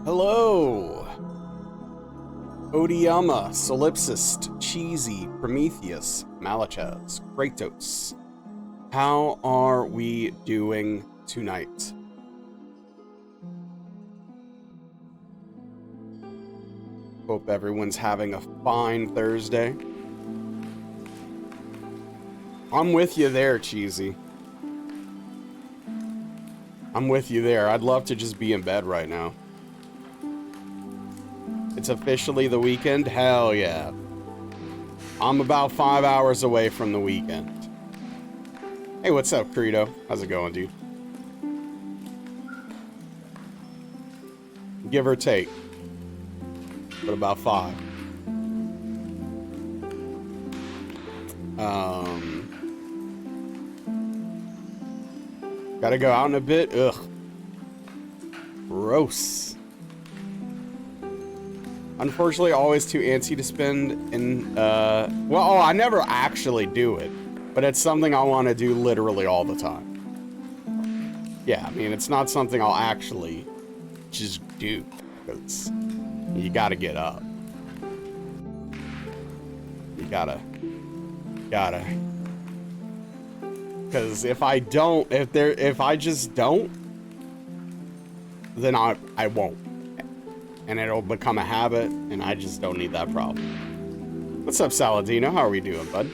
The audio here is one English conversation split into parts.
Hello! Odiyama, Solipsist, Cheesy, Prometheus, Malachaz, Kratos. How are we doing tonight? Hope everyone's having a fine Thursday. I'm with you there, Cheesy. I'm with you there. I'd love to just be in bed right now. It's officially the weekend? Hell yeah. I'm about 5 hours away from the weekend. Hey, what's up, Credo? How's it going, dude? Give or take. But about 5. Gotta go out in a bit? Ugh. Gross. Unfortunately, always too antsy to spend in, well, I never actually do it, but it's something I want to do literally all the time. Yeah, I mean, it's not something I'll actually just do, because you gotta get up. You gotta. Because if I don't, if I just don't, then I won't. And it'll become a habit, and I just don't need that problem. What's up, Saladino? How are we doing, bud?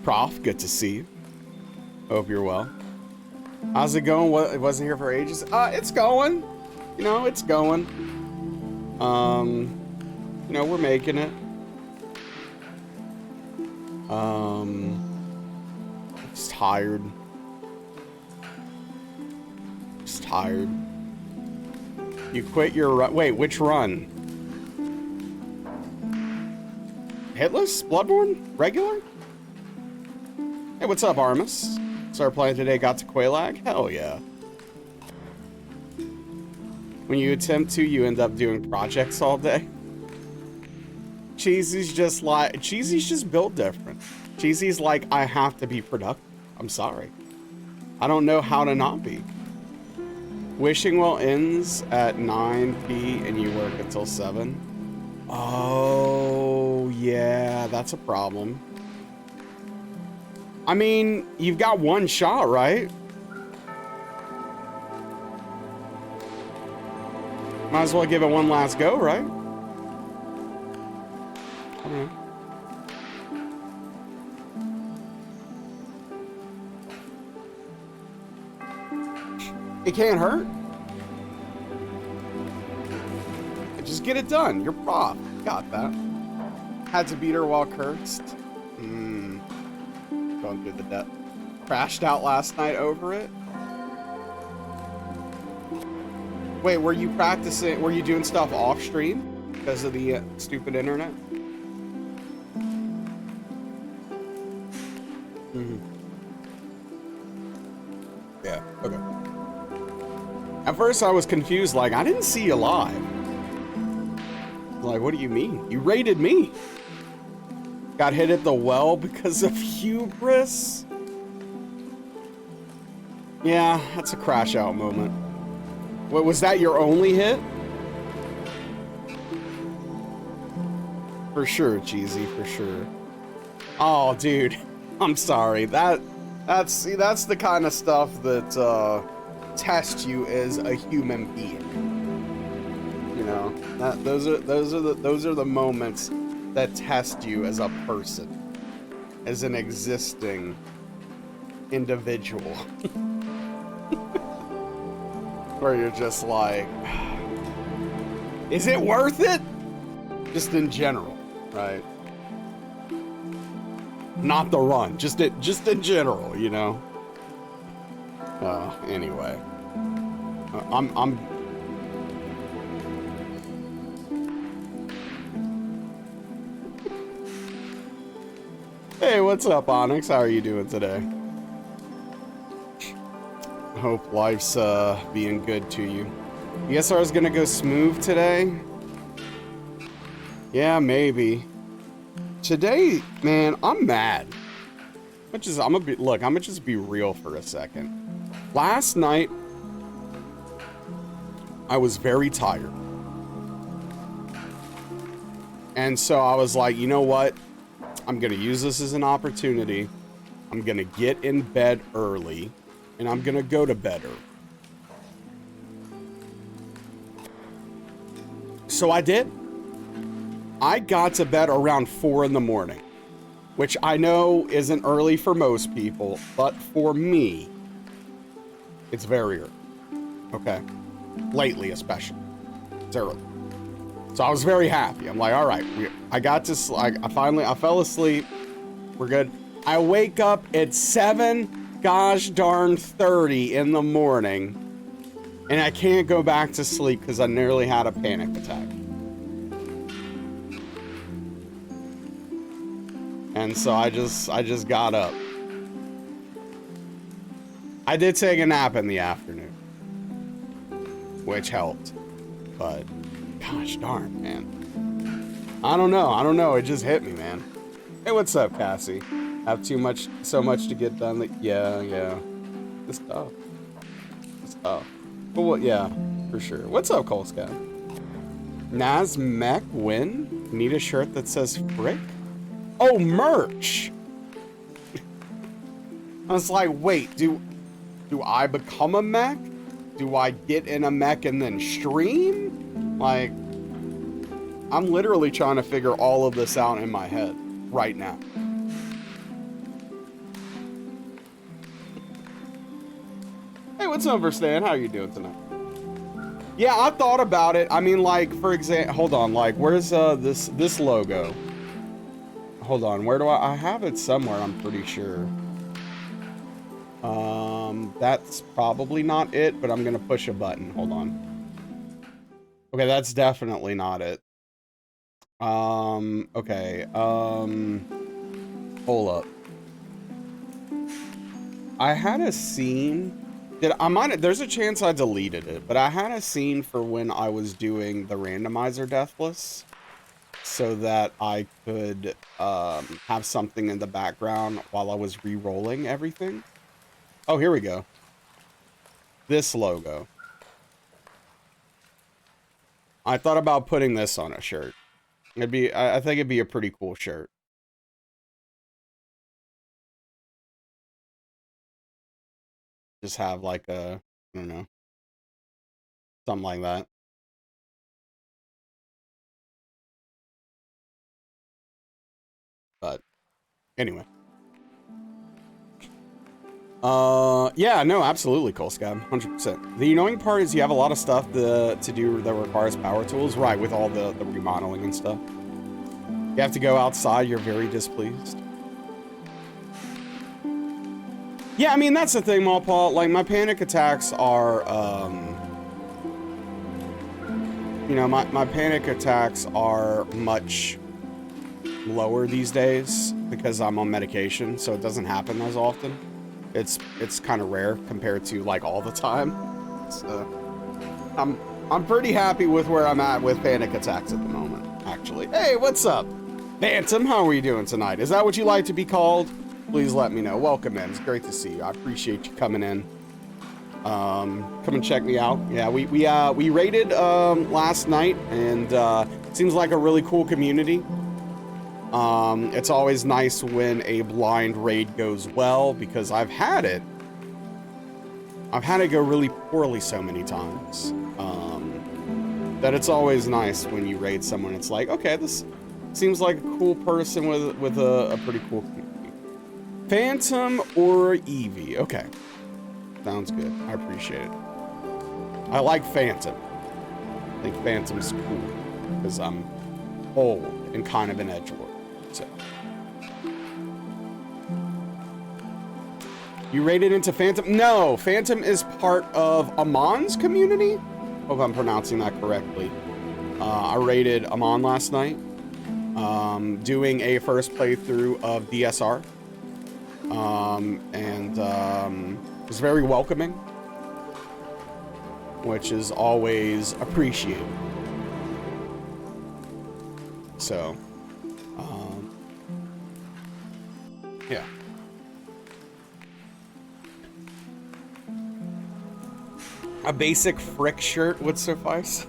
Prof, good to see you. Hope you're well. How's it going? It wasn't here for ages. It's going. You know, it's going. You know, we're making it. Just tired. Just tired. You quit your run. Wait, which run? Hitless? Bloodborne? Regular? Hey, what's up, Armus? Started playing today, got to Quailag? Hell yeah. When you attempt to, you end up doing projects all day. Cheesy's just built different. Cheesy's like, I have to be productive. I'm sorry. I don't know how to not be. Wishing Well ends at 9 p and you work until 7. Oh, yeah, that's a problem. I mean, you've got one shot, right? Might as well give it one last go, right? I don't know. It can't hurt. Just get it done. You're prof. Got that. Had to beat her while cursed. Going through the death. Crashed out last night over it. Wait, were you practicing? Were you doing stuff off stream because of the stupid internet? Yeah. Okay. At first, I was confused. Like, I didn't see you live. Like, what do you mean? You raided me. Got hit at the well because of hubris. Yeah, that's a crash out moment. What, was that your only hit? For sure, Cheesy, for sure. Oh, dude, I'm sorry. That's the kind of stuff that tests you as a human being. You know, those are the moments that test you as a person, as an existing individual. Where you're just like, is it worth it? Just in general, right? Not the run, just in general, you know. Anyway, I'm. Hey, what's up, Onyx? How are you doing today? Hope life's being good to you. DSR is gonna go smooth today. Yeah, maybe. Today, man, I'm mad. I'm gonna just be real for a second. Last night, I was very tired. And so I was like, you know what? I'm going to use this as an opportunity. I'm going to get in bed early, and I'm going to go to bed early. So I did. I got to bed around 4 in the morning, which I know isn't early for most people, but for me, it's very early. Okay. Lately, especially. It's early. So I was very happy. I'm like, all right, I got to, I fell asleep. We're good. I wake up at 7 gosh darn 30 in the morning, and I can't go back to sleep because I nearly had a panic attack. And so I just got up. I did take a nap in the afternoon, which helped, but gosh darn, man. I don't know. It just hit me, man. Hey, what's up, Cassie? Have so much to get done that, yeah. It's tough. But what, yeah, for sure. What's up, Cole Scout? Nazmec win? Need a shirt that says frick? Oh, merch! I was like, wait, do I become a mech? Do I get in a mech and then stream? Like, I'm literally trying to figure all of this out in my head right now. Hey, what's up, Stan? How you doing tonight? Yeah, I thought about it. I mean, like, for example, hold on, like, where's this logo? Hold on, where do I have it somewhere, I'm pretty sure. That's probably not it, but I'm gonna push a button. Hold on. Okay, that's definitely not it. Okay, hold up. I had a scene. There's a chance I deleted it, but I had a scene for when I was doing the randomizer deathless, so that I could have something in the background while I was re-rolling everything. Oh, here we go. This logo. I thought about putting this on a shirt. I think it'd be a pretty cool shirt. Just have like a, I don't know, something like that. But anyway. Yeah, no, absolutely, Cole Scab, 100%. The annoying part is you have a lot of stuff to do that requires power tools, right, with all the remodeling and stuff. You have to go outside, you're very displeased. Yeah, I mean, that's the thing, Paul. Like, my panic attacks are, you know, my panic attacks are much lower these days because I'm on medication, so it doesn't happen as often. It's kind of rare compared to like all the time. So I'm pretty happy with where I'm at with panic attacks at the moment, actually. Hey, what's up? Phantom, how are you doing tonight? Is that what you like to be called? Please let me know. Welcome in. It's great to see you. I appreciate you coming in. Come and check me out. Yeah, we raided last night, and it seems like a really cool community. It's always nice when a blind raid goes well, because I've had it go really poorly so many times, that it's always nice when you raid someone. It's like, okay, this seems like a cool person with a pretty cool community. Phantom or Eevee? Okay, sounds good. I appreciate it. I like Phantom. I think Phantom's cool because I'm old and kind of an edgelord. So. You raided into Phantom? No, Phantom is part of Amon's community. Hope I'm pronouncing that correctly. I raided Amon last night, doing a first playthrough of DSR, and was very welcoming, which is always appreciated. So. Yeah. A basic frick shirt would suffice.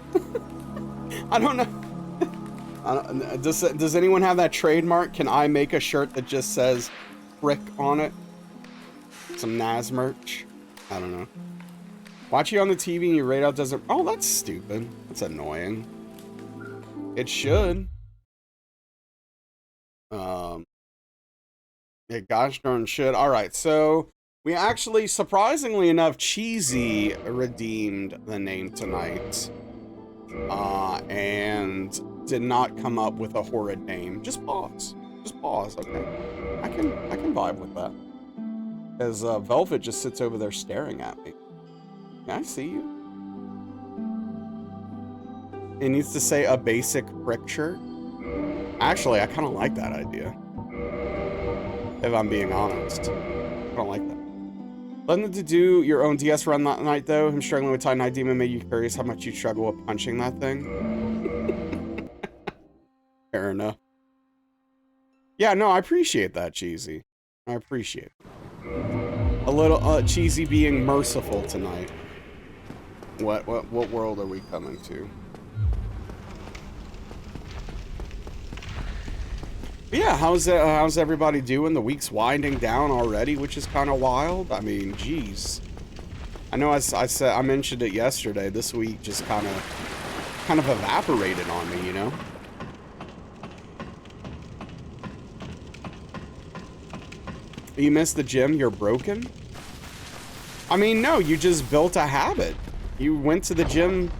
I don't know. Does anyone have that trademark? Can I make a shirt that just says frick on it? Some Naz merch? I don't know. Watch you on the TV and your radar doesn't... Oh, that's stupid. That's annoying. It should. Yeah, gosh darn should. Alright, so... We actually, surprisingly enough, Cheesy redeemed the name tonight. And did not come up with a horrid name. Just pause. Just pause, okay? I can vibe with that. As Velvet just sits over there staring at me. Yeah, I see you. It needs to say a basic frick shirt. Actually, I kind of like that idea. If I'm being honest. I don't like that. Nothing to do your own DS run that night, though. Him struggling with Titan Night Demon made you curious how much you struggle with punching that thing. Fair enough. Yeah, no, I appreciate that, Cheesy. I appreciate it. A little Cheesy being merciful tonight. What world are we coming to? But yeah, how's everybody doing? The week's winding down already, which is kind of wild. I mean, geez. I know I mentioned it yesterday. This week just kind of evaporated on me, you know? You missed the gym, you're broken? I mean, no, you just built a habit. You went to the gym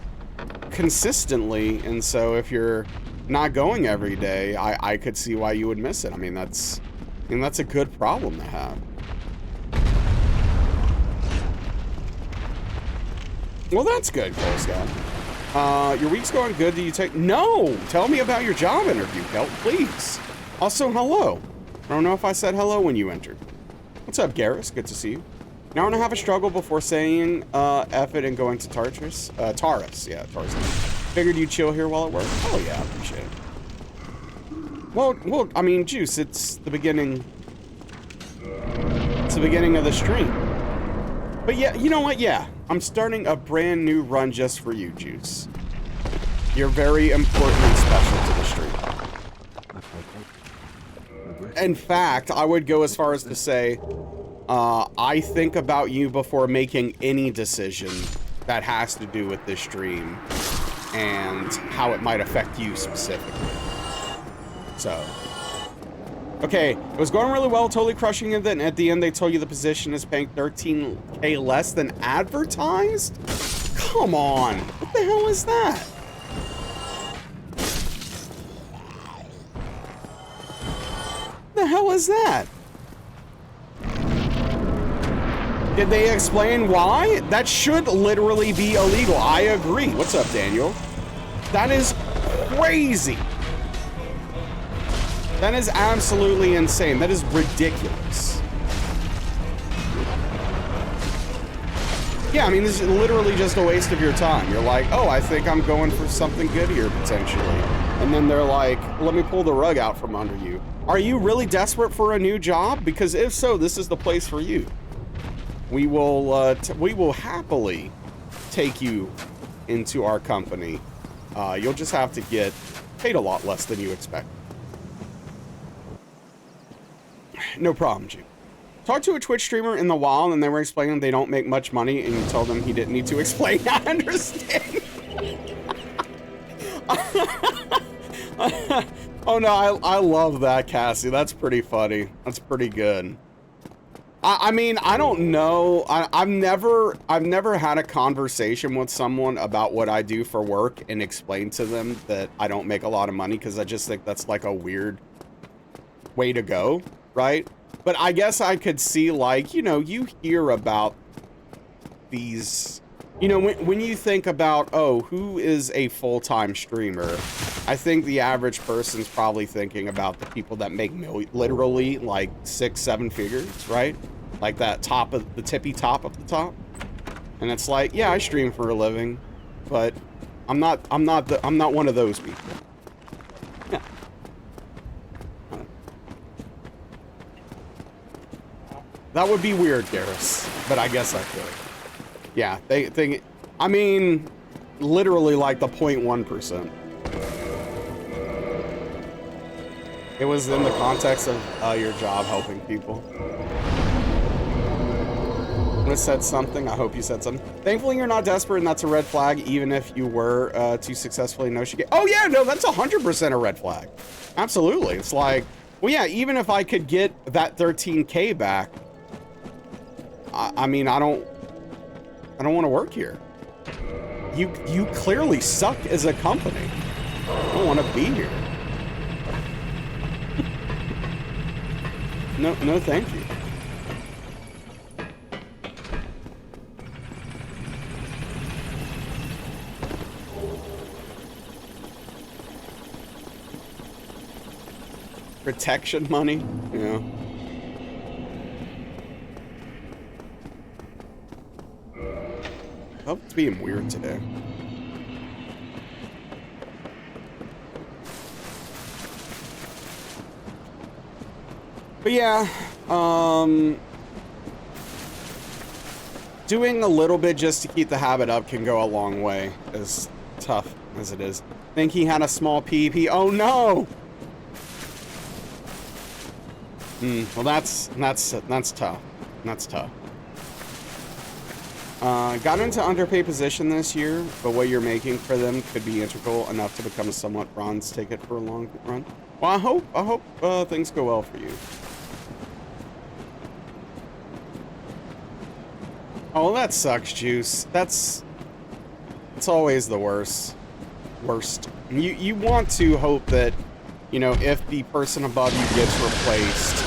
consistently, and so if you're not going every day, I could see why you would miss it. I mean, that's a good problem to have. Well, that's good, Cole Scott. Your week's going good. Do you take... No! Tell me about your job interview, Kelt, please. Also, hello. I don't know if I said hello when you entered. What's up, Garrus? Good to see you. Now I'm gonna have a struggle before saying F it and going to Tartarus. Taurus. Yeah, Taurus. Figured you'd chill here while at work. Oh yeah, I appreciate it. Well, I mean, Juice, it's the beginning. It's the beginning of the stream. But yeah, you know what? Yeah, I'm starting a brand new run just for you, Juice. You're very important and special to the stream. In fact, I would go as far as to say, I think about you before making any decision that has to do with this stream and how it might affect you specifically. So, okay, it was going really well, totally crushing it, then at the end they told you the position is paying 13K less than advertised? Come on, what the hell is that? What the hell is that? Did they explain why? That should literally be illegal. I agree. What's up, Daniel? That is crazy. That is absolutely insane. That is ridiculous. Yeah, I mean, this is literally just a waste of your time. You're like, oh, I think I'm going for something good here, potentially. And then they're like, let me pull the rug out from under you. Are you really desperate for a new job? Because if so, this is the place for you. We will happily take you into our company. You'll just have to get paid a lot less than you expect. No problem, G. Talked to a Twitch streamer in the wild and they were explaining they don't make much money and you told them he didn't need to explain. I understand. Oh no, I love that, Cassie. That's pretty funny. That's pretty good. I mean, I don't know. I've never had a conversation with someone about what I do for work and explain to them that I don't make a lot of money, because I just think that's like a weird way to go, right? But I guess I could see, like, you know, you hear about these, you know, when you think about, oh, who is a full-time streamer? I think the average person's probably thinking about the people that make literally like 6-7 figures, right? Like that top of the tippy top of the top. And it's like, yeah, I stream for a living, but I'm not one of those people. Yeah. That would be weird, Garrus, but I guess I could. Yeah, I mean, literally like the 0.1%. It was in the context of your job helping people. I said something. I hope you said something. Thankfully, you're not desperate, and that's a red flag, even if you were to successfully no-shigate. Oh, yeah, no, that's 100% a red flag. Absolutely. It's like, well, yeah, even if I could get that 13K back, I mean, I don't want to work here. You clearly suck as a company. I don't want to be here. No, thank you. Protection money? Yeah. Oh, it's being weird today. But yeah, doing a little bit just to keep the habit up can go a long way, as tough as it is. Think he had a small PvP. Oh no! Well, that's tough. That's tough. Got into underpaid position this year, but what you're making for them could be integral enough to become a somewhat bronze ticket for a long run. Well, I hope things go well for you. Oh, that sucks, Juice. It's always the worst. You want to hope that, you know, if the person above you gets replaced,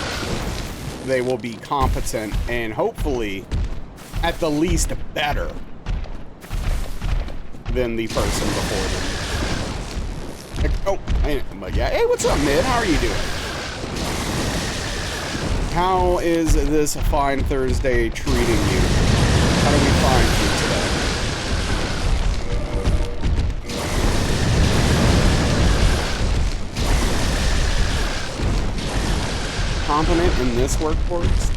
they will be competent and hopefully at the least better than the person before them. Like, oh, but yeah. Hey, what's up, Mid? How are you doing? How is this fine Thursday treating you? How do we find you today? Competent in this workforce?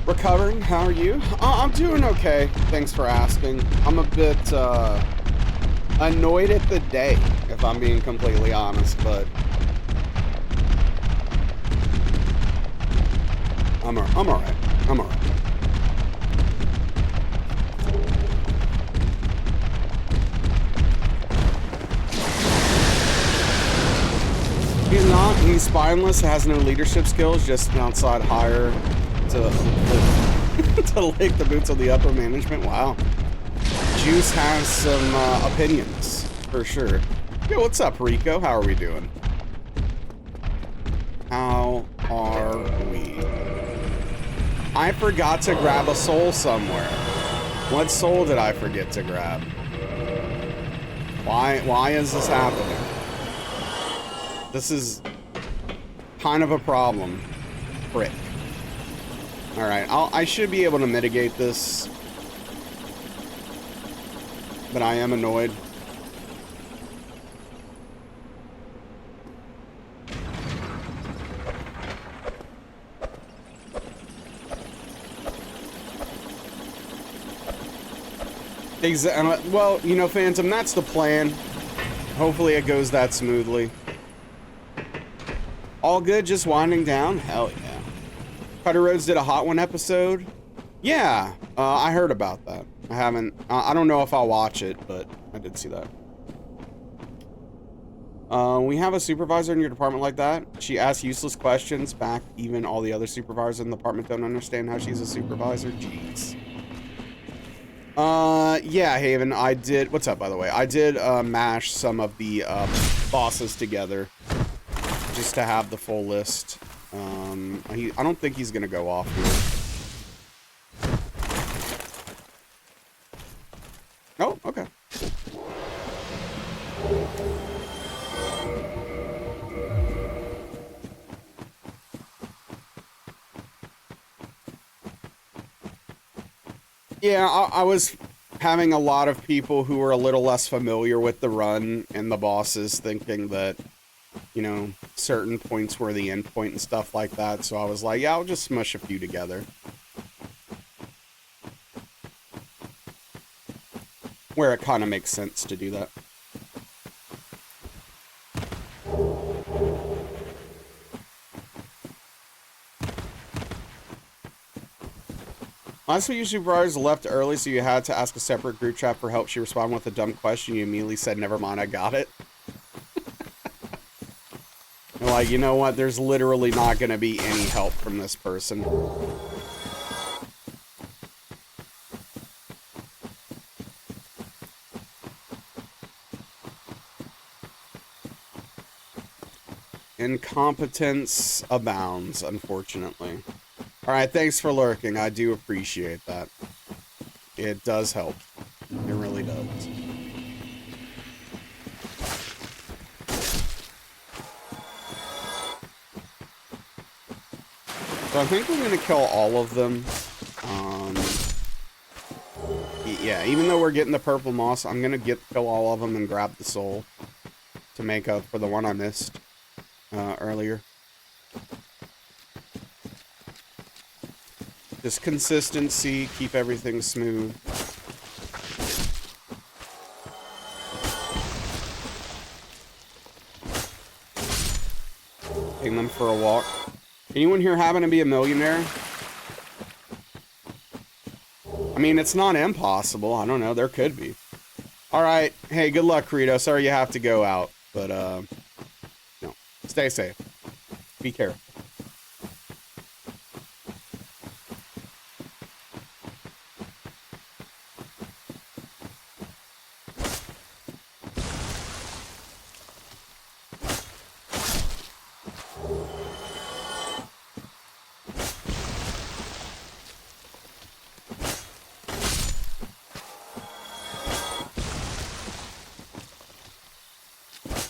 Recovering, how are you? I'm doing okay, thanks for asking. I'm a bit annoyed at the day, if I'm being completely honest, but I'm alright. I'm alright. He's not. He's spineless, has no leadership skills, just an outside hire to lick the boots of the upper management. Wow. Juice has some opinions, for sure. Yo, what's up, Rico? How are we doing? How are we? I forgot to grab a soul somewhere. What soul did I forget to grab? Why is this happening? This is kind of a problem. Frick. Alright, I should be able to mitigate this. But I am annoyed. Well, you know, Phantom, that's the plan. Hopefully it goes that smoothly. All good, just winding down? Hell yeah. Cutter Rhodes did a Hot One episode? Yeah, I heard about that. I haven't, I don't know if I'll watch it, but I did see that. We have a supervisor in your department like that. She asks useless questions back, even all the other supervisors in the department don't understand how she's a supervisor. Jeez. Yeah, Haven, I did, what's up, by the way? I did, mash some of the, bosses together, just to have the full list. I don't think he's gonna go off here. Oh, okay. Yeah, I was having a lot of people who were a little less familiar with the run and the bosses thinking that you know, certain points were the end point and stuff like that. So I was like, yeah, I'll just smush a few together. Where it kind of makes sense to do that. Last week, your supervisors left early, so you had to ask a separate group chat for help. She responded with a dumb question. You immediately said, never mind, I got it. And like, you know what? There's literally not going to be any help from this person. Incompetence abounds, unfortunately. Alright, thanks for lurking. I do appreciate that. It does help. It really does. So I think we're going to kill all of them. Yeah, even though we're getting the purple moss, I'm going to kill all of them and grab the soul to make up for the one I missed earlier. Just consistency, keep everything smooth. Taking them for a walk. Anyone here happen to be a millionaire? I mean, it's not impossible. I don't know. There could be. All right. Hey, good luck, Credo. Sorry you have to go out, but no. Stay safe. Be careful.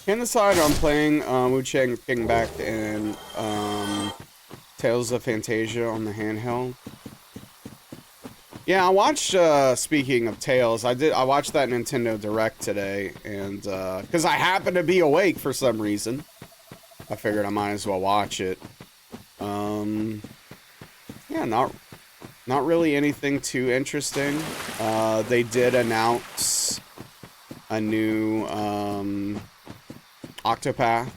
Can't decide on playing Wu-Chang King back and Tales of Fantasia on the handheld. Yeah, I watched, speaking of Tales, I watched that Nintendo Direct today, and, because I happened to be awake for some reason, I figured I might as well watch it. Yeah, not really anything too interesting. They did announce a new, Octopath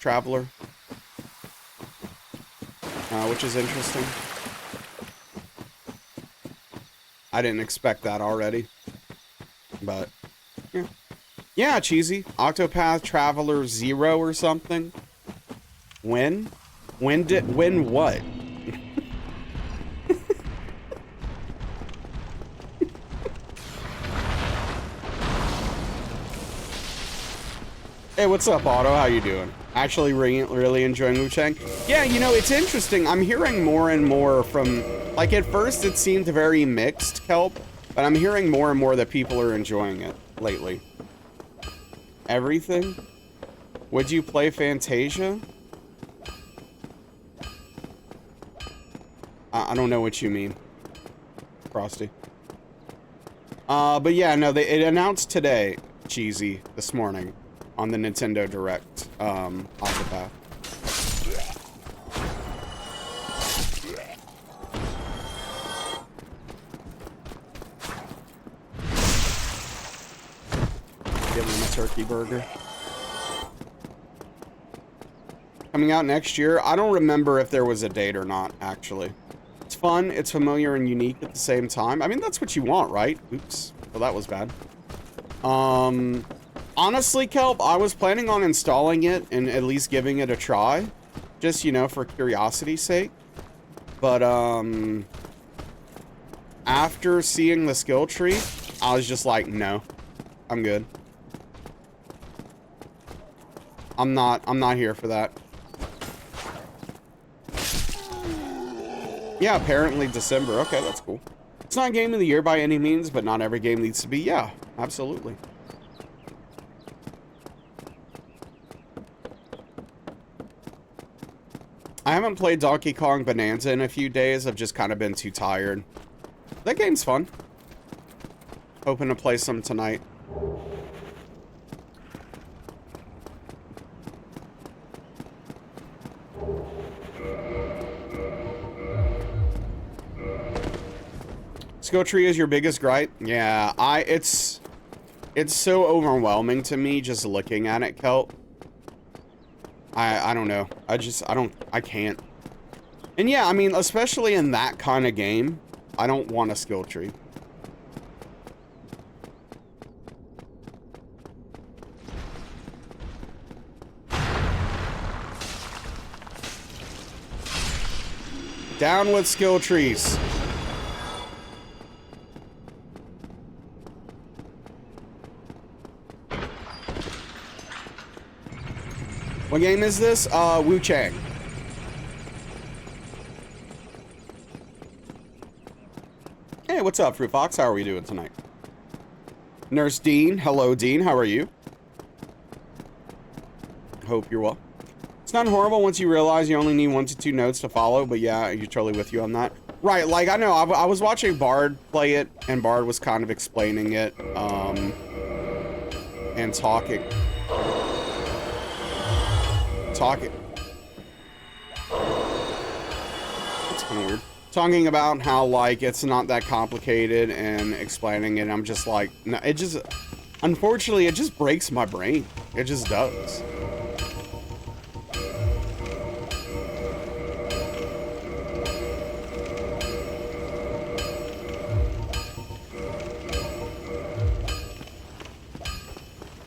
Traveler, which is interesting. I didn't expect that already, but yeah, yeah, cheesy. Octopath Traveler 0 or something. When what? Hey, what's up, Otto? How you doing? Actually really enjoying Wu-Chang? Yeah, you know, it's interesting. I'm hearing more and more from... Like, at first it seemed very mixed, Kelp, but I'm hearing more and more that people are enjoying it lately. Everything? Would you play Fantasia? I don't know what you mean, Frosty. But yeah, no, it announced today, Cheesy, this morning, on the Nintendo Direct, Octopath. Give him a turkey burger. Coming out next year? I don't remember if there was a date or not, actually. It's fun, it's familiar and unique at the same time. I mean, that's what you want, right? Oops. Well, that was bad. Honestly, Kelp, I was planning on installing it and at least giving it a try. Just, you know, for curiosity's sake. But, after seeing the skill tree, I was just like, no. I'm good. I'm not here for that. Yeah, apparently December. Okay, that's cool. It's not game of the year by any means, but not every game needs to be. Yeah, absolutely. I haven't played Donkey Kong Bonanza in a few days. I've just kind of been too tired. That game's fun. Hoping to play some tonight. Skill tree is your biggest gripe? Yeah, it's so overwhelming to me just looking at it, Kelp. I don't know. I can't. And yeah, I mean, especially in that kind of game, I don't want a skill tree. Down with skill trees. What game is this? Wu Chang. Hey, what's up, Fruit Fox? How are we doing tonight? Nurse Dean. Hello, Dean. How are you? Hope you're well. It's not horrible once you realize you only need 1 to 2 notes to follow, but yeah, you're totally with you on that. Right, like, I know, I was watching Bard play it, and Bard was kind of explaining it, and talking. It's kind of weird. Talking about how, like, it's not that complicated and explaining it, I'm just like, no, it just, unfortunately, it just breaks my brain. It just does.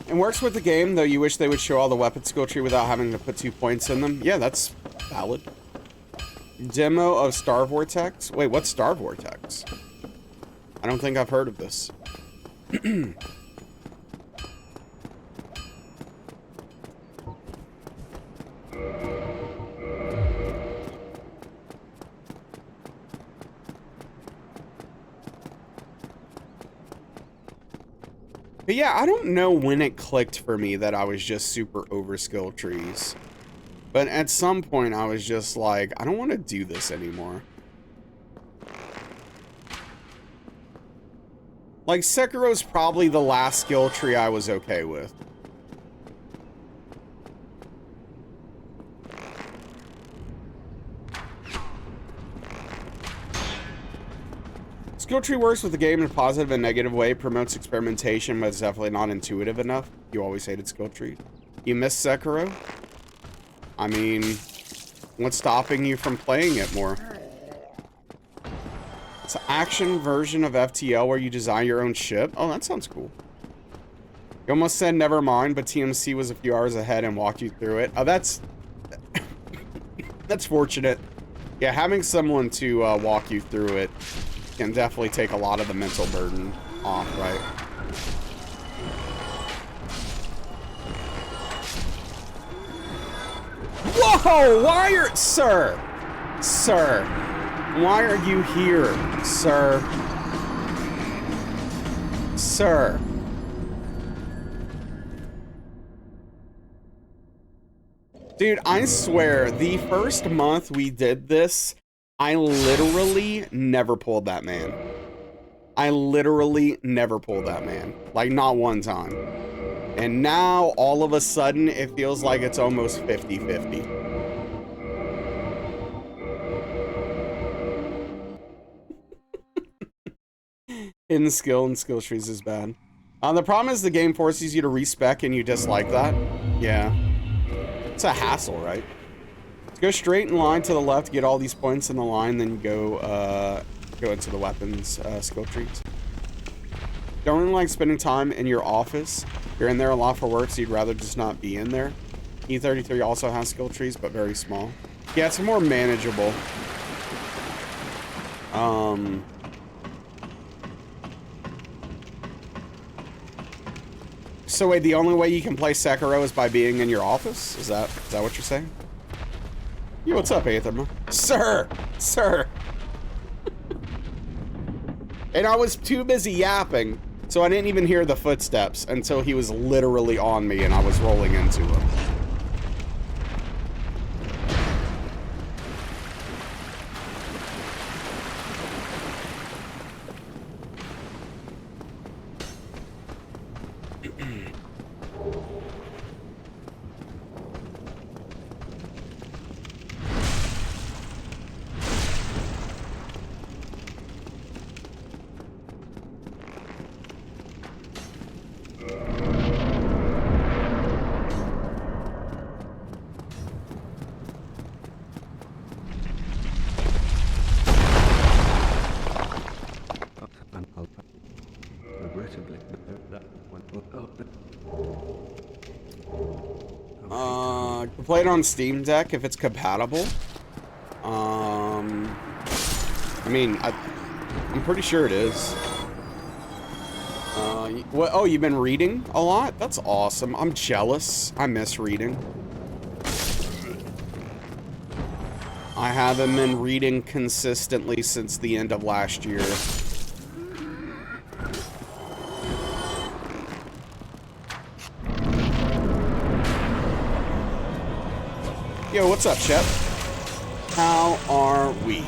It works with the game, though you wish they would show all the weapon skill tree without having to put 2 points in them. Yeah, that's valid. Demo of Star Vortex? Wait, what's Star Vortex? I don't think I've heard of this. But yeah, I don't know when it clicked for me that I was just super over skill trees. But at some point, I was just like, I don't want to do this anymore. Like, Sekiro's probably the last skill tree I was okay with. Skill tree works with the game in a positive and negative way, promotes experimentation, but it's definitely not intuitive enough. You always hated skill tree. You miss Sekiro? I mean, what's stopping you from playing it more? It's an action version of FTL where you design your own ship. Oh, that sounds cool. You almost said never mind, but TMC was a few hours ahead and walked you through it. Oh, that's... that's fortunate. Yeah, having someone to walk you through it can definitely take a lot of the mental burden off, right? Whoa! Why are... Sir! Sir! Why are you here, sir? Sir. Dude, I swear, the first month we did this, I literally never pulled that man. I literally never pulled that man. Like, not one time. And now, all of a sudden, it feels like it's almost 50-50. Hidden skill and skill trees is bad. The problem is the game forces you to respec and you dislike that. Yeah. It's a hassle, right? Go straight in line to the left, get all these points in the line, then go into the weapons skill trees. Don't really like spending time in your office. You're in there a lot for work, so you'd rather just not be in there. E33 also has skill trees, but very small. Yeah, it's more manageable. So wait, the only way you can play Sekiro is by being in your office? Is that what you're saying? Yo, what's up, Aether? Sir! Sir! And I was too busy yapping, so I didn't even hear the footsteps until he was literally on me and I was rolling into him. Play it on Steam Deck if it's compatible. I mean, I'm pretty sure it is. What? Oh, you've been reading a lot? That's awesome. I'm jealous. I miss reading. I haven't been reading consistently since the end of last year. Yo, what's up, Shep? How are we?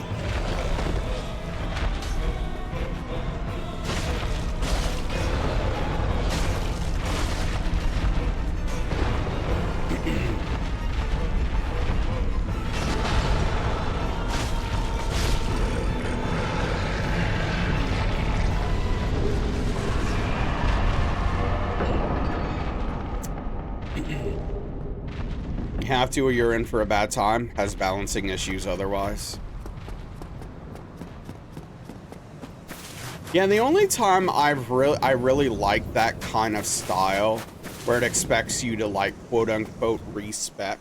Have to, or you're in for a bad time. Has balancing issues otherwise. Yeah, the only time I really like that kind of style, where it expects you to like quote unquote respec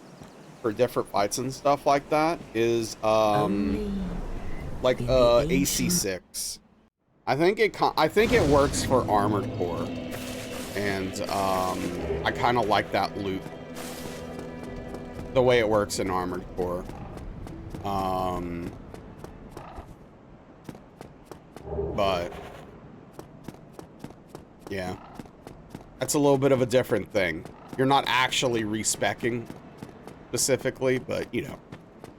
for different fights and stuff like that, is like AC6. I think it works for Armored Core, and I kind of like that loop. The way it works in Armored Core. But yeah, that's a little bit of a different thing. You're not actually respecking specifically, but you know,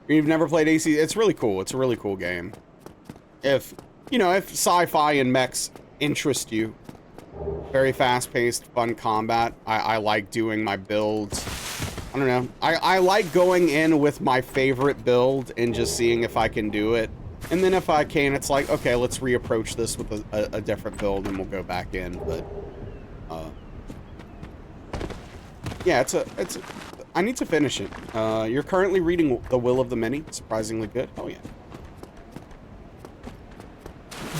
you've never played AC. It's really cool. It's a really cool game. If you know, if sci-fi and mechs interest you, very fast-paced, fun combat. I like doing my builds. I don't know. I like going in with my favorite build and just seeing if I can do it. And then if I can, it's like, okay, let's reapproach this with a different build and we'll go back in. But, yeah, I need to finish it. You're currently reading The Will of the Many. Surprisingly good. Oh, yeah.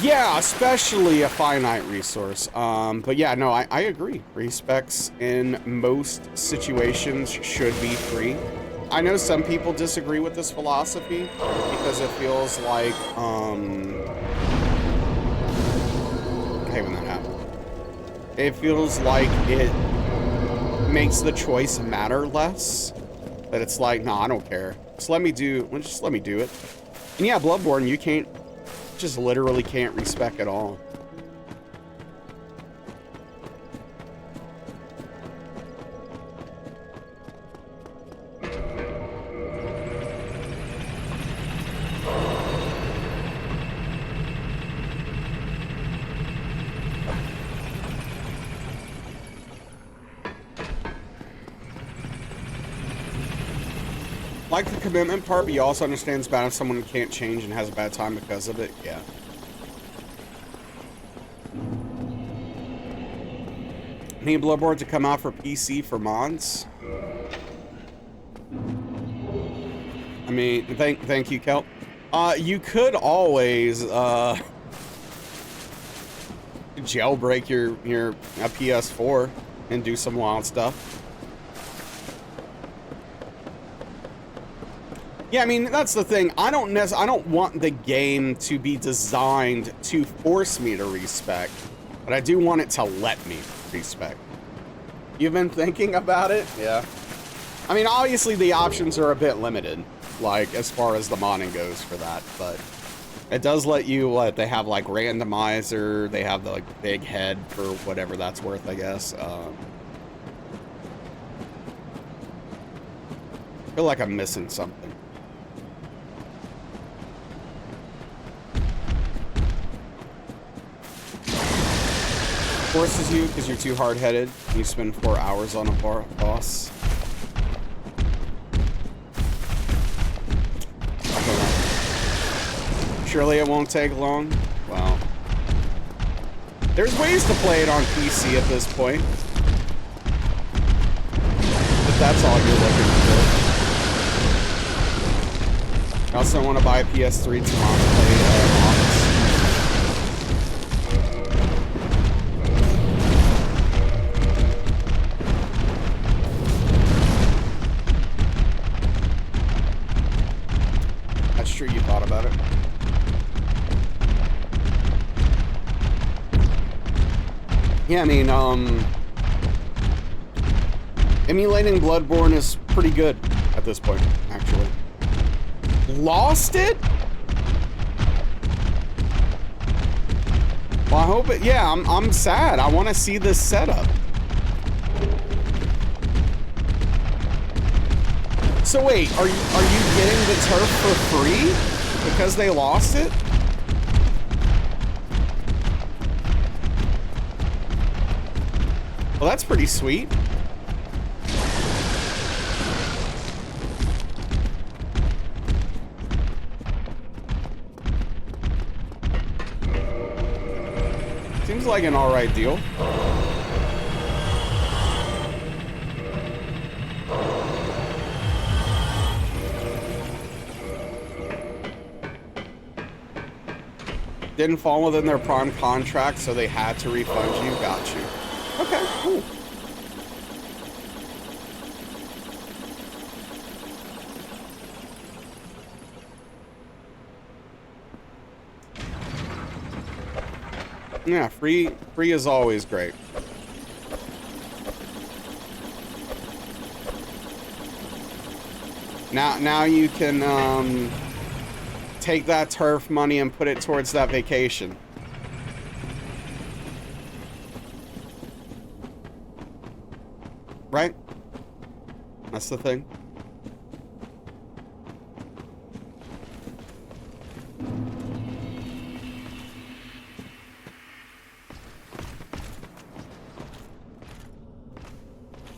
Yeah, especially a finite resource. But yeah, no, I agree. Respecs in most situations should be free. I know some people disagree with this philosophy because it feels like, I hate when that happens. It feels like it makes the choice matter less. But it's like, nah, I don't care. Just let me do it. And yeah, Bloodborne, you can't, just literally can't respec at all. Like the commitment part, but you also understand it's bad if someone can't change and has a bad time because of it. Yeah. Need Bloodborne to come out for PC for mods. I mean, thank you, Kelp. You could always jailbreak your PS4 and do some wild stuff. Yeah, I mean, that's the thing. I don't want the game to be designed to force me to respec, but I do want it to let me respec. You've been thinking about it? Yeah. I mean, obviously the options are a bit limited, like as far as the modding goes for that, but it does let you, they have like randomizer, they have the like big head for whatever that's worth, I guess. I feel like I'm missing something. Forces you because you're too hard-headed. You spend 4 hours on a boss. Surely it won't take long. Well, there's ways to play it on PC at this point. If that's all you're looking for. I also want to buy a PS3 to play mods. Yeah, I mean, emulating Bloodborne is pretty good at this point, actually. Lost it? Well, I hope it, yeah, I'm sad. I want to see this setup. So wait, are you getting the turf for free because they lost it? Well, that's pretty sweet. Seems like an all right deal. Didn't fall within their prime contract, so they had to refund you. Got you. Okay, cool. Yeah, free is always great. Now you can take that turf money and put it towards that vacation. Right? That's the thing.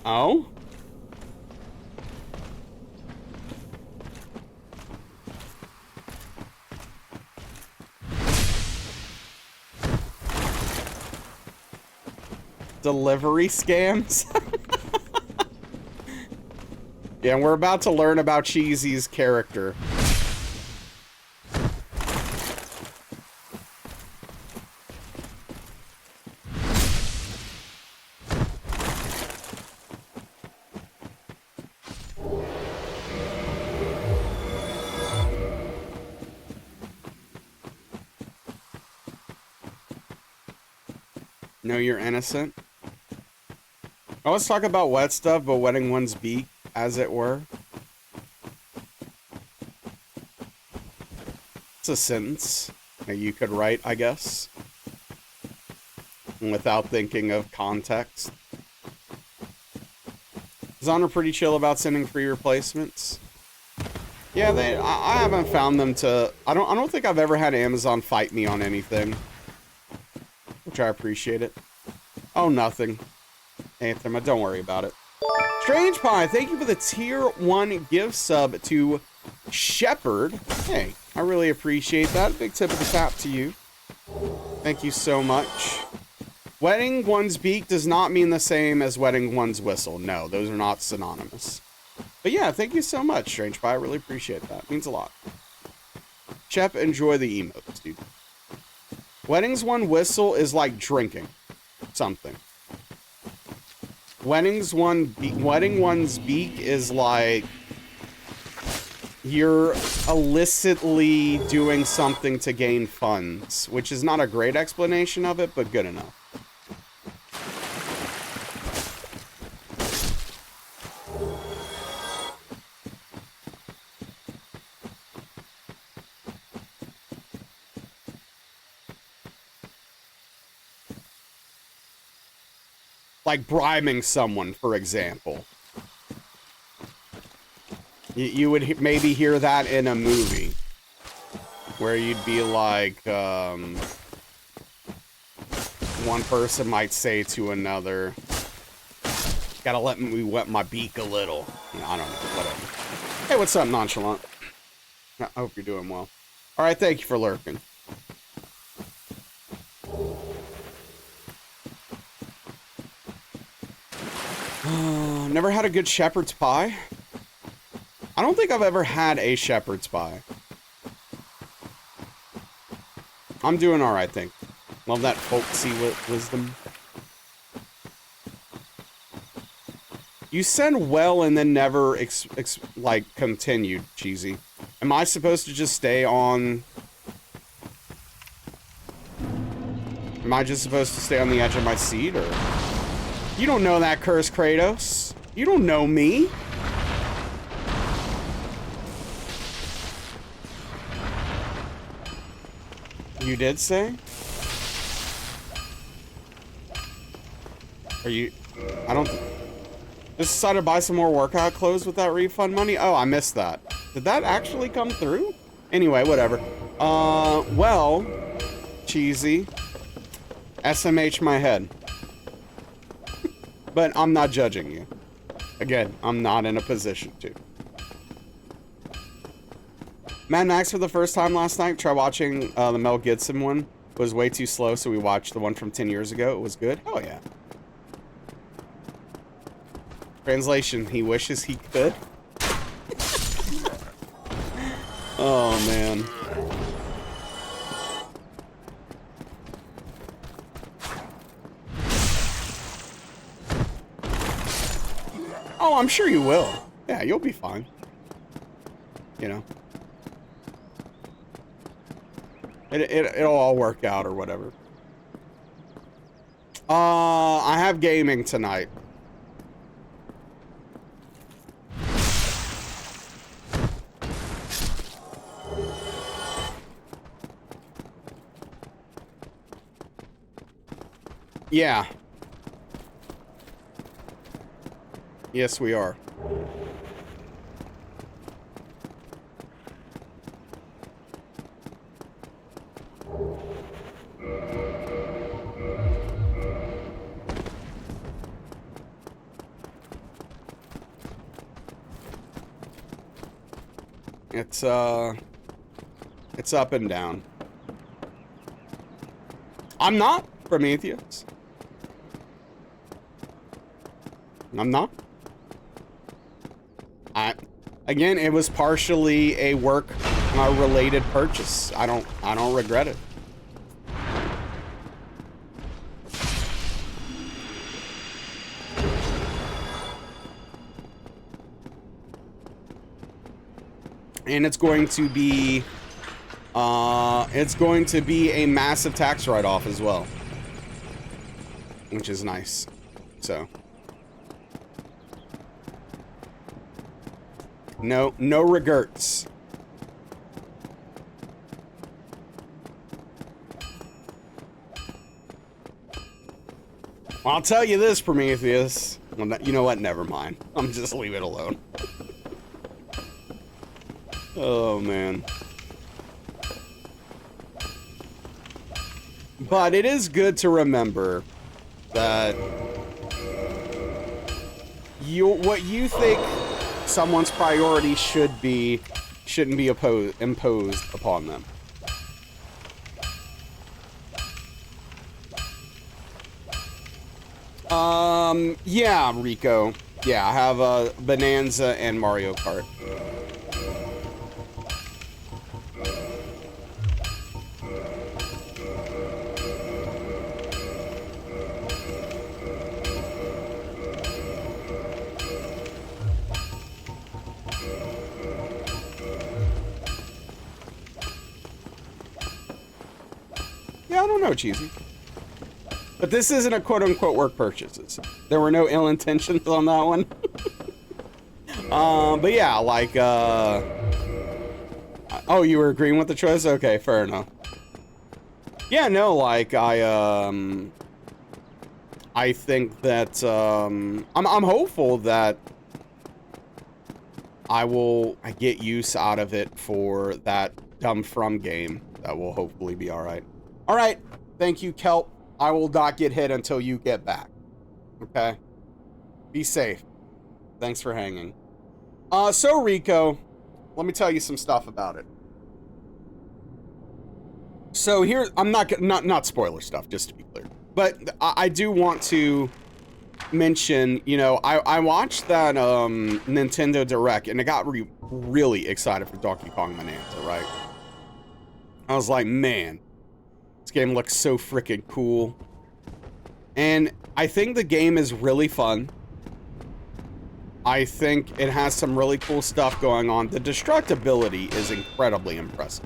Oh? Delivery scams? Yeah, and we're about to learn about Cheesy's character. No, you're innocent. I always talk about wet stuff, but wetting one's beak, as it were. It's a sentence that you could write, I guess, without thinking of context. Is Honor pretty chill about sending free replacements? Yeah, I haven't found them to. I don't think I've ever had Amazon fight me on anything, which I appreciate it. Oh, nothing. Anthem, don't worry about it. Strange Pie, thank you for the tier 1 gift sub to Shepherd. Hey, I really appreciate that. Big tip of the cap to you. Thank you so much. Wetting one's beak does not mean the same as wetting one's whistle. No, those are not synonymous. But yeah, thank you so much, Strange Pie. I really appreciate that. It means a lot. Shep, enjoy the emotes, dude. Wetting's one whistle is like drinking something. Wetting one's beak is like you're illicitly doing something to gain funds, which is not a great explanation of it, but good enough. Like bribing someone, for example. You would maybe hear that in a movie. Where you'd be like, one person might say to another, gotta let me wet my beak a little. You know, I don't know, whatever. Hey, what's up, Nonchalant? I hope you're doing well. Alright, thank you for lurking. Never had a good shepherd's pie. I don't think I've ever had a shepherd's pie. I'm doing all right, I think. Love that folksy wisdom. You said well and then never like continued, Cheesy. Am I supposed to just stay on? Am I just supposed to stay on the edge of my seat, or? You don't know that curse, Kratos. You don't know me. You did say? Are you... I don't... Just decided to buy some more workout clothes with that refund money? Oh, I missed that. Did that actually come through? Anyway, whatever. Well... Cheesy. SMH my head. But I'm not judging you. Again, I'm not in a position to. Mad Max for the first time last night. Try watching the Mel Gibson one. It was way too slow, so we watched the one from 10 years ago. It was good. Oh, yeah. Translation, he wishes he could. Oh, man. Oh, I'm sure you will. Yeah, you'll be fine. You know. It'll all work out or whatever. I have gaming tonight. Yeah. Yes, we are. It's up and down. I'm not Prometheus. I'm not. Again, it was partially a work related purchase. I don't regret it. And it's going to be a massive tax write-off as well, which is nice. So no regrets. I'll tell you this, Prometheus. Well, you know what? Never mind. I'm just leave it alone. Oh, man. But it is good to remember that what you think someone's priority shouldn't be imposed upon them. Yeah, Rico. Yeah, I have Bonanza and Mario Kart. Yeah, I don't know, Cheesy. But this isn't a quote-unquote work purchases. There were no ill intentions on that one. But yeah, like, oh, you were agreeing with the choice? Okay, fair enough. Yeah, no, like, I think that, I'm hopeful that I get use out of it for that Dumb From game. That will hopefully be alright. Alright, thank you, Kelp. I will not get hit until you get back. Okay? Be safe. Thanks for hanging. So Rico, let me tell you some stuff about it. So here, I'm not spoiler stuff, just to be clear. But I do want to mention, you know, I watched that Nintendo Direct, and I got really excited for Donkey Kong Bonanza, right? I was like, man, this game looks so freaking cool. And I think the game is really fun. I think it has some really cool stuff going on. The destructibility is incredibly impressive.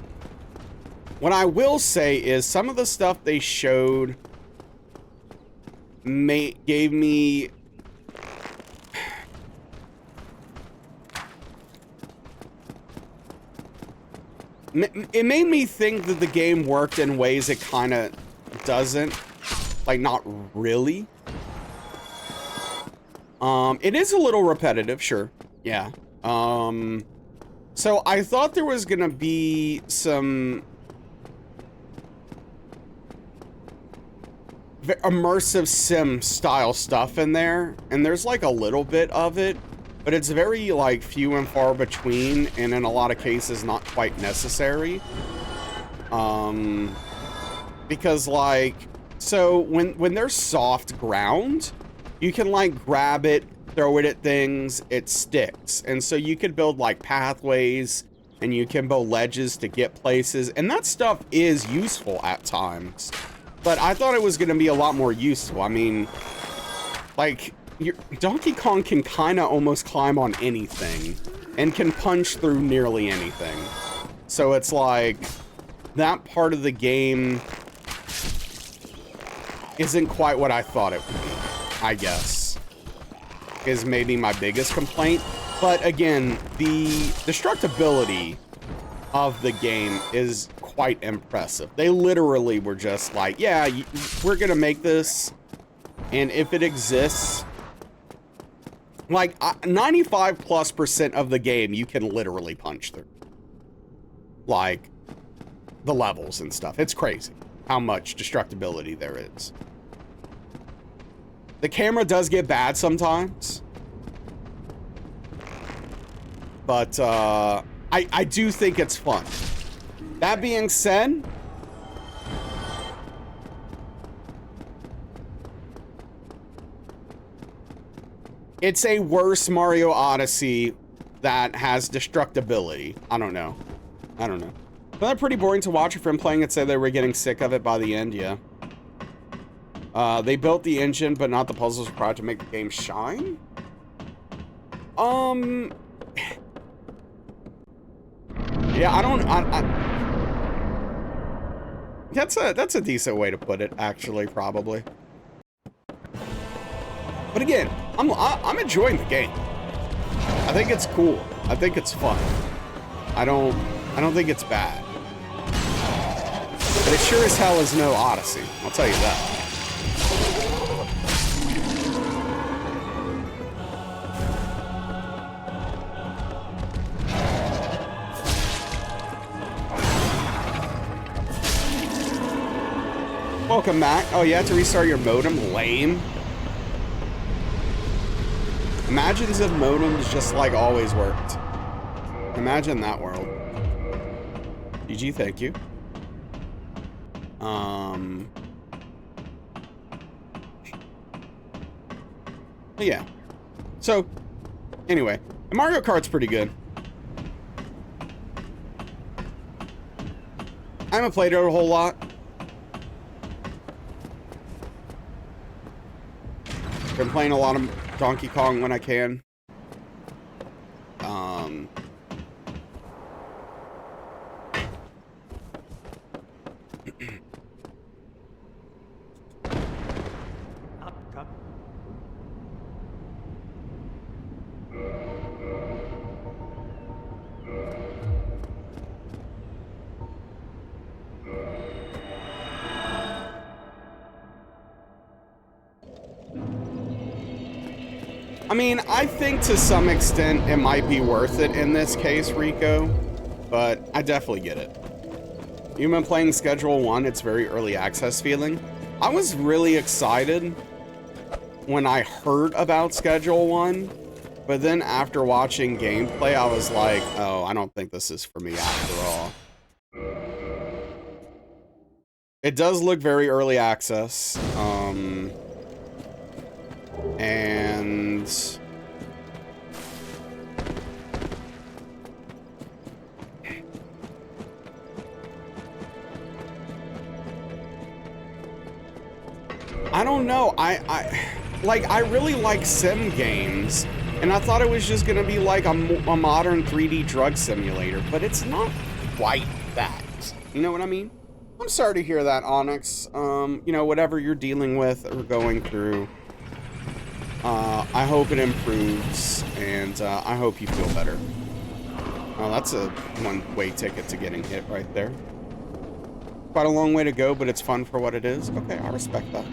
What I will say is some of the stuff they showed gave me it made me think that the game worked in ways it kind of doesn't, like not really. It is a little repetitive, sure. Yeah. So I thought there was gonna be some immersive sim style stuff in there, and there's like a little bit of it, but it's very like few and far between, and in a lot of cases not quite necessary. Because like, so when there's soft ground, you can like grab it, throw it at things, it sticks. And so you could build like pathways, and you can build ledges to get places, and that stuff is useful at times. But I thought it was gonna be a lot more useful. I mean, like, Donkey Kong can kind of almost climb on anything and can punch through nearly anything. So it's like, that part of the game isn't quite what I thought it would be, I guess, is maybe my biggest complaint. But again, the destructibility of the game is quite impressive. They literally were just like, yeah, we're gonna make this, and if it exists, like 95+% of the game you can literally punch through, like the levels and stuff. It's crazy how much destructibility there is. The camera does get bad sometimes, but I do think it's fun. That being said, it's a worse Mario Odyssey that has destructibility. I don't know. But that's pretty boring to watch. A friend playing it said they were getting sick of it by the end, yeah. They built the engine, but not the puzzles required to make the game shine? Yeah, that's a decent way to put it, actually, probably. But again, I'm enjoying the game. I think it's cool. I think it's fun. I don't think it's bad. But it sure as hell is no Odyssey, I'll tell you that. Welcome, Mac. Oh, you had to restart your modem? Lame. Imagine if modems just like always worked. Imagine that world. GG, thank you. Yeah. So, anyway, Mario Kart's pretty good. I haven't played it a whole lot. Been playing a lot of Donkey Kong when I can. I mean, I think to some extent it might be worth it in this case, Rico, but I definitely get it. You've been playing Schedule 1, it's very early access feeling. I was really excited when I heard about Schedule 1, but then after watching gameplay, I was like, oh, I don't think this is for me after all. It does look very early access, and I don't know. I really like sim games, and I thought it was just gonna be like a modern 3D drug simulator, but it's not quite that. You know what I mean? I'm sorry to hear that, Onyx. You know, whatever you're dealing with or going through, I hope it improves, and I hope you feel better. Oh, that's a one-way ticket to getting hit right there. Quite a long way to go, but it's fun for what it is. Okay, I respect that.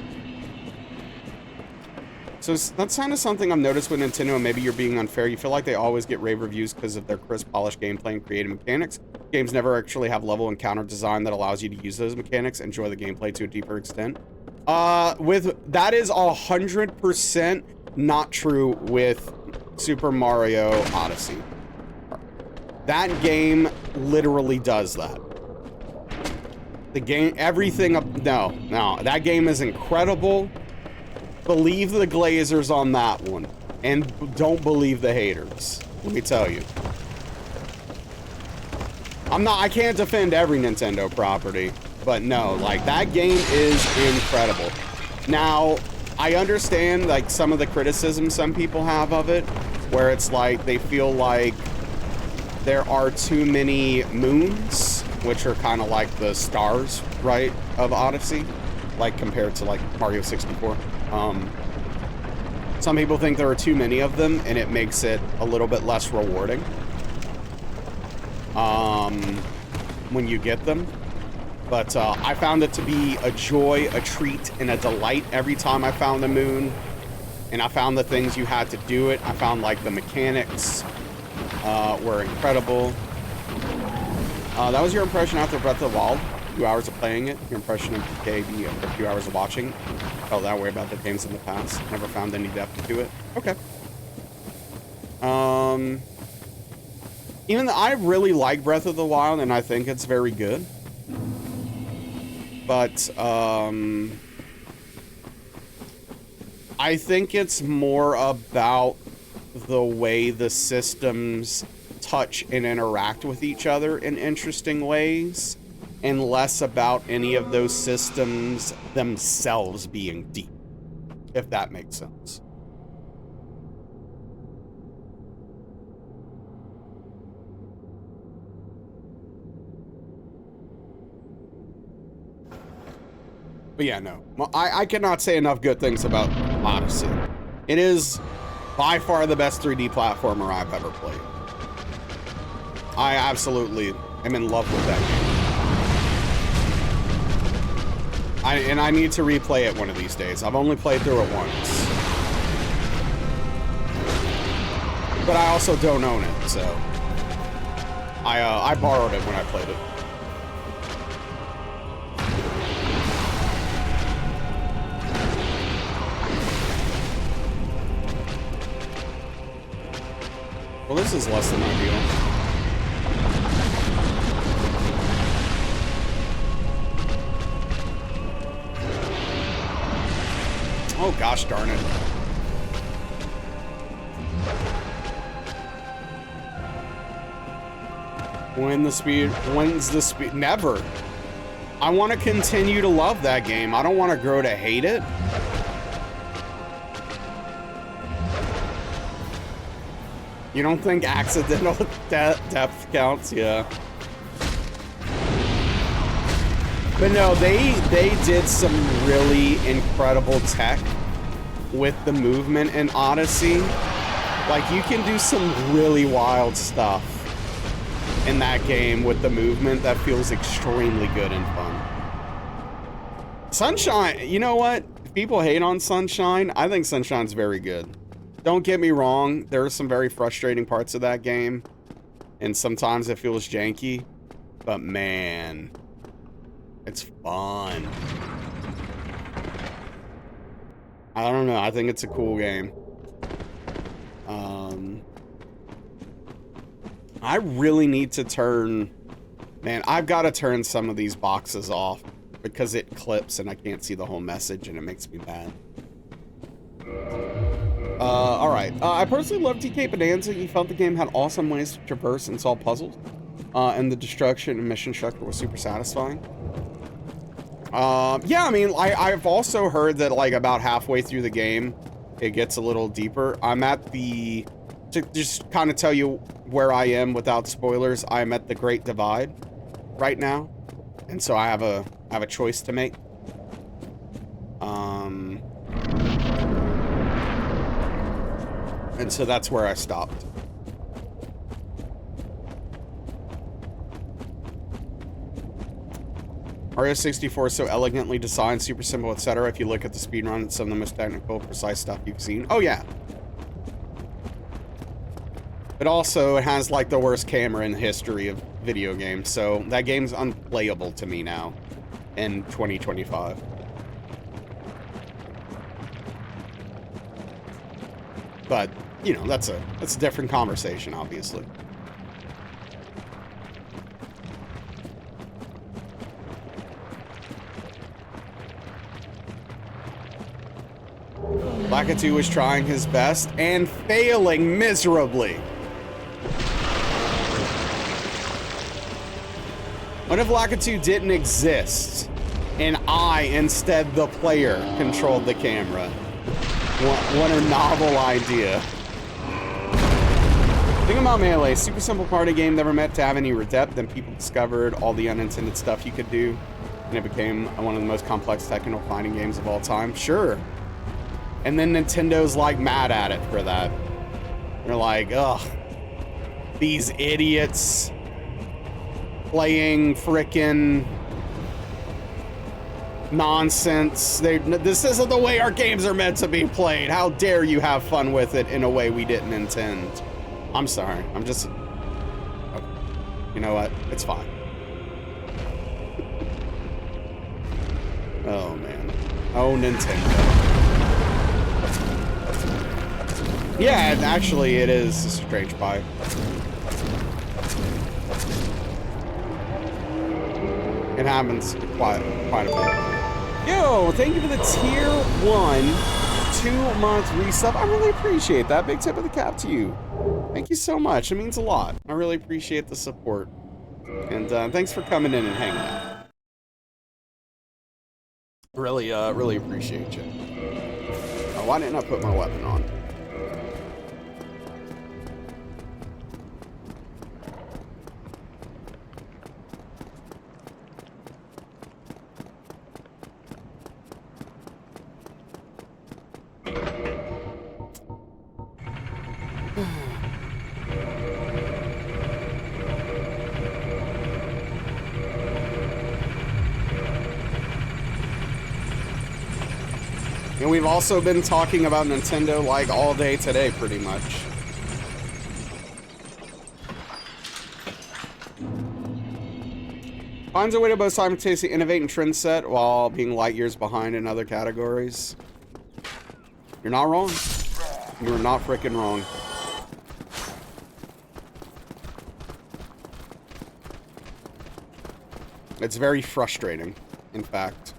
So that's kind of something I've noticed with Nintendo, and maybe you're being unfair. You feel like they always get rave reviews because of their crisp, polished gameplay and creative mechanics. Games never actually have level and counter design that allows you to use those mechanics, enjoy the gameplay to a deeper extent. That is 100% not true with Super Mario Odyssey. That game literally does that. The game, everything up, no, that game is incredible. Believe the Glazers on that one, and don't believe the haters. Let me tell you. I can't defend every Nintendo property, but no, like, that game is incredible. Now, I understand, like, some of the criticism some people have of it, where it's like, they feel like there are too many moons, which are kind of like the stars, right, of Odyssey, like, compared to, like, Mario 64. Some people think there are too many of them, and it makes it a little bit less rewarding when you get them. But I found it to be a joy, a treat, and a delight every time I found a moon. And I found the things you had to do it. I found, like, the mechanics were incredible. That was your impression after Breath of the Wild? 2 hours of playing it. Your impression of KB after 2 hours of watching. Felt that way about the games in the past. Never found any depth to it. Okay. Even though I really like Breath of the Wild, and I think it's very good. But, I think it's more about the way the systems touch and interact with each other in interesting ways, and less about any of those systems themselves being deep, if that makes sense. But yeah, no. I cannot say enough good things about Odyssey. It is by far the best 3D platformer I've ever played. I absolutely am in love with that game. And I need to replay it one of these days. I've only played through it once. But I also don't own it, so I borrowed it when I played it. Well, this is less than ideal. Oh, gosh darn it. When's the speed? Never. I want to continue to love that game. I don't want to grow to hate it. You don't think accidental depth counts? Yeah. But no, they did some really incredible tech with the movement in Odyssey. Like, you can do some really wild stuff in that game with the movement that feels extremely good and fun. Sunshine, you know what? If people hate on Sunshine, I think Sunshine's very good. Don't get me wrong, there are some very frustrating parts of that game, and sometimes it feels janky, but man, it's fun. I don't know, I think it's a cool game. I really need to turn, man, I've got to turn some of these boxes off because it clips and I can't see the whole message and it makes me mad. Alright. I personally love TK Bonanza. He felt the game had awesome ways to traverse and solve puzzles. And the destruction and mission structure was super satisfying. Yeah, I mean, I've also heard that, like, about halfway through the game, it gets a little deeper. I'm at the... To just kind of tell you where I am without spoilers, I'm at the Great Divide right now. And so I have a have a choice to make. And so that's where I stopped. Mario 64 is so elegantly designed, super simple, etc. If you look at the speedrun, it's some of the most technical, precise stuff you've seen. Oh, yeah. But also, it has, like, the worst camera in the history of video games, so that game's unplayable to me now in 2025. But, you know, that's a different conversation, obviously. Lakitu was trying his best and failing miserably. What if Lakitu didn't exist and I, instead the player, controlled the camera? What a novel idea. Think about Melee, super simple party game, never meant to have any depth, then people discovered all the unintended stuff you could do, and it became one of the most complex technical fighting games of all time. Sure. And then Nintendo's like mad at it for that. They're like, ugh, these idiots playing frickin' nonsense. This isn't the way our games are meant to be played. How dare you have fun with it in a way we didn't intend? I'm sorry. I'm just... Okay. You know what? It's fine. Oh, man. Oh, Nintendo. Yeah, actually, it is a strange pie. It happens quite a bit. Yo, thank you for the tier 1 2-month resub. I really appreciate that. Big tip of the cap to you. Thank you so much. It means a lot. I really appreciate the support. And thanks for coming in and hanging out. Really appreciate you. Why didn't I put my weapon on? And we've also been talking about Nintendo like all day today, pretty much. Finds a way to both simultaneously innovate and trend set while being light years behind in other categories. You're not wrong. You are not freaking wrong. It's very frustrating, in fact.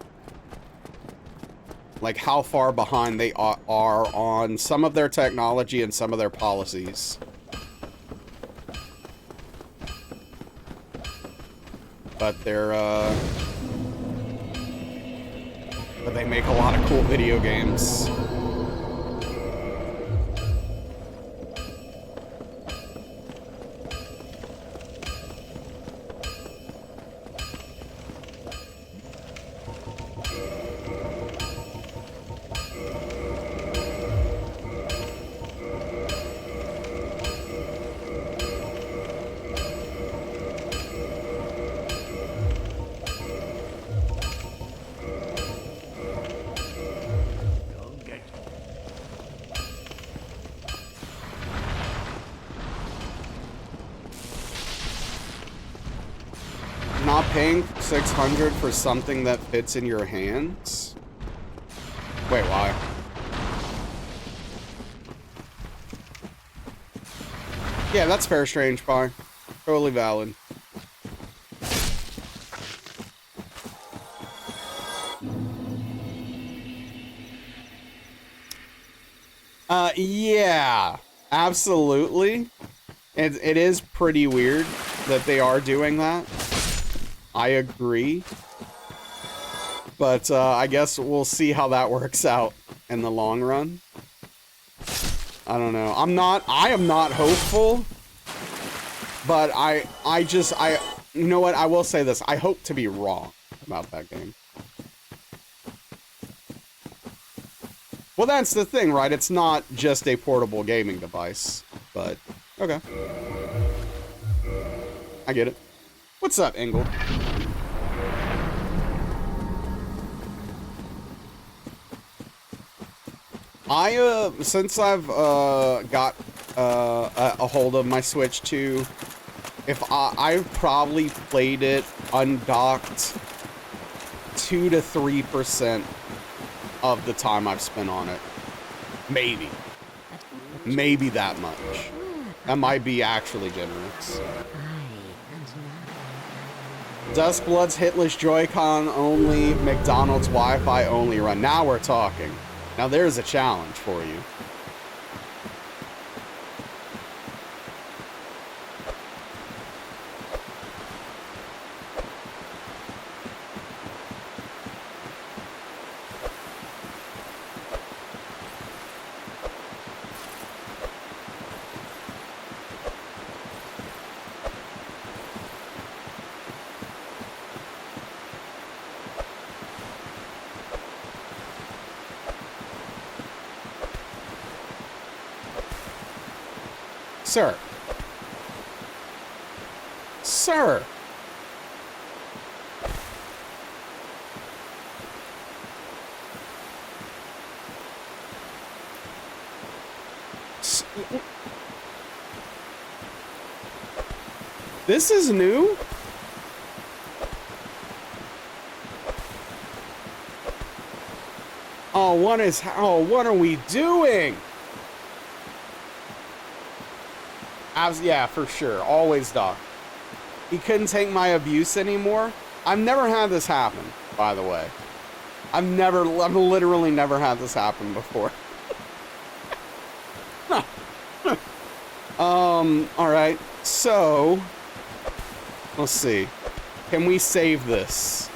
Like how far behind they are on some of their technology and some of their policies. But they're, but they make a lot of cool video games. Not paying $600 for something that fits in your hands? Wait, why? Yeah, that's fair, Strange Pie. Totally valid. Yeah, absolutely. It is pretty weird that they are doing that. I agree. But I guess we'll see how that works out in the long run. I don't know. I am not hopeful. But you know what? I will say this. I hope to be wrong. about that game. Well, that's the thing, right? It's not just a portable gaming device, but okay. I get it. What's up, Engel? Since I've got a hold of my Switch 2, I've probably played it undocked 2 to 3% of the time I've spent on it. Maybe that much. That might be actually generous. Dustblood's hitless Joy-Con only, McDonald's Wi-Fi only run. Now we're talking. Now there's a challenge for you. Sir. Sir. This is new? Oh, what are we doing? Yeah, for sure. Always doc. He couldn't take my abuse anymore. I've never had this happen, by the way. I've literally never had this happen before. Alright. So, let's see. Can we save this?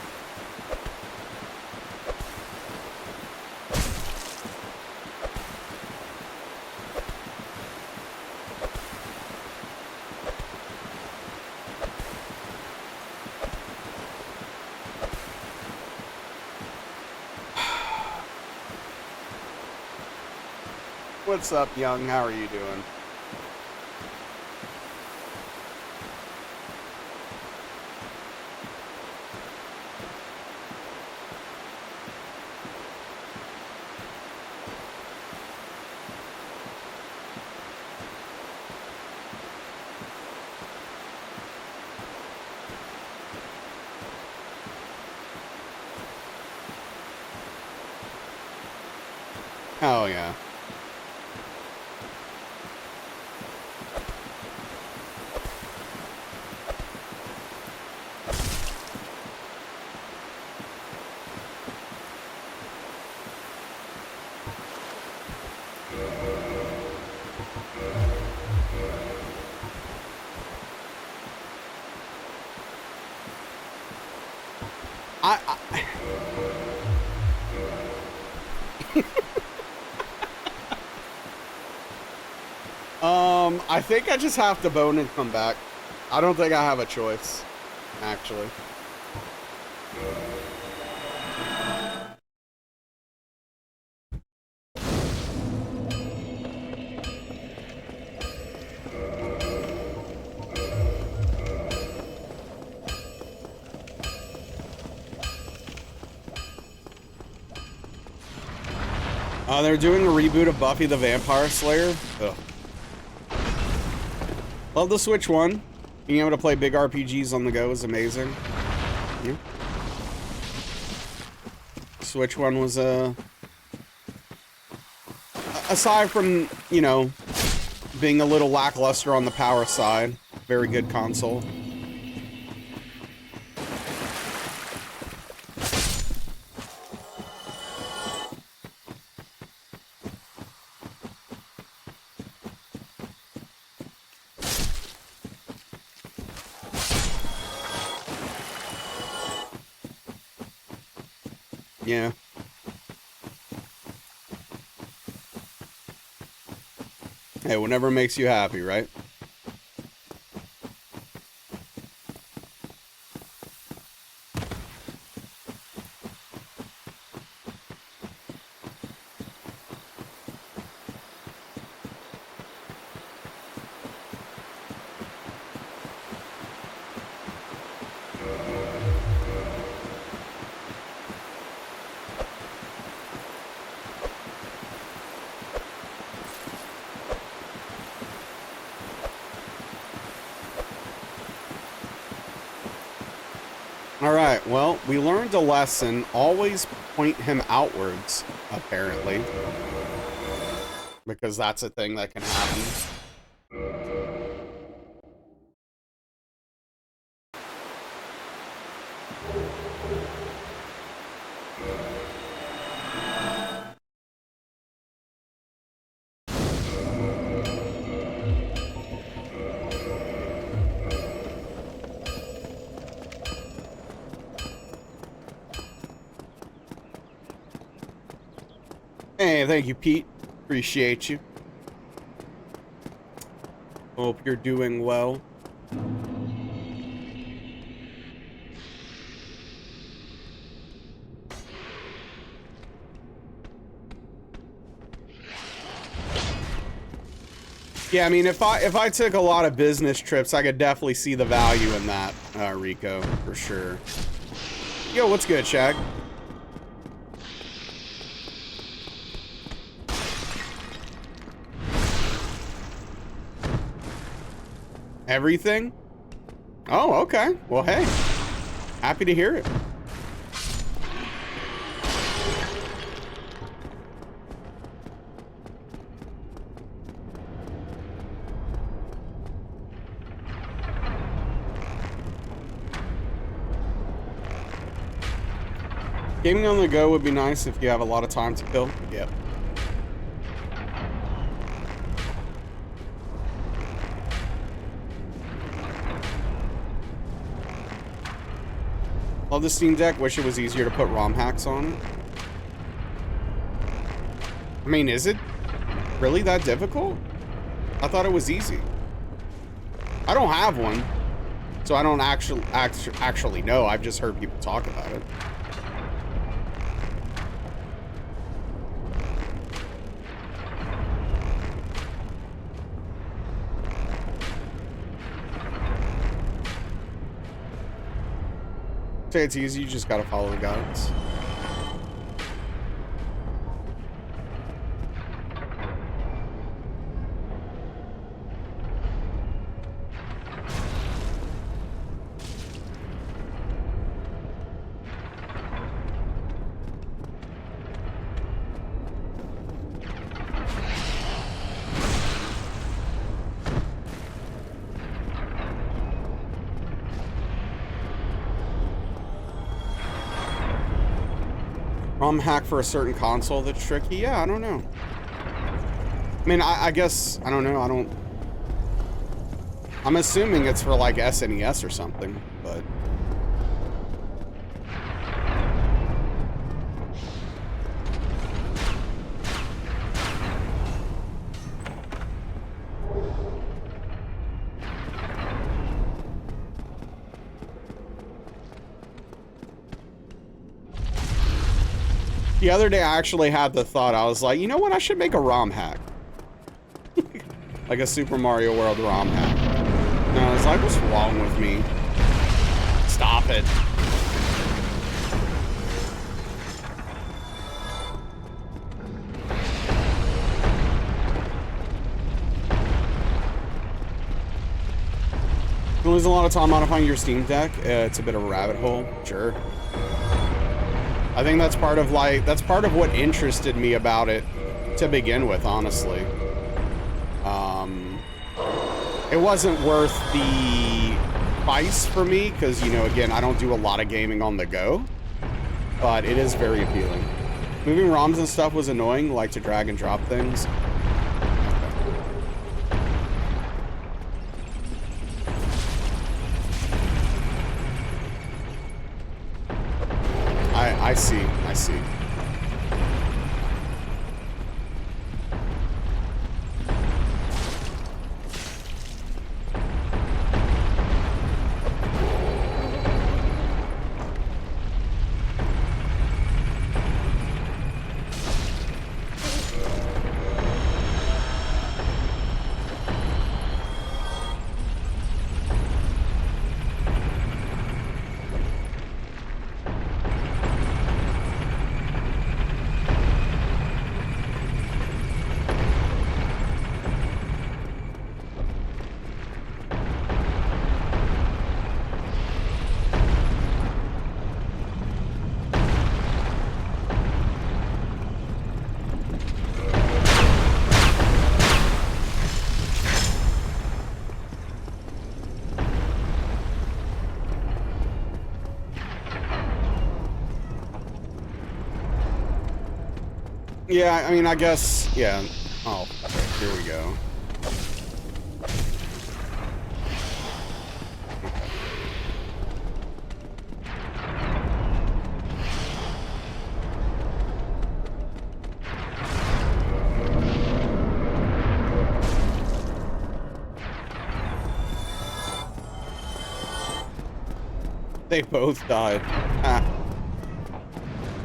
What's up, Young? How are you doing? Oh, yeah. I think I just have to bone and come back. I don't think I have a choice, actually. They're doing a reboot of Buffy the Vampire Slayer. Ugh. Love the Switch One. Being able to play big RPGs on the go is amazing. Yeah. Switch One was aside from, you know, being a little lackluster on the power side, very good console. Yeah. Hey, whatever makes you happy, right? All right, well, we learned a lesson. Always point him outwards, apparently. Because that's a thing that can happen. Hey, thank you, Pete. Appreciate you. Hope you're doing well. Yeah, I mean, if I took a lot of business trips, I could definitely see the value in that, Rico, for sure. Yo, what's good, Shag? Everything? Oh, okay. Well, hey. Happy to hear it. Gaming on the go would be nice if you have a lot of time to kill. Yep. Love the Steam Deck. Wish it was easier to put ROM hacks on it. I mean, is it really that difficult? I thought it was easy. I don't have one, so I don't actually know. I've just heard people talk about it. Say it's easy, you just gotta follow the guides. ROM hack for a certain console that's tricky? Yeah, I don't know. I mean, I guess, I don't know, I'm assuming it's for like SNES or something, but. The other day, I actually had the thought, I was like, you know what, I should make a ROM hack. Like a Super Mario World ROM hack. And I was like, what's wrong with me? Stop it. You lose a lot of time modifying your Steam Deck. It's a bit of a rabbit hole. Sure. I think that's part of what interested me about it to begin with, honestly. It wasn't worth the price for me because, you know, again, I don't do a lot of gaming on the go, but it is very appealing. Moving ROMs and stuff was annoying, like to drag and drop things. I see, I see. Yeah, I mean, I guess, yeah. Oh, here we go. They both died. Ah.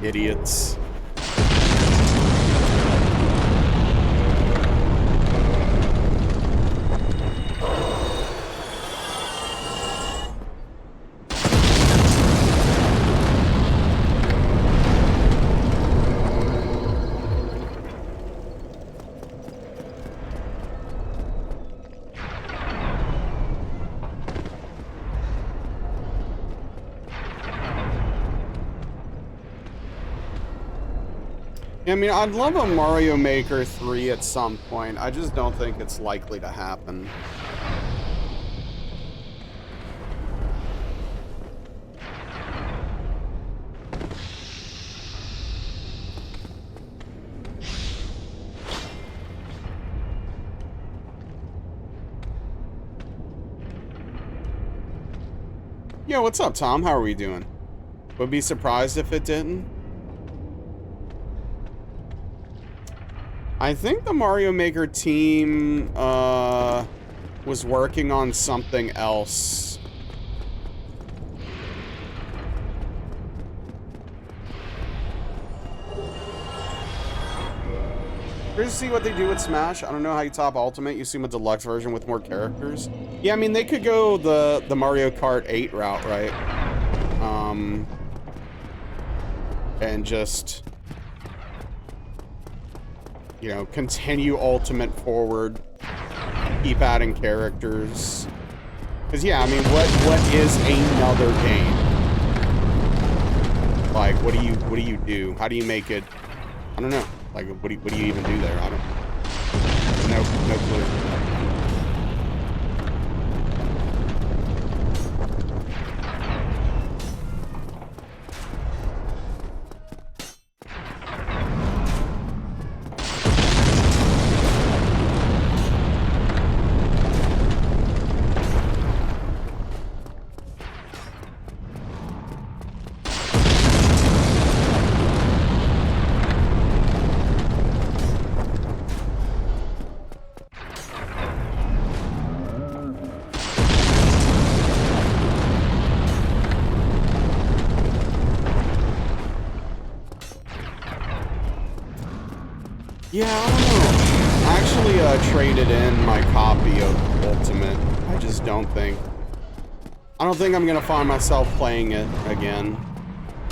Idiots. I mean, I'd love a Mario Maker 3 at some point. I just don't think it's likely to happen. Yeah, what's up, Tom? How are we doing? Would be surprised if it didn't. I think the Mario Maker team was working on something else. Curious to see what they do with Smash. I don't know how you top Ultimate. You assume a deluxe version with more characters. Yeah, I mean, they could go the Mario Kart 8 route, right? And just, you know, continue Ultimate forward, keep adding characters. Because, yeah, I mean, what is another game? Like, what do you do? How do you make it? I don't know. Like, what do you even do there? I don't. No clue. Yeah, I don't know. I actually traded in my copy of Ultimate. I just don't think I'm gonna find myself playing it again.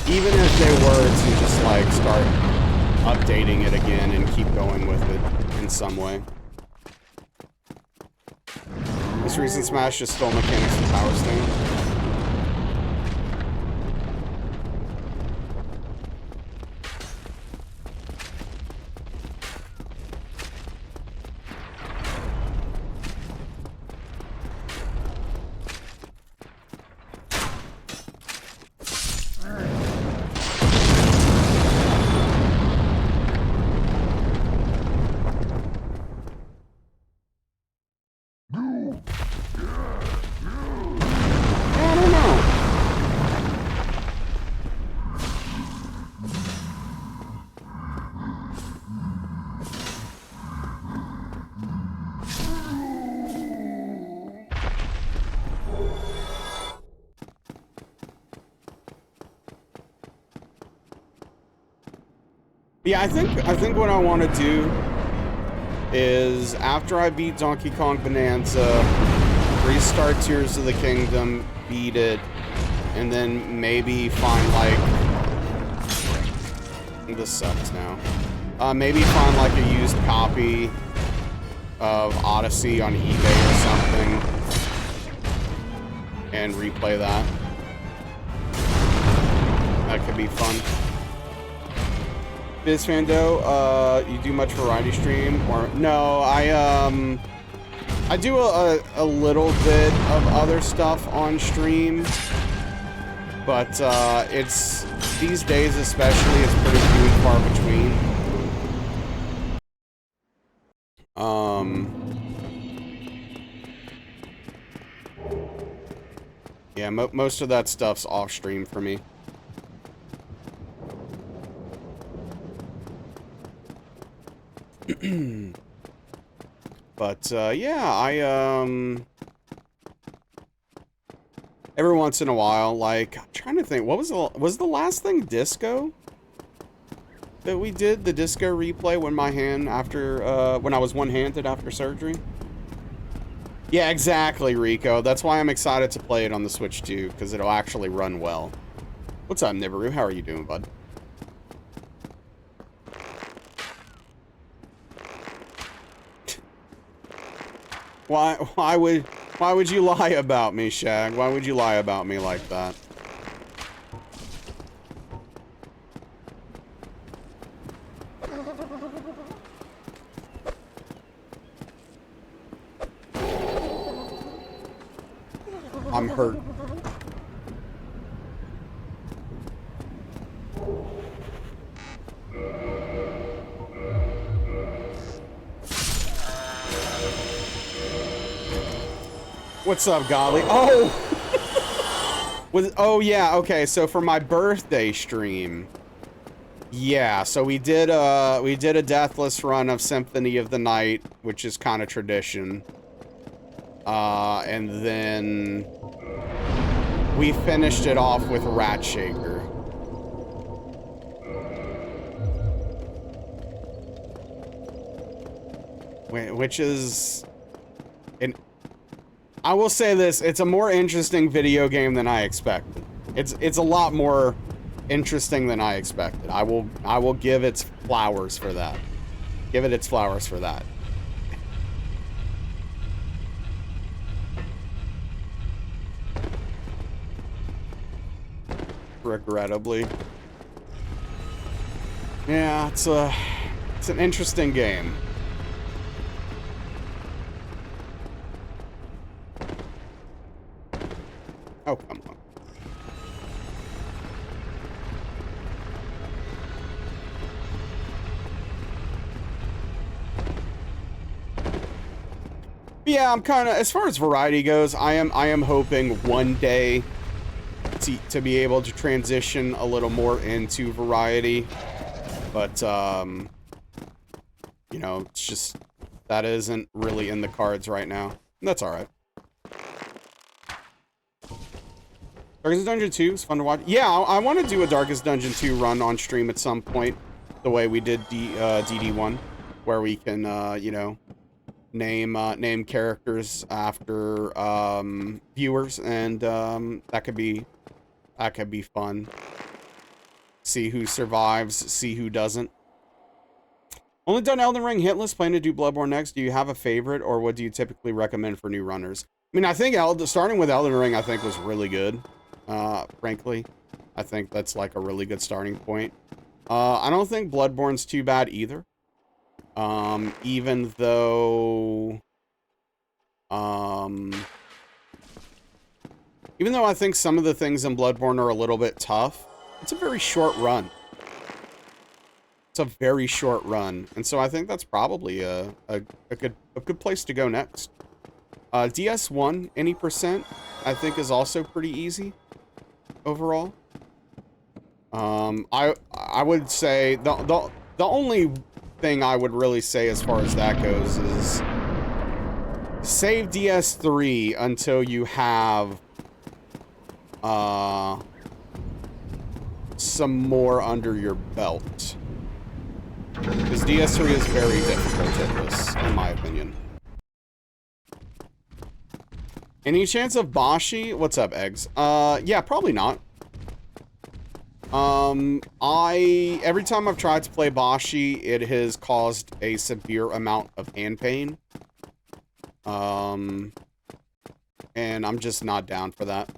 Even if they were to just like start updating it again and keep going with it in some way. This recent Smash just stole mechanics from Power Stone. Yeah, I think what I want to do is after I beat Donkey Kong Bonanza, restart Tears of the Kingdom, beat it, and then maybe find like, this sucks now. Maybe find like a used copy of Odyssey on eBay or something and replay that. That could be fun. BizFando, you do much variety stream? Or no, I do a little bit of other stuff on stream, but it's these days especially it's pretty few and far between. Yeah, most of that stuff's off stream for me. But, yeah, every once in a while, like, I'm trying to think, what was the last thing disco that we did? The disco replay when my hand when I was one-handed after surgery? Yeah, exactly, Rico. That's why I'm excited to play it on the Switch too, because it'll actually run well. What's up, Nibiru? How are you doing, bud? Why would you lie about me, Shag? Why would you lie about me like that? I'm hurt. What's up, Golly? Oh! Oh, yeah, okay, so for my birthday stream, yeah, so we did a deathless run of Symphony of the Night, which is kind of tradition. And then we finished it off with Rat Shaker. Which is... I will say this, it's a more interesting video game than I expected. It's a lot more interesting than I expected. I will give its flowers for that. Give it its flowers for that. Regrettably. Yeah, it's an interesting game. Oh, come on. Yeah, I'm kind of, as far as variety goes, I am hoping one day to be able to transition a little more into variety, but you know, it's just that isn't really in the cards right now. That's all right. Darkest Dungeon 2 is fun to watch. Yeah, I want to do a Darkest Dungeon 2 run on stream at some point, the way we did DD1, where we can you know, name characters after viewers, and that could be fun. See who survives, see who doesn't. Only done Elden Ring hitless, plan to do Bloodborne next. Do you have a favorite, or what do you typically recommend for new runners? I mean, I think starting with Elden Ring, I think was really good. Frankly, I think that's like a really good starting point. I don't think Bloodborne's too bad either. Even though I think some of the things in Bloodborne are a little bit tough, it's a very short run. It's a very short run, and so I think that's probably a good place to go next. DS1, any percent, I think is also pretty easy overall. I would say the only thing I would really say as far as that goes is save DS3 until you have some more under your belt. Because DS3 is very difficult at this, in my opinion. Any chance of Bashi? What's up, Eggs? Yeah, probably not. Every time I've tried to play Bashi, it has caused a severe amount of hand pain. And I'm just not down for that.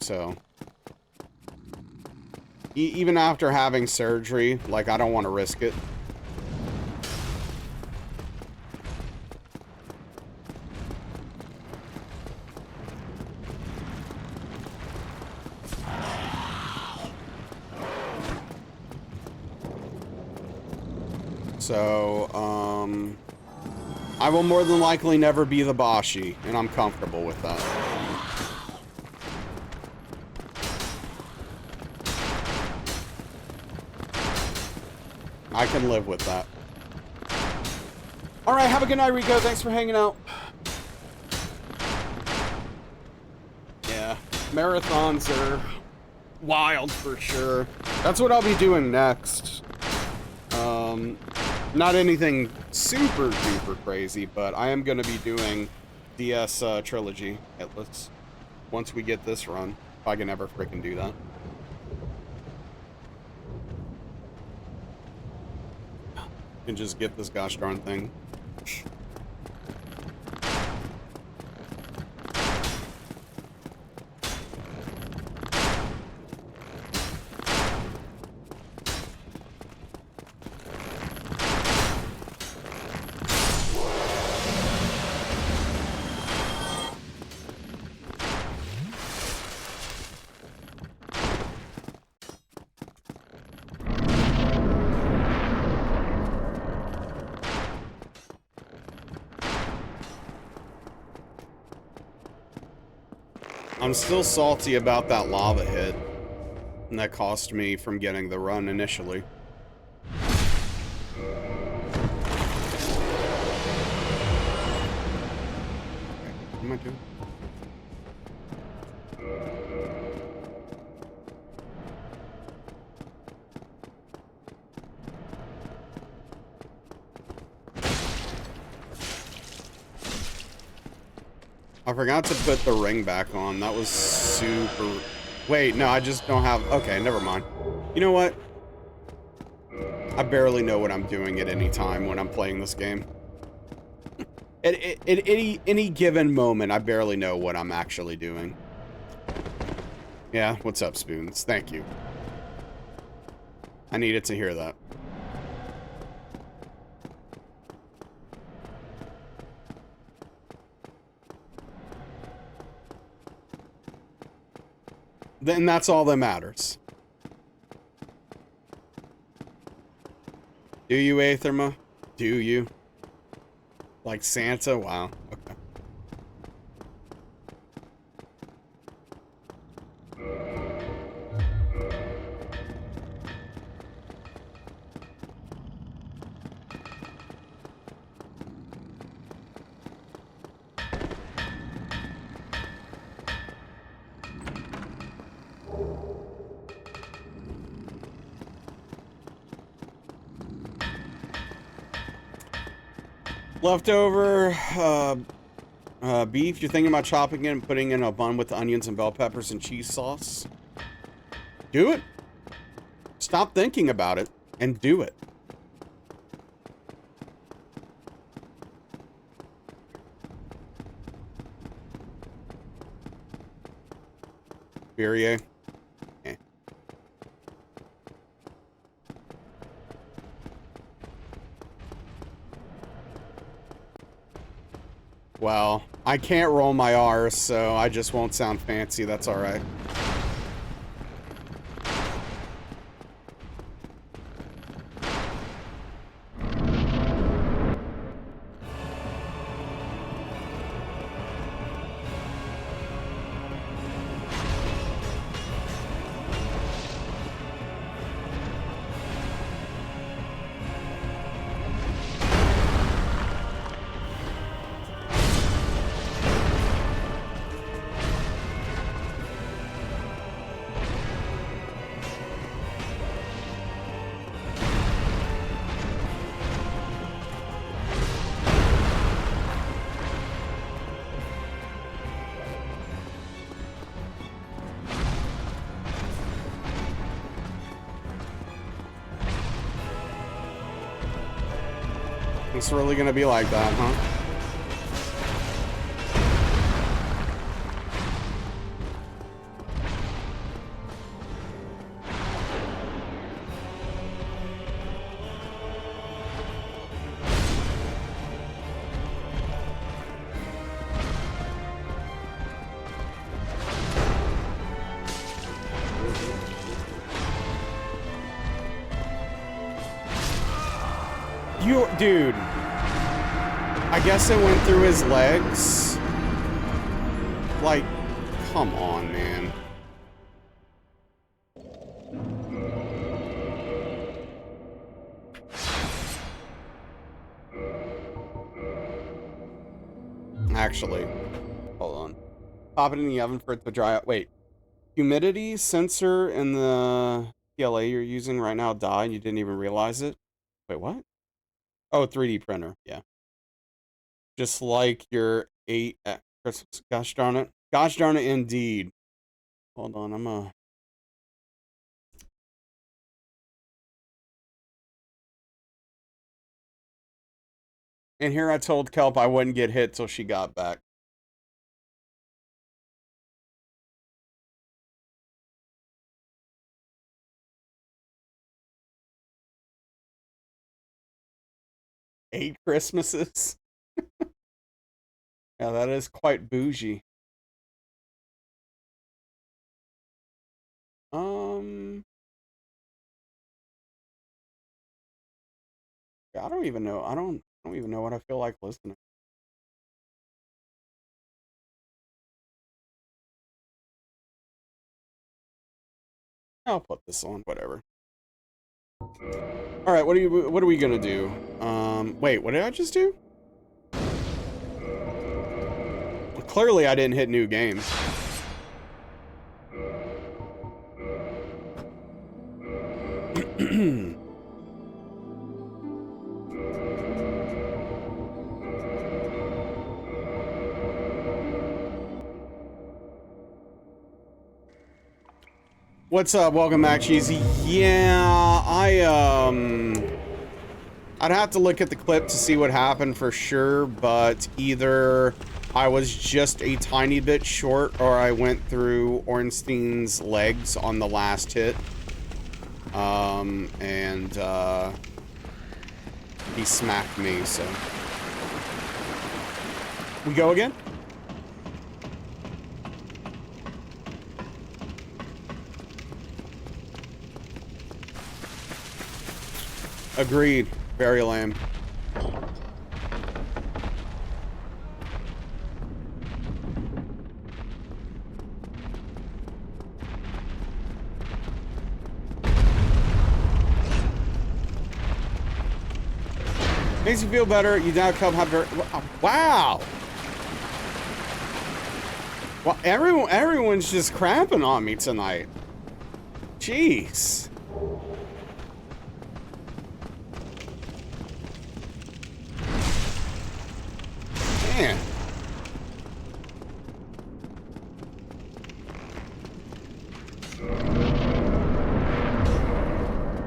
So, even after having surgery, like, I don't want to risk it. So, I will more than likely never be the Bashi, and I'm comfortable with that. I can live with that. Alright, have a good night, Rico. Thanks for hanging out. Yeah, marathons are wild for sure. That's what I'll be doing next. Not anything super duper crazy, but I am going to be doing DS trilogy at least once we get this run. If I can ever freaking do that. And just get this gosh darn thing. I'm still salty about that lava hit. And that cost me from getting the run initially. Okay, what am I doing? I forgot to put the ring back on. That was super... Wait, no, I just don't have... Okay, never mind. You know what? I barely know what I'm doing at any time when I'm playing this game. At any given moment, I barely know what I'm actually doing. Yeah, what's up, Spoons? Thank you. I needed to hear that. Then that's all that matters. Do you, Aetherma? Do you? Like Santa? Wow. Okay. Leftover beef. You're thinking about chopping it and putting in a bun with onions and bell peppers and cheese sauce? Do it. Stop thinking about it and do it. Birria. Eh. Well, I can't roll my R's, so I just won't sound fancy. That's all right. It's really gonna be like that, huh? Dude. I guess it went through his legs. Like, come on, man. Actually, hold on. Pop it in the oven for it to dry out. Wait. Humidity sensor in the PLA you're using right now died and you didn't even realize it? Wait, what? Oh, 3D printer. Yeah. Just like your 8 at Christmas. Gosh darn it. Gosh darn it indeed. Hold on, And here I told Kelp I wouldn't get hit till she got back. Eight Christmases? Yeah, that is quite bougie. I don't even know. I don't even know what I feel like listening. I'll put this on, whatever. All right, what are we gonna do? Wait, what did I just do? Clearly, I didn't hit new game. What's up? Welcome back, Cheesy. Yeah, I'd have to look at the clip to see what happened for sure, but either I was just a tiny bit short or I went through Ornstein's legs on the last hit. He smacked me, so. We go again? Agreed. Very lame. Makes you feel better. You now come have very. Wow. Well, everyone's just crapping on me tonight. Jeez. Man.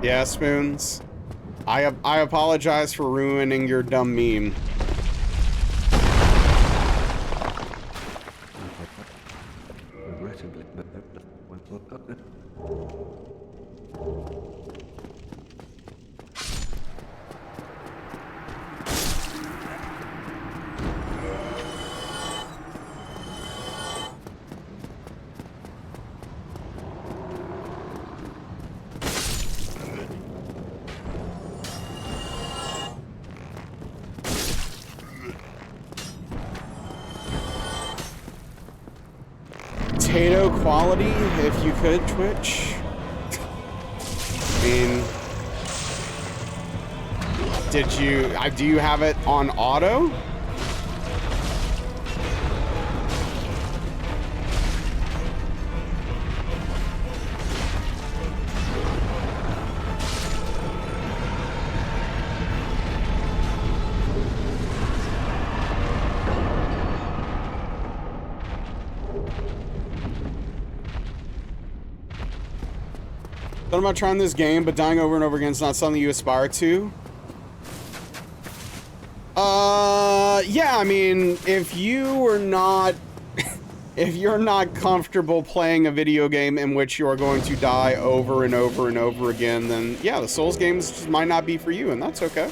Yeah, Spoons. I apologize for ruining your dumb meme. Potato quality, if you could, Twitch. I mean, do you have it on auto? Thought about trying this game, but dying over and over again is not something you aspire to. Yeah, I mean, if you are not, if you're not comfortable playing a video game in which you are going to die over and over and over again, then yeah, the Souls games just might not be for you, and that's okay.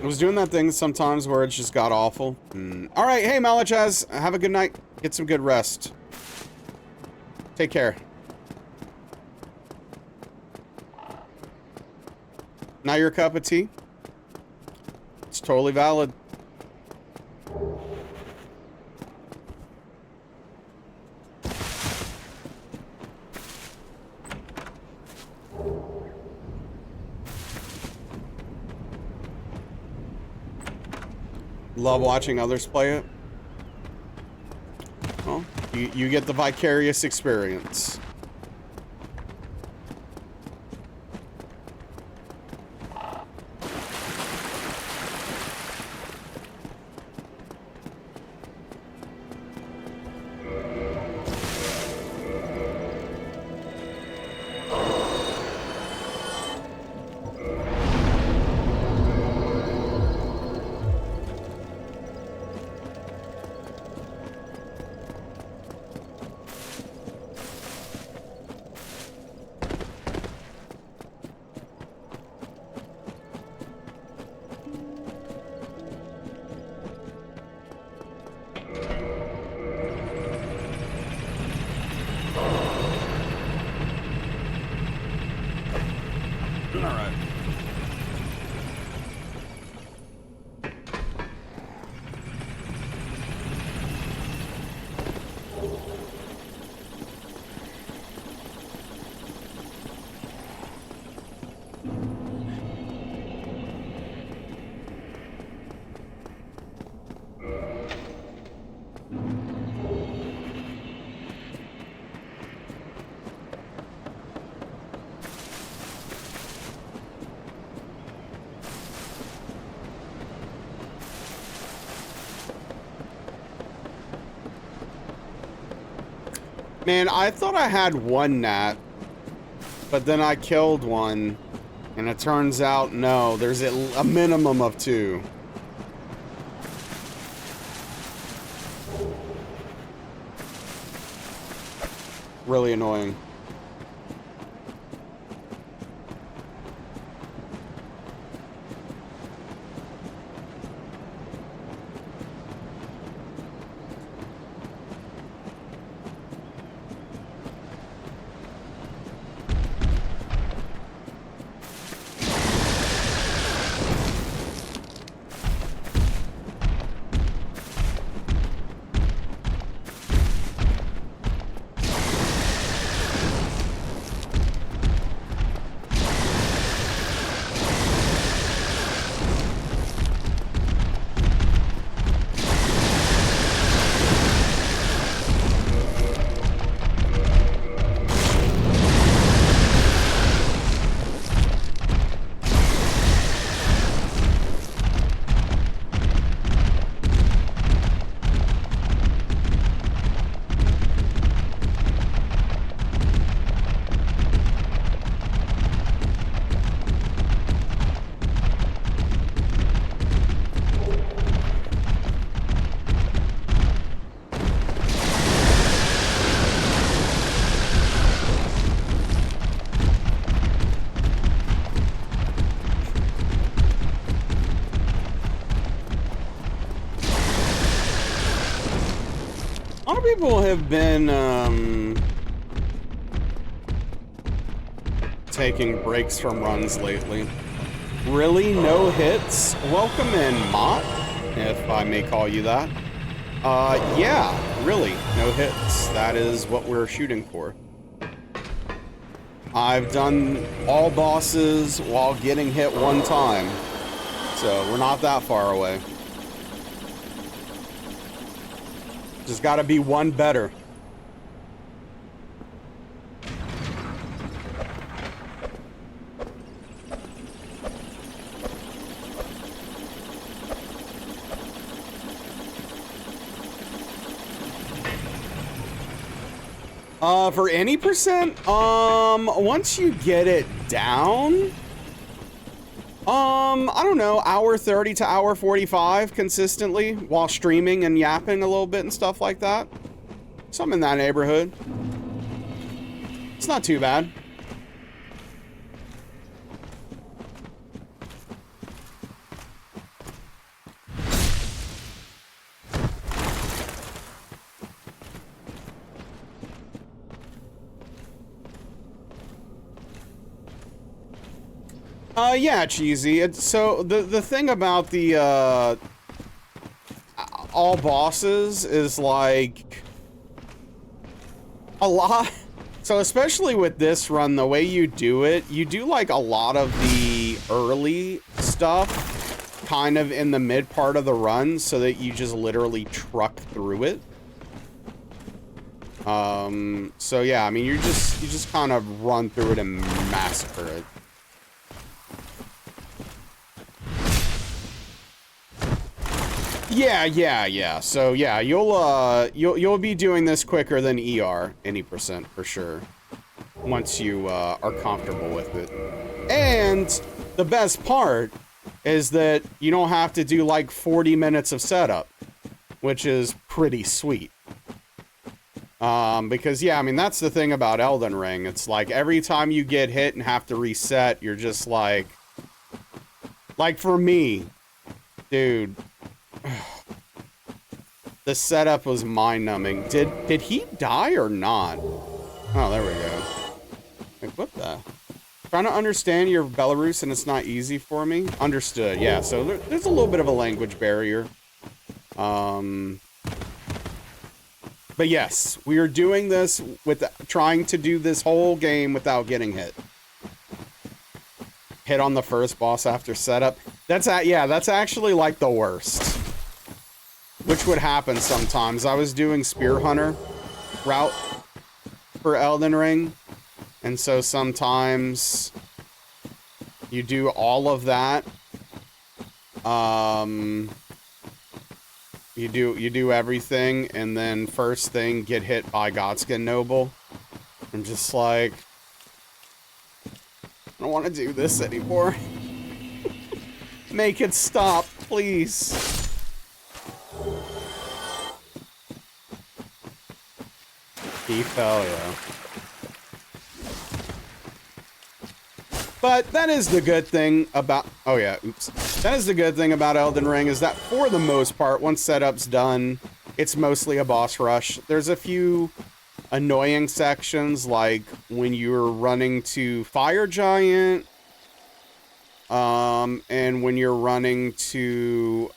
I was doing that thing sometimes where it just got awful. All right, hey Malachaz, have a good night. Get some good rest. Take care. Not your cup of tea? It's totally valid. Love watching others play it. Well, you get the vicarious experience. Man, I thought I had one gnat, but then I killed one, and it turns out, no, there's a minimum of 2. Really annoying. A lot of people have been taking breaks from runs lately. Really? No hits? Welcome in, Mott, if I may call you that. Yeah, really, no hits. That is what we're shooting for. I've done all bosses while getting hit one time, so we're not that far away. Just gotta be one better. For any percent, once you get it down, I don't know, hour 30 to hour 45 consistently while streaming and yapping a little bit and stuff like that. Something in that neighborhood. It's not too bad. Yeah, cheesy. So the thing about the all bosses is like a lot. So especially with this run, the way you do it, you do like a lot of the early stuff kind of in the mid part of the run so that you just literally truck through it. So yeah, I mean, you just kind of run through it and massacre it. Yeah. So yeah, you'll be doing this quicker than ER any percent for sure. Once you are comfortable with it. And the best part is that you don't have to do like 40 minutes of setup, which is pretty sweet. Because yeah, I mean, that's the thing about Elden Ring. It's like every time you get hit and have to reset, you're just like for me, dude, the setup was mind-numbing. Did he die or not? Oh, there we go. Like, what the? Trying to understand your Belarus and it's not easy for me. Understood. Yeah, so there's a little bit of a language barrier. But yes, we are doing this with trying to do this whole game without getting hit. Hit on the first boss after setup. That's actually like the worst. Which would happen sometimes. I was doing Spear Hunter route for Elden Ring. And so sometimes you do all of that. You do everything, and then first thing, get hit by Godskin Noble. I'm just like, I don't want to do this anymore. Make it stop, please. He fell, yeah. But that is the good thing about, oh yeah, oops. That is the good thing about Elden Ring is that for the most part, once setup's done, it's mostly a boss rush. There's a few annoying sections, like when you're running to Fire Giant, and when you're running to,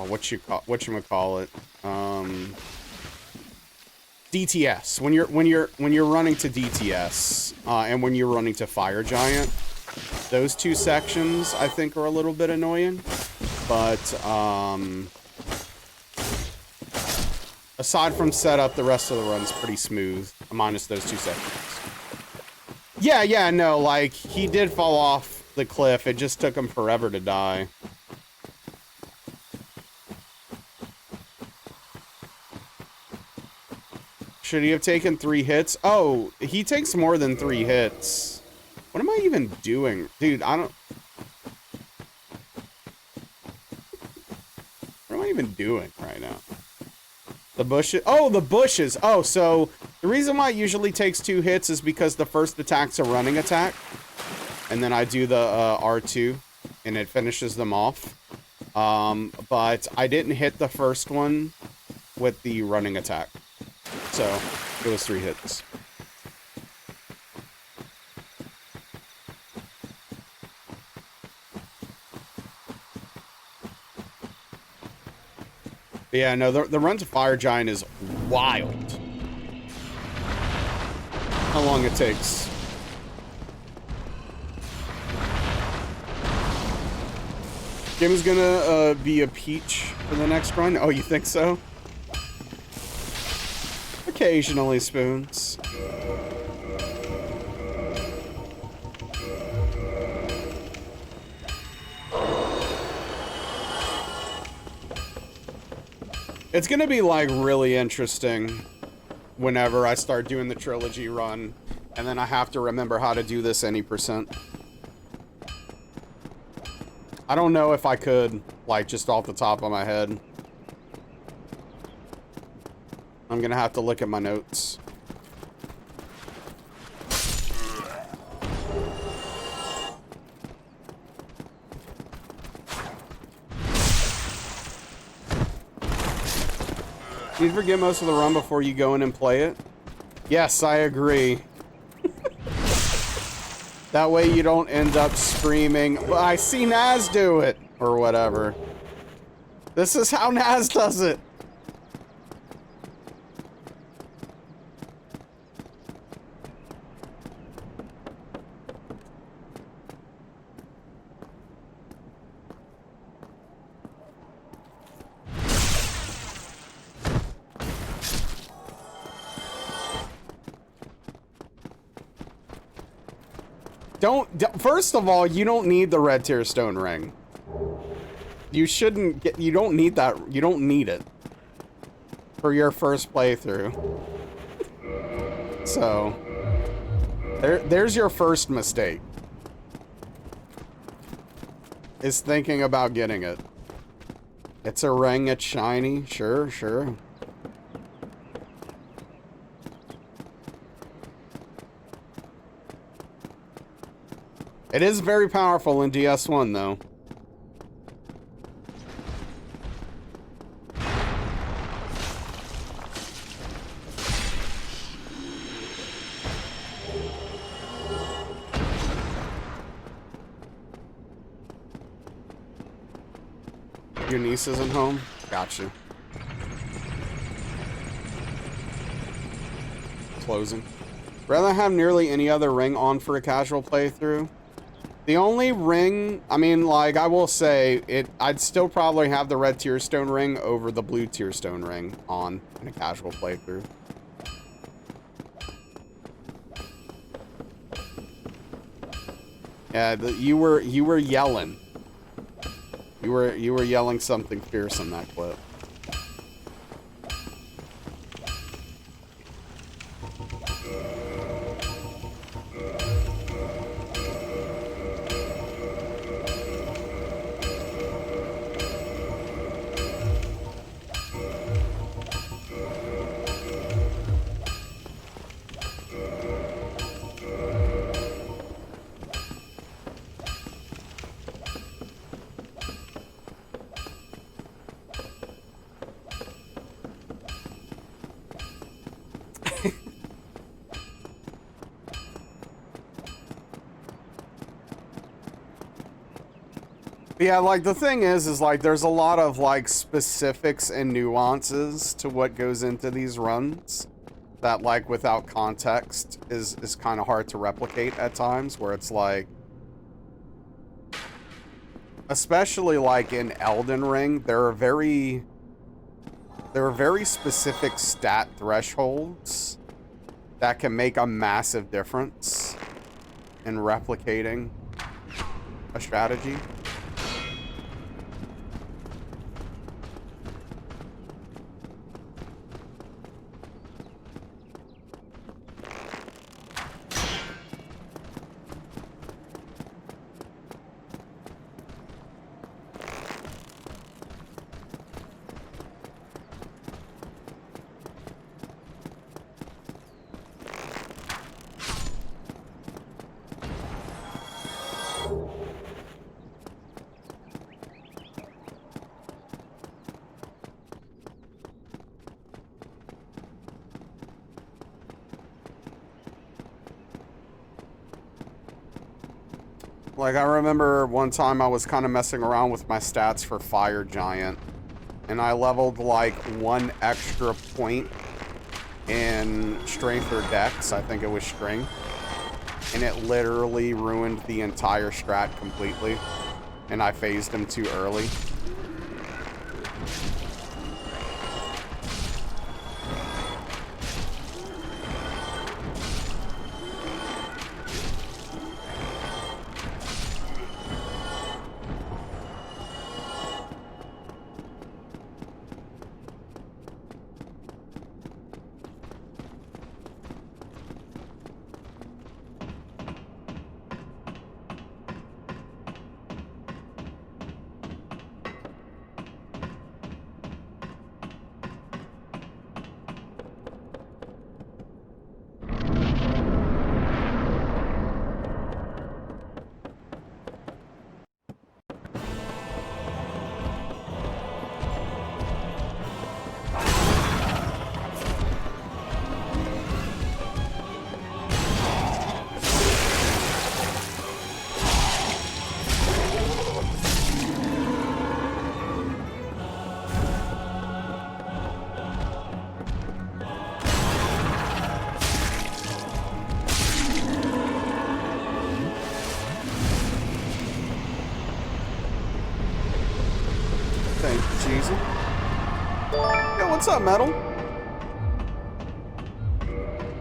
whatchamacallit, DTS. When you're running to DTS, and when you're running to Fire Giant, those two sections I think are a little bit annoying. But aside from setup, the rest of the run's pretty smooth, minus those two sections. Yeah, no, like he did fall off the cliff. It just took him forever to die. Should he have taken 3 hits? Oh, he takes more than 3 hits. What am I even doing? Dude, I don't... What am I even doing right now? The bushes... Oh, the bushes! Oh, so the reason why it usually takes 2 hits is because the first attack's a running attack. And then I do the R2, and it finishes them off. But I didn't hit the first one with the running attack. So, it was 3 hits. But yeah, no, the run to Fire Giant is wild. How long it takes. Game's gonna be a peach for the next run? Oh, you think so? Occasionally, Spoons. It's gonna be, like, really interesting whenever I start doing the trilogy run, and then I have to remember how to do this any percent. I don't know if I could, like, just off the top of my head. I'm gonna have to look at my notes. You forget most of the run before you go in and play it? Yes, I agree. That way you don't end up screaming, well, I see Naz do it, or whatever. This is how Naz does it. First of all, you don't need the red tier stone ring. You shouldn't get, you don't need that, you don't need it for your first playthrough. So, there's your first mistake. Is thinking about getting it. It's a ring, it's shiny, sure, sure. It is very powerful in DS1, though. Your niece isn't home? Gotcha. Closing. Rather have nearly any other ring on for a casual playthrough. The only ring, I mean, like, I will say, I'd still probably have the red tier stone ring over the blue tier stone ring on in a casual playthrough. Yeah, you were yelling. You were yelling something fierce in that clip. Yeah, like, the thing is like, there's a lot of, like, specifics and nuances to what goes into these runs that, like, without context is kind of hard to replicate at times, where it's like, especially, like, in Elden Ring, there are very specific stat thresholds that can make a massive difference in replicating a strategy. Like, I remember one time I was kind of messing around with my stats for Fire Giant, and I leveled, like, 1 extra point in Strength or Dex, I think it was Strength, and it literally ruined the entire strat completely, and I phased him too early. Cheesy. Yeah, what's up, Metal?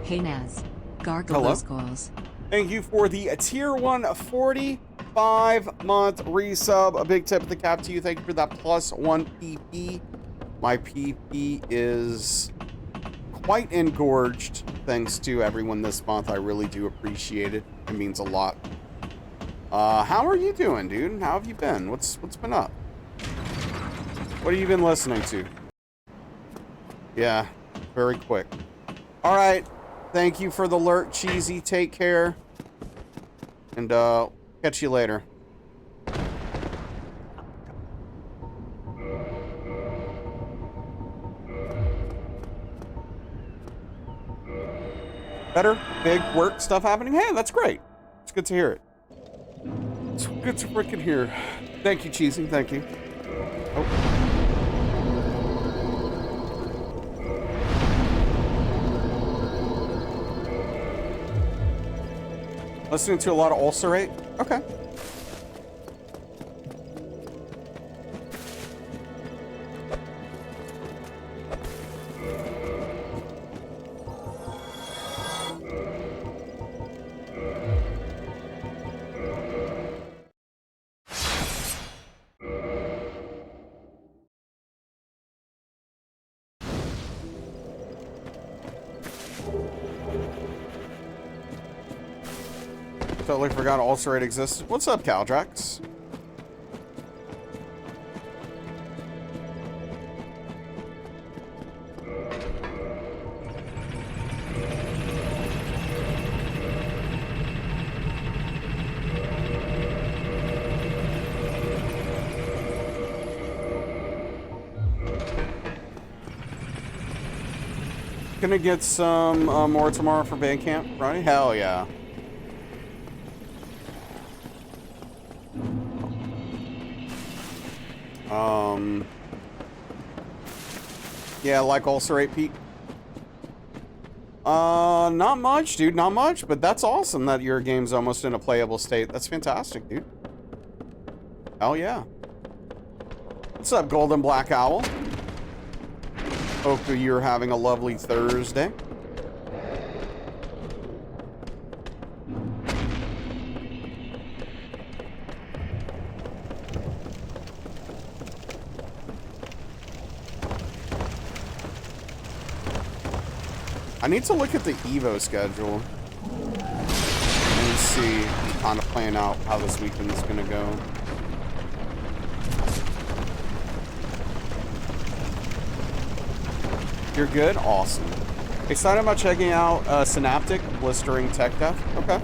Hey Naz. Gargle Hello. those goals. Thank you for the tier 1 45-month resub. A big tip of the cap to you. Thank you for that +1 PP. My PP is quite engorged thanks to everyone this month. I really do appreciate it. It means a lot. How are you doing, dude? How have you been? What's been up? What have you been listening to? Yeah, very quick. All right. Thank you for the alert, Cheesy. Take care. And catch you later. Better, big work stuff happening. Hey, that's great. It's good to hear it. It's good to freaking hear. Thank you, Cheesy. Thank you. Oh. Listening to a lot of Ulcerate? Okay. Totally forgot Ulcerate existed. What's up, Caldrax? Gonna get some more tomorrow for band camp, right? Hell yeah. Yeah, like Ulcerate, Pete. Not much, dude, not much, but that's awesome that your game's almost in a playable state. That's fantastic, dude. Hell yeah. What's up, Golden Black Owl? Hope you're having a lovely Thursday. I need to look at the Evo schedule and see, kind of plan out how this weekend is going to go. You're good? Awesome. Excited about checking out Synaptic Blistering Tech Death? Okay.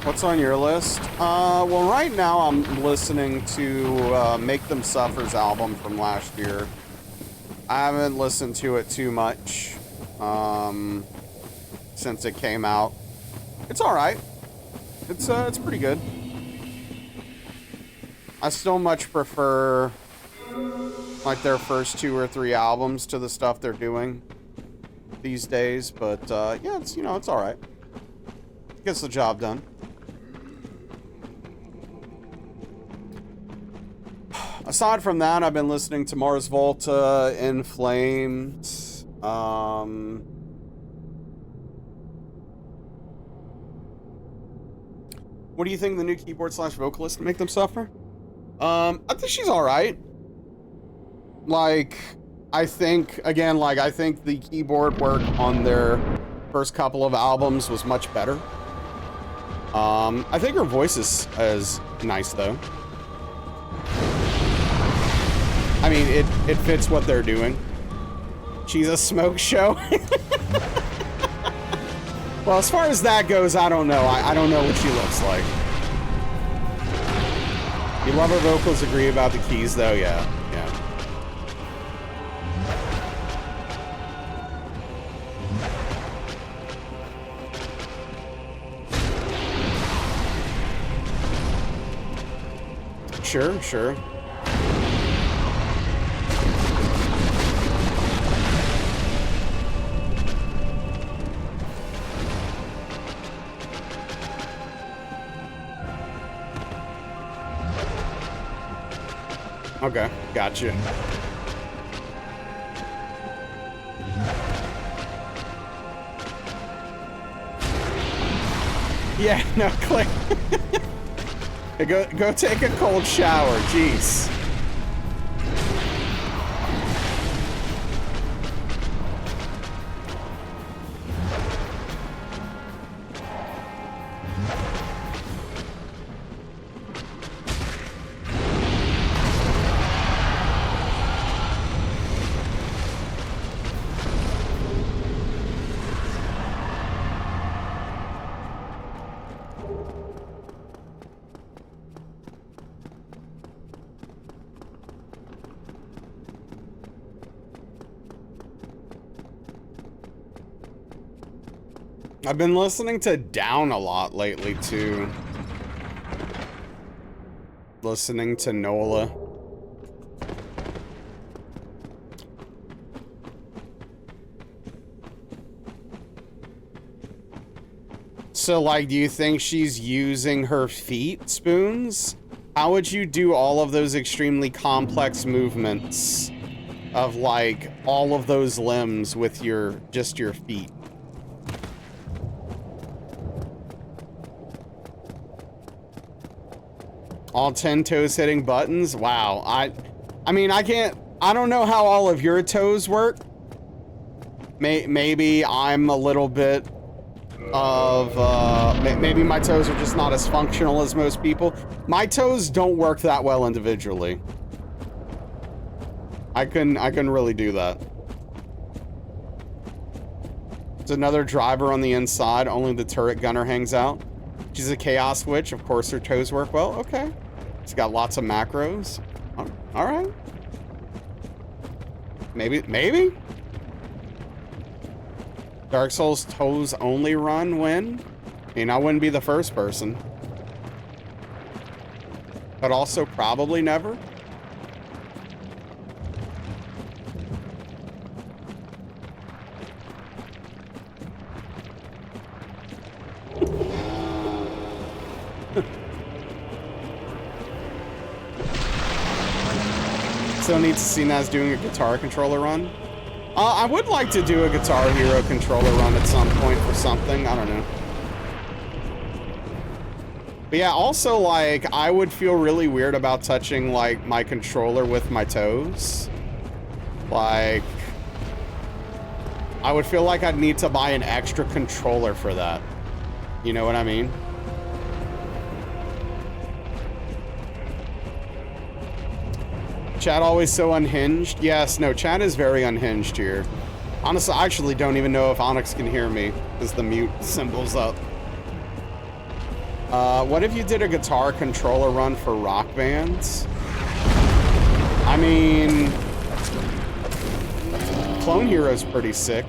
What's on your list? Well, right now I'm listening to Make Them Suffer's album from last year. I haven't listened to it too much since it came out. It's all right. It's pretty good. I still much prefer like their first 2 or 3 albums to the stuff they're doing these days, but yeah, it's, you know, it's all right. Gets the job done. Aside from that, I've been listening to Mars Volta, Inflamed. What do you think of the new keyboard / vocalist to Make Them Suffer? I think she's all right. Like, I think, again, like, I think the keyboard work on their first couple of albums was much better. I think her voice is nice, though. I mean, it fits what they're doing. She's a smoke show. Well, as far as that goes, I don't know. I don't know what she looks like. You love her vocals, agree about the keys, though? Yeah, yeah. Sure, sure. Okay, gotcha. Yeah, no, click. Go take a cold shower, jeez. I've been listening to Down a lot lately, too. Listening to Nola. So, like, do you think she's using her feet spoons? How would you do all of those extremely complex movements of, like, all of those limbs with just your feet? All 10 toes hitting buttons? Wow. I mean, I don't know how all of your toes work. Maybe I'm a little bit of, maybe my toes are just not as functional as most people. My toes don't work that well individually. I couldn't really do that. There's another driver on the inside, only the turret gunner hangs out. She's a chaos witch, of course her toes work well, okay. She's got lots of macros. All right. Maybe? Dark Souls toes only run when? I mean, I wouldn't be the first person. But also probably never. Still need to see Naz doing a Guitar controller run. I would like to do a Guitar Hero controller run at some point for something. I don't know. But yeah, also, like, I would feel really weird about touching, like, my controller with my toes. Like, I would feel like I'd need to buy an extra controller for that. You know what I mean? Chat always so unhinged. Yes, no, chat is very unhinged here. Honestly, I actually don't even know if Onyx can hear me because the mute symbol's up. What if you did a guitar controller run for Rock Bands? I mean, Clone Hero's pretty sick.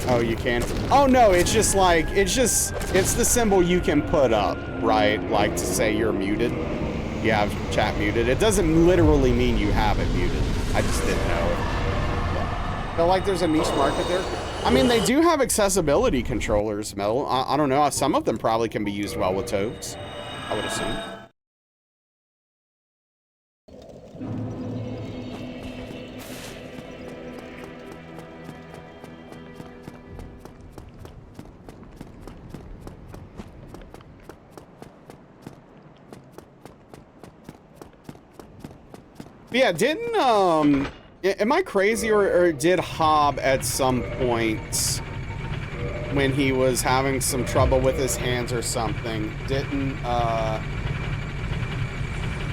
Oh, you can? Oh no, it's just like, it's the symbol you can put up, right? Like to say you're muted. You have chat muted. It doesn't literally mean you have it muted. I just didn't know it. I feel like there's a niche market there. I mean, they do have accessibility controllers, Mel. I don't know. Some of them probably can be used well with toes, I would assume. But yeah, didn't, am I crazy or did Hob at some point when he was having some trouble with his hands or something, didn't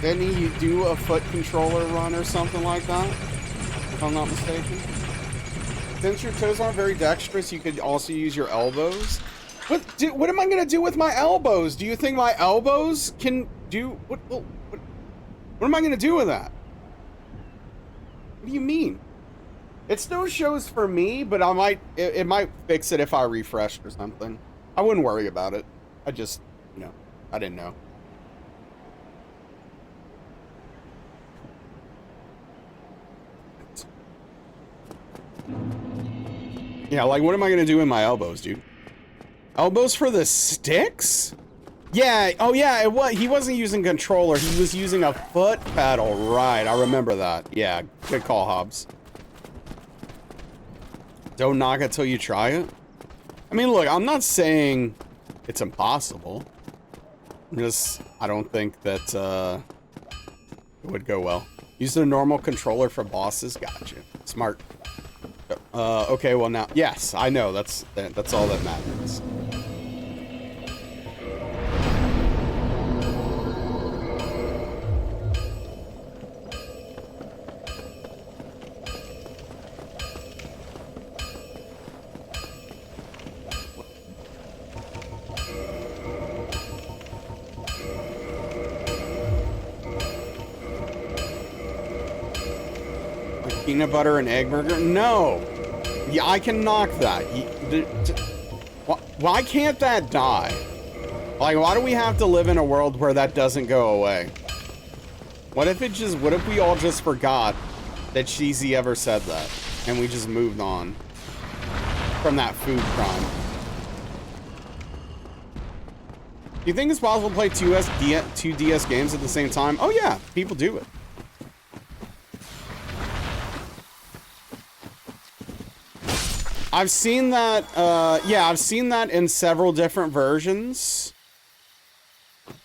he do a foot controller run or something like that? If I'm not mistaken. Since your toes aren't very dexterous, you could also use your elbows. What am I gonna do with my elbows? Do you think my elbows can do, what am I gonna do with that? What do you mean? It's no shows for me, but it might fix it if I refreshed or something. I wouldn't worry about it. I just, I didn't know. Yeah, like, what am I gonna do with my elbows, dude? Elbows for the sticks? Yeah, oh yeah, he wasn't using controller, he was using a foot pedal, right, I remember that. Yeah, good call, Hobbs. Don't knock it till you try it? I mean, look, I'm not saying it's impossible. I don't think that, it would go well. Use the normal controller for bosses? Gotcha. Smart. Okay, well now, yes, I know, that's all that matters. Peanut butter and egg burger? No. Yeah, I can knock that. Why can't that die? Like, why do we have to live in a world where that doesn't go away? What if we all just forgot that Cheesy ever said that, and we just moved on from that food crime? Do you think it's possible to play two DS games at the same time? Oh yeah, people do it. I've seen that, yeah, I've seen that in several different versions.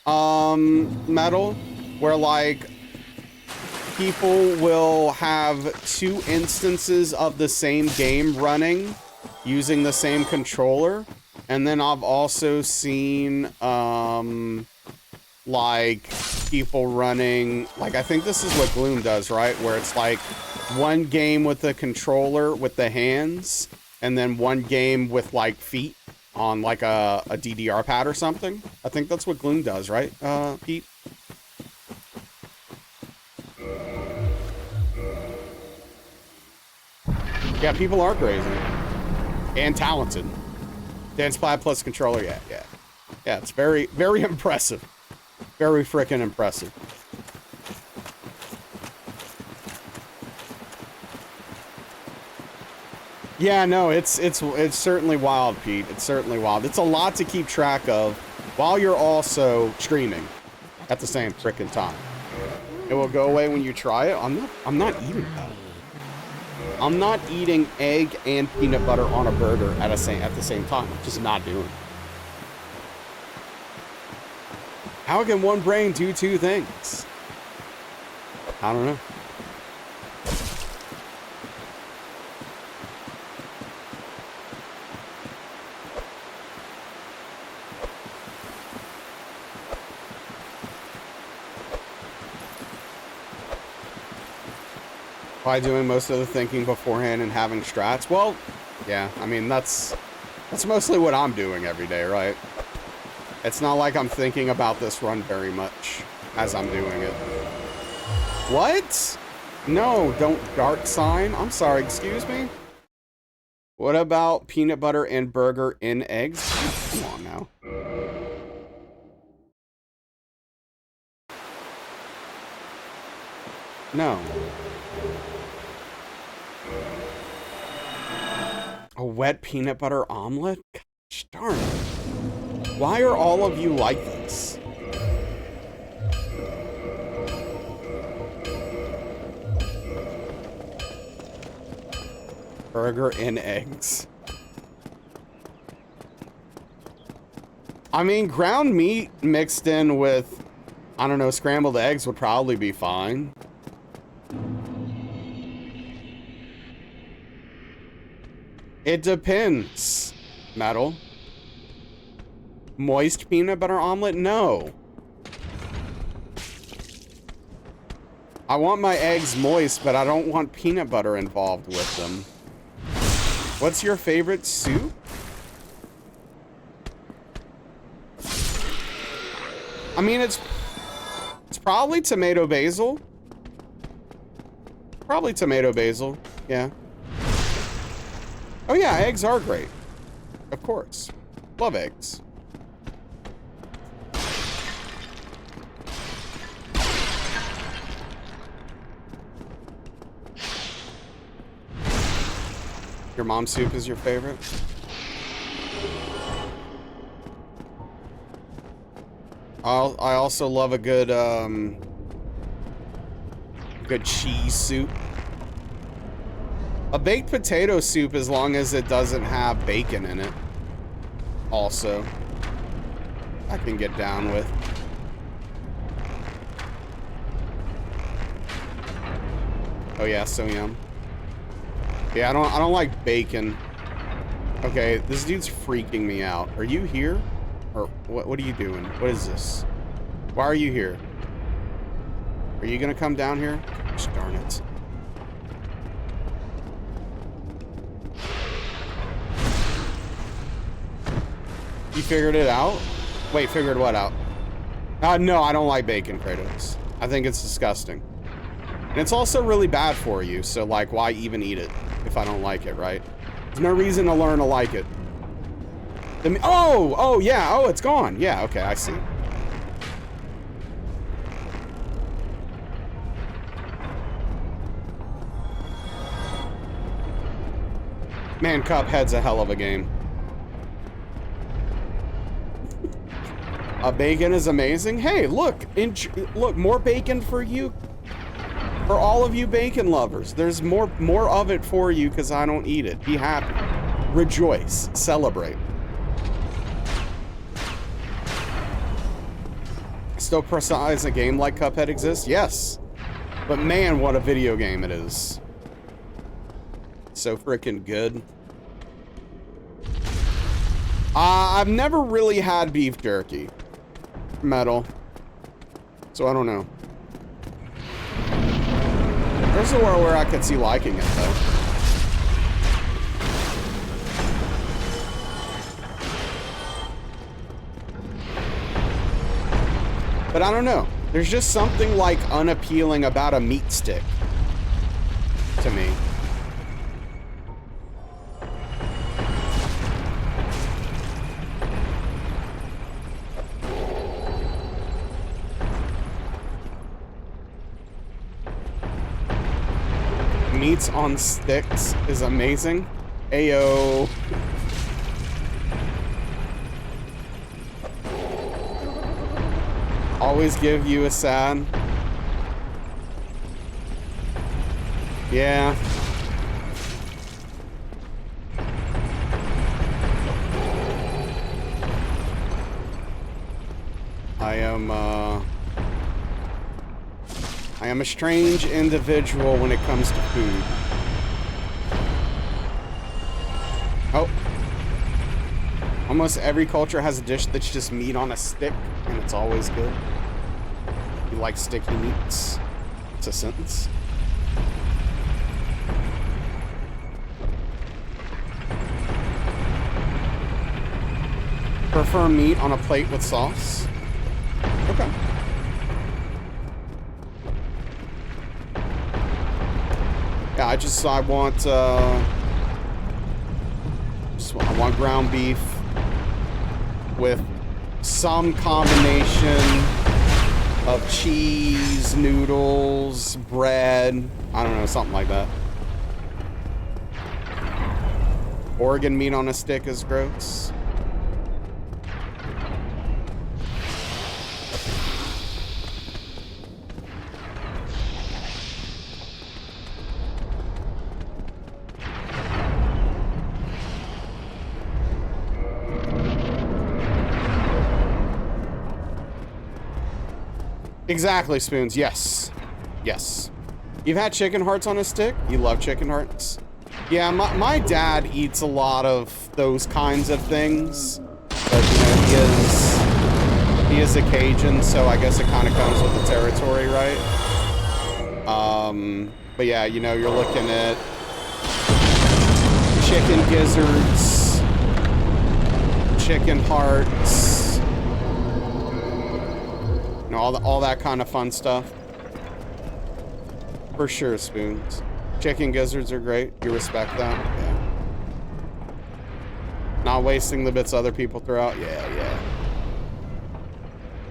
Metal, where, like, people will have two instances of the same game running using the same controller. And then I've also seen, like, people running, like, I think this is what Gloom does, right? Where it's, like, one game with the controller with the hands, and then one game with, like, feet on, like, a DDR pad or something. I think that's what Gloom does, right, Pete? Yeah, people are crazy. And talented. Dance pad plus controller, yeah. Yeah, it's very, very impressive. Very freaking impressive. Yeah, no, it's certainly wild, Pete. It's certainly wild. It's a lot to keep track of while you're also streaming at the same freaking time. It will go away when you try it. I'm not eating that. I'm not eating egg and peanut butter on a burger at the same time. I'm just not doing it. How can one brain do two things? I don't know. By doing most of the thinking beforehand and having strats? Well, yeah, I mean, that's mostly what I'm doing every day, right? It's not like I'm thinking about this run very much as I'm doing it. What? No, don't dark sign. I'm sorry, excuse me? What about peanut butter and burger in eggs? Come on now. No. A wet peanut butter omelet? Gosh darn it. Why are all of you like this? Burger and eggs. I mean, ground meat mixed in with, I don't know, scrambled eggs would probably be fine. It depends, Metal. Moist peanut butter omelet? No. I want my eggs moist, but I don't want peanut butter involved with them. What's your favorite soup? I mean, it's probably tomato basil. Probably tomato basil, yeah. Oh yeah, eggs are great. Of course. Love eggs. Your mom's soup is your favorite? I also love a good, good cheese soup. A baked potato soup, as long as it doesn't have bacon in it. Also, I can get down with. Oh yeah, so yum. Yeah, I don't like bacon. Okay, this dude's freaking me out. Are you here? Or what are you doing? What is this? Why are you here? Are you gonna come down here? Gosh, darn it. You figured it out? Wait, figured what out? No, I don't like bacon, Kratos. I think it's disgusting. And it's also really bad for you, so like, why even eat it if I don't like it, right? There's no reason to learn to like it. Oh, yeah, oh, it's gone. Yeah, okay, I see. Man, Cuphead's a hell of a game. Bacon is amazing. Hey, look, look, more bacon for you. For all of you bacon lovers. There's more of it for you because I don't eat it. Be happy. Rejoice. Celebrate. Still precise a game like Cuphead exists? Yes. But man, what a video game it is. So freaking good. I've never really had beef jerky. Metal. So I don't know. There's a world where I could see liking it though. But I don't know. There's just something like unappealing about a meat stick to me. Meats on sticks is amazing. Ayo. Always give you a sad. Yeah. I am a strange individual when it comes to food. Oh. Almost every culture has a dish that's just meat on a stick, and it's always good. You like sticky meats? It's a sentence. Prefer meat on a plate with sauce? Okay. Yeah, I want ground beef with some combination of cheese, noodles, bread. I don't know, something like that. Organ meat on a stick is gross. Exactly, Spoons. Yes. Yes. You've had chicken hearts on a stick? You love chicken hearts? Yeah, my dad eats a lot of those kinds of things. But, you know, he is a Cajun, so I guess it kind of comes with the territory, right? But yeah, you know, you're looking at chicken gizzards, chicken hearts, you know, all that kind of fun stuff. For sure, Spoons. Chicken gizzards are great. You respect that? Yeah. Not wasting the bits other people throw out? Yeah, yeah.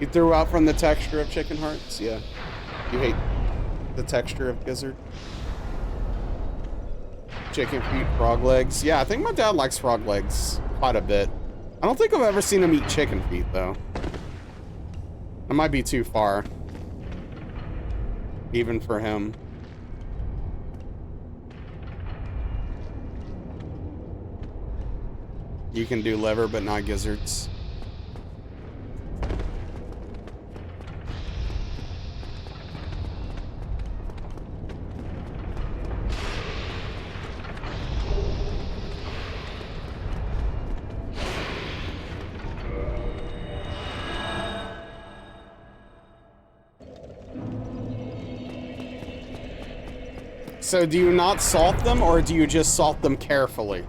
You threw out from the texture of chicken hearts? Yeah. You hate the texture of gizzard? Chicken feet, frog legs. Yeah, I think my dad likes frog legs quite a bit. I don't think I've ever seen him eat chicken feet, though. That might be too far. Even for him. You can do liver, but not gizzards. So do you not salt them, or do you just salt them carefully?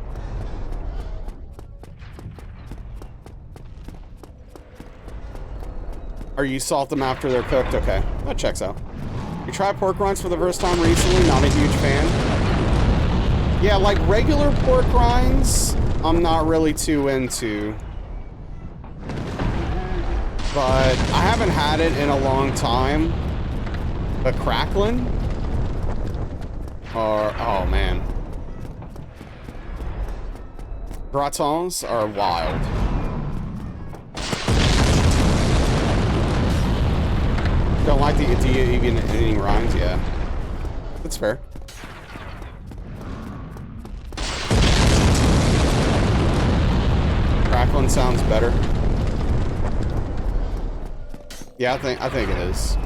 Or you salt them after they're cooked? Okay, that checks out. You tried pork rinds for the first time recently, not a huge fan. Yeah, like regular pork rinds, I'm not really too into. But I haven't had it in a long time. But crackling? Or, oh man. Gratons are wild. Don't like the idea of even eating rinds? Yeah. That's fair. Crackling sounds better. Yeah, I think it is.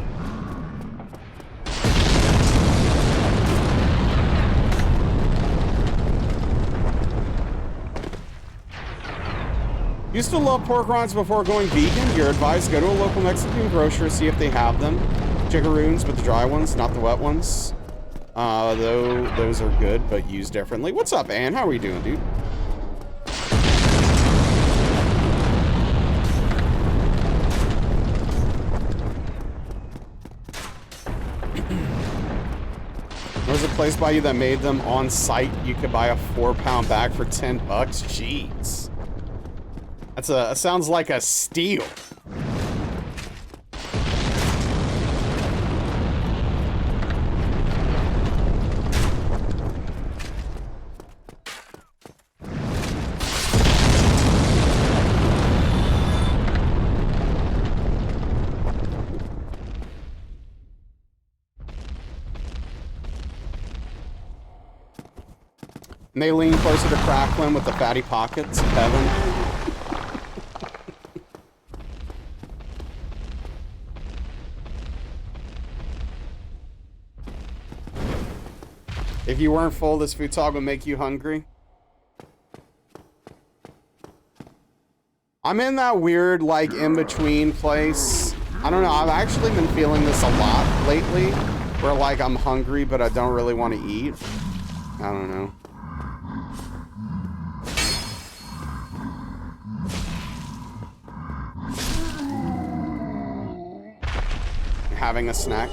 Used to love pork rinds before going vegan. Your advice, go to a local Mexican grocer, see if they have them. Chickaroons, but the dry ones, not the wet ones. Though those are good, but used differently. What's up, Ann? How are you doing, dude? There's a place by you that made them on site. You could buy a 4-pound bag for $10. Jeez. That sounds like a steal. And they lean closer to crackling with the fatty pockets of heaven. If you weren't full, this food talk would make you hungry. I'm in that weird, like, in-between place. I don't know, I've actually been feeling this a lot lately, where, like, I'm hungry, but I don't really want to eat. I don't know. Having a snack.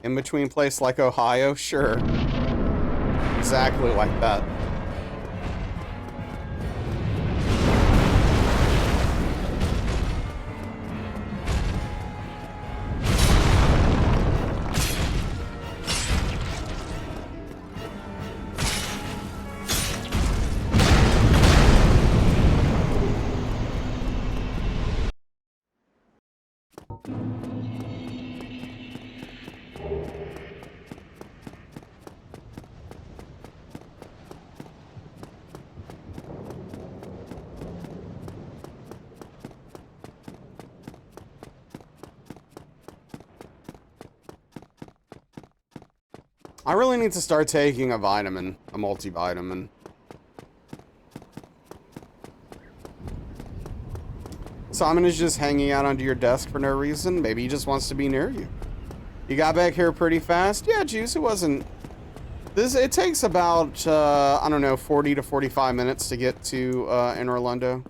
In between place like Ohio? Sure. Exactly like that. I really need to start taking a vitamin, a multivitamin. Simon is just hanging out under your desk for no reason. Maybe he just wants to be near you. You got back here pretty fast? Yeah, Juice, it wasn't... It takes about, I don't know, 40 to 45 minutes to get to in Orlando,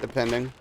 depending.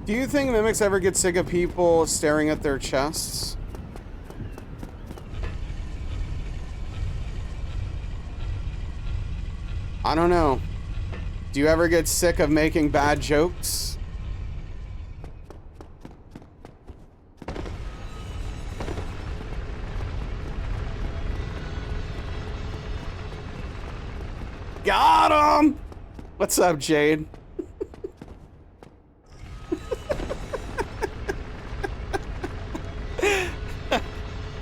Do you think mimics ever get sick of people staring at their chests? I don't know. Do you ever get sick of making bad jokes? Got him! What's up, Jade?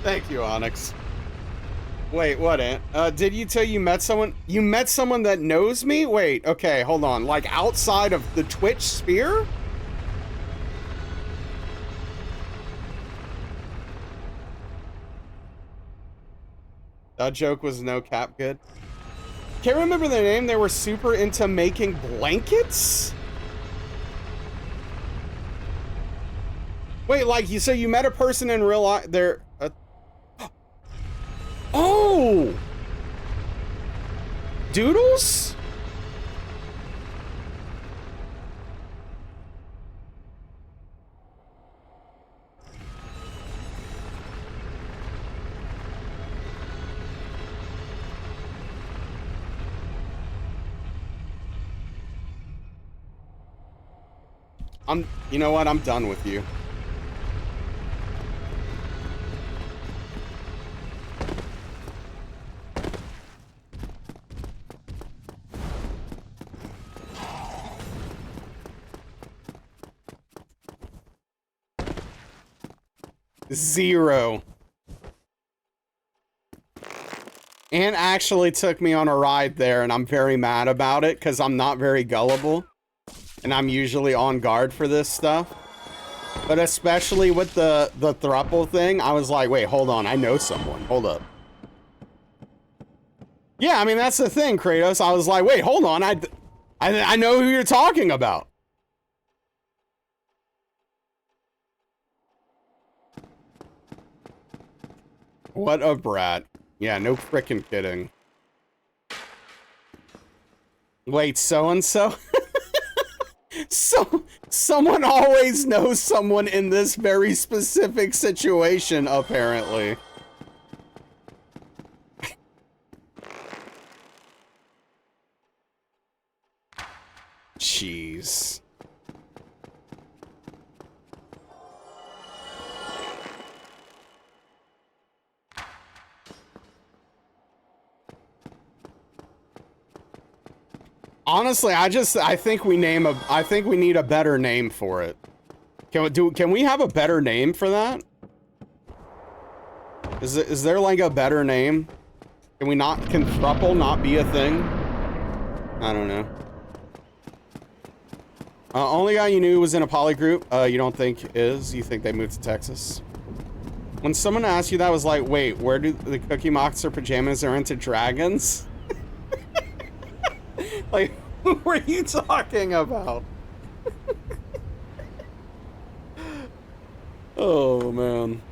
Thank you, Onyx. Wait, what, Ant? Did you tell you met someone? You met someone that knows me? Wait, okay, hold on. Like, outside of the Twitch sphere? That joke was no cap good. Can't remember their name. They were super into making blankets? Wait, like, so you met a person in real life? They're... Oh! Doodles? You know what? I'm done with you. Zero. Ant actually took me on a ride there, and I'm very mad about it because I'm not very gullible. And I'm usually on guard for this stuff. But especially with the thruple thing, I was like, wait, hold on. I know someone. Hold up. Yeah, I mean, that's the thing, Kratos. I was like, wait, hold on. I know who you're talking about. What a brat. Yeah, no frickin' kidding. Wait, so-and-so? Someone always knows someone in this very specific situation, apparently. Jeez. Honestly, I think we need a better name for it. Can we have a better name for that? Is there like a better name? Can thruple not be a thing? I don't know. Only guy you knew was in a poly group, you don't think is? You think they moved to Texas? When someone asked you that, was like, wait, where do the Cookie Monster pajamas are into dragons? Like, who were you talking about? Oh, man.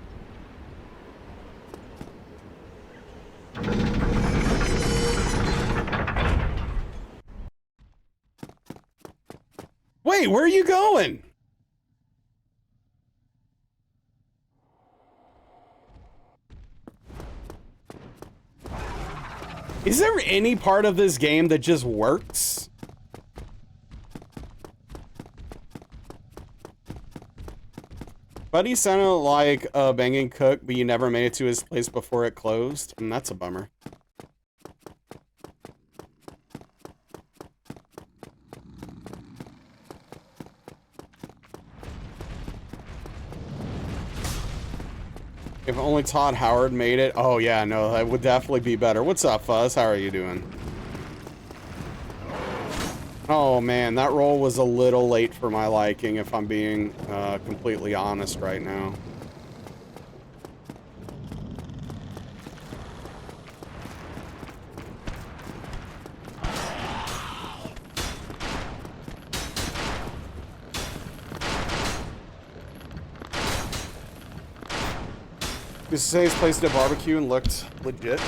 Wait, where are you going? Is there any part of this game that just works? Buddy sounded like a banging cook, but you never made it to his place before it closed. And that's a bummer. If only Todd Howard made it. Oh yeah, no, that would definitely be better. What's up, Fuzz? How are you doing? Oh man, that roll was a little late for my liking, if I'm being completely honest right now. This says placed a barbecue and looked legit.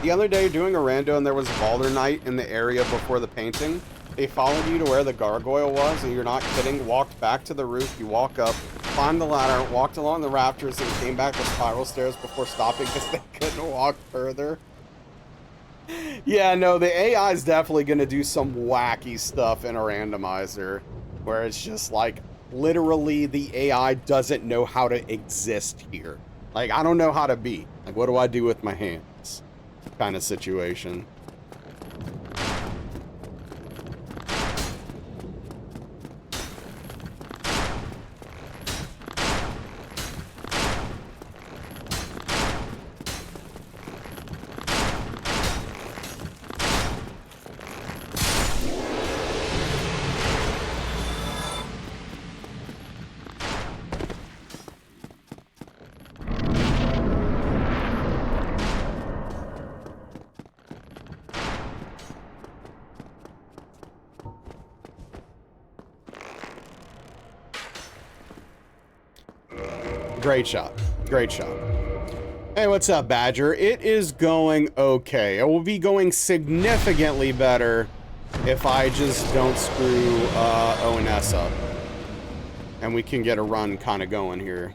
The other day, doing a rando, and there was a Balder Knight in the area before the painting. They followed you to where the gargoyle was, and you're not kidding, walked back to the roof, you walk up, climbed the ladder, walked along the rafters, and came back the spiral stairs before stopping because they couldn't walk further. Yeah, no, the AI is definitely going to do some wacky stuff in a randomizer, where it's just like, literally, the AI doesn't know how to exist here. Like, I don't know how to be. Like, what do I do with my hands? Kind of situation. Great shot. Great shot. Hey, what's up, Badger? It is going okay. It will be going significantly better if I just don't screw ONS up. And we can get a run kind of going here.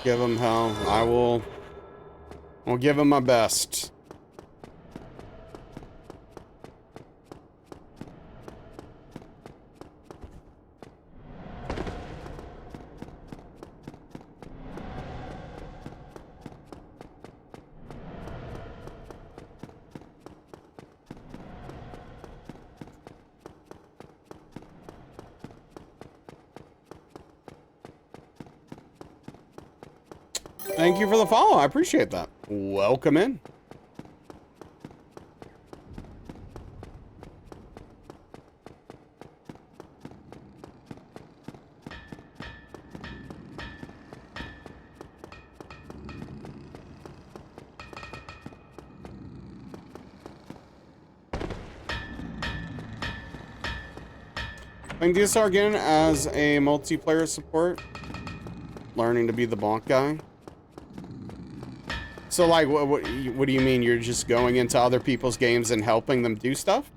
Give him hell. I'll give him my best. Thank you for the follow. I appreciate that. Welcome in. Playing DSR again as a multiplayer support. Learning to be the bonk guy. So, like, what do you mean? You're just going into other people's games and helping them do stuff?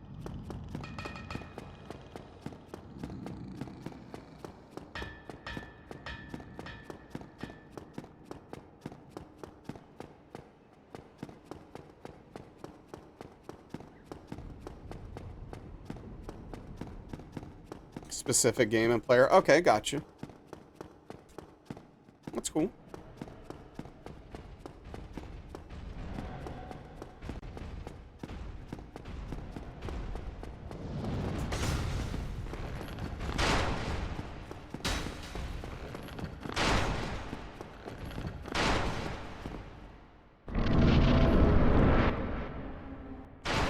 Specific game and player. Okay, gotcha. That's cool.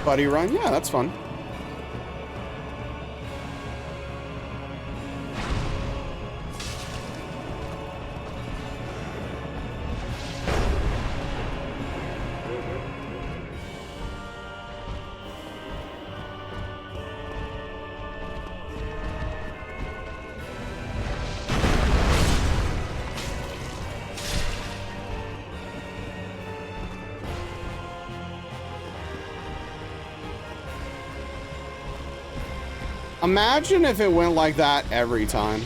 Buddy run? Yeah, that's fun. Imagine if it went like that every time.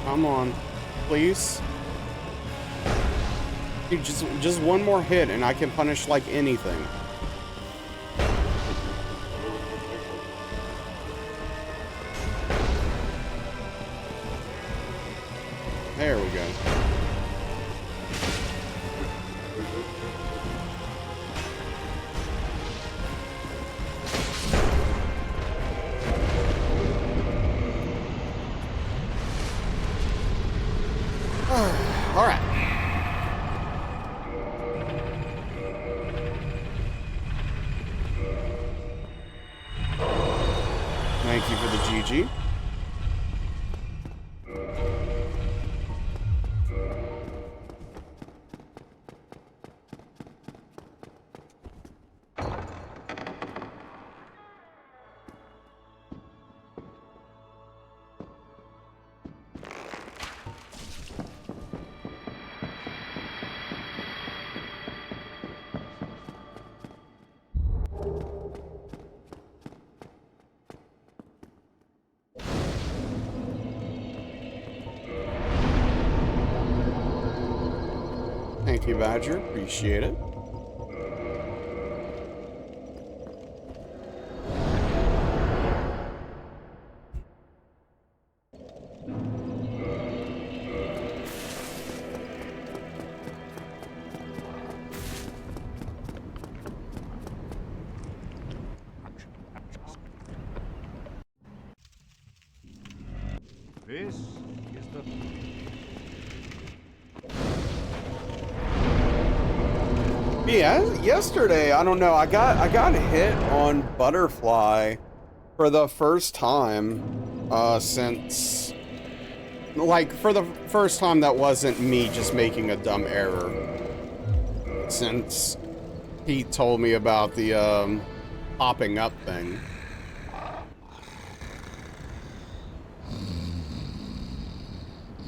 Come on. Please. Dude, just one more hit and I can punish like anything. There we go. All right. Thank you for the GG. Thank you, Badger. Appreciate it. This is the... Yeah, yesterday, I don't know, I got hit on Butterfly for the first time since, like, for the first time that wasn't me just making a dumb error, since Pete told me about the popping up thing.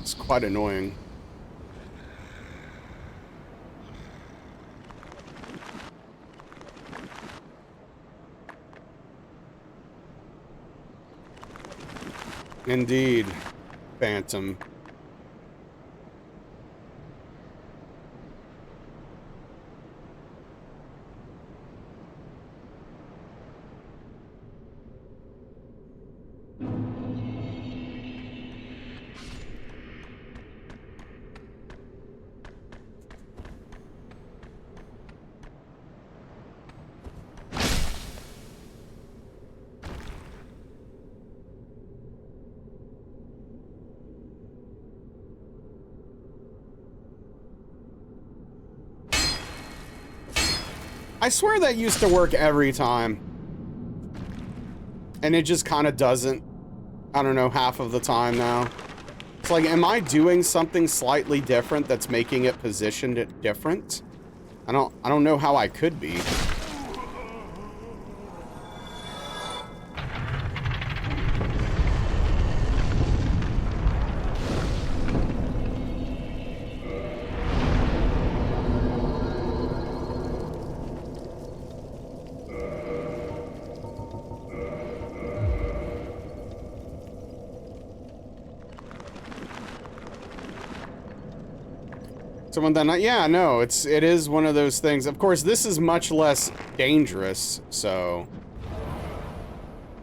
It's quite annoying. Indeed, Phantom. I swear that used to work every time. And it just kind of doesn't. I don't know, half of the time now. It's like, am I doing something slightly different that's making it positioned different? I don't know how I could be. Someone that, yeah, no, it is one of those things. Of course, this is much less dangerous, so,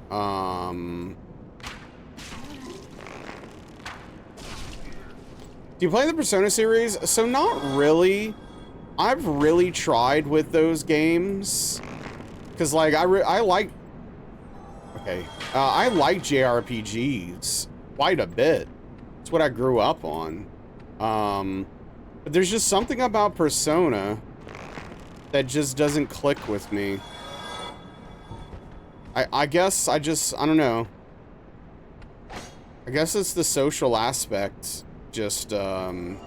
do you play the Persona series? So not really. I've really tried with those games, because like I like, okay, I like JRPGs quite a bit. It's what I grew up on. But there's just something about Persona that just doesn't click with me. I guess I don't know. I guess it's the social aspect. Just, I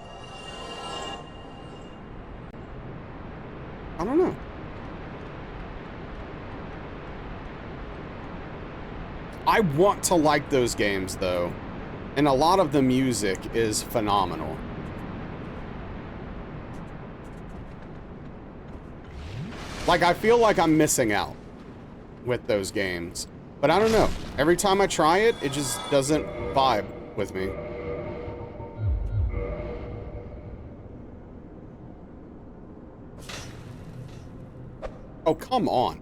don't know. I want to like those games, though. And a lot of the music is phenomenal. Like, I feel like I'm missing out with those games. But I don't know. Every time I try it, it just doesn't vibe with me. Oh, come on.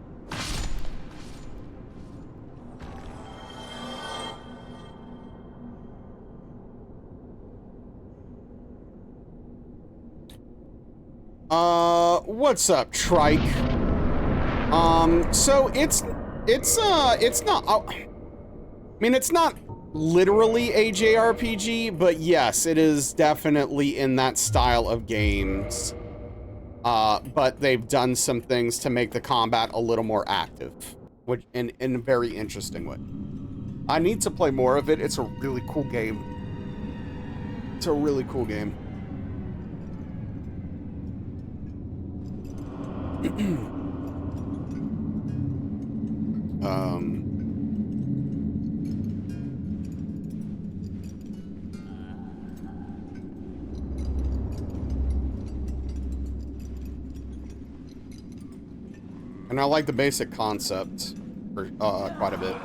What's up, Trike? So it's not, I mean, it's not literally a JRPG, but yes, it is definitely in that style of games. But they've done some things to make the combat a little more active, which in a very interesting way. I need to play more of it. It's a really cool game. It's a really cool game. And I like the basic concept for quite a bit.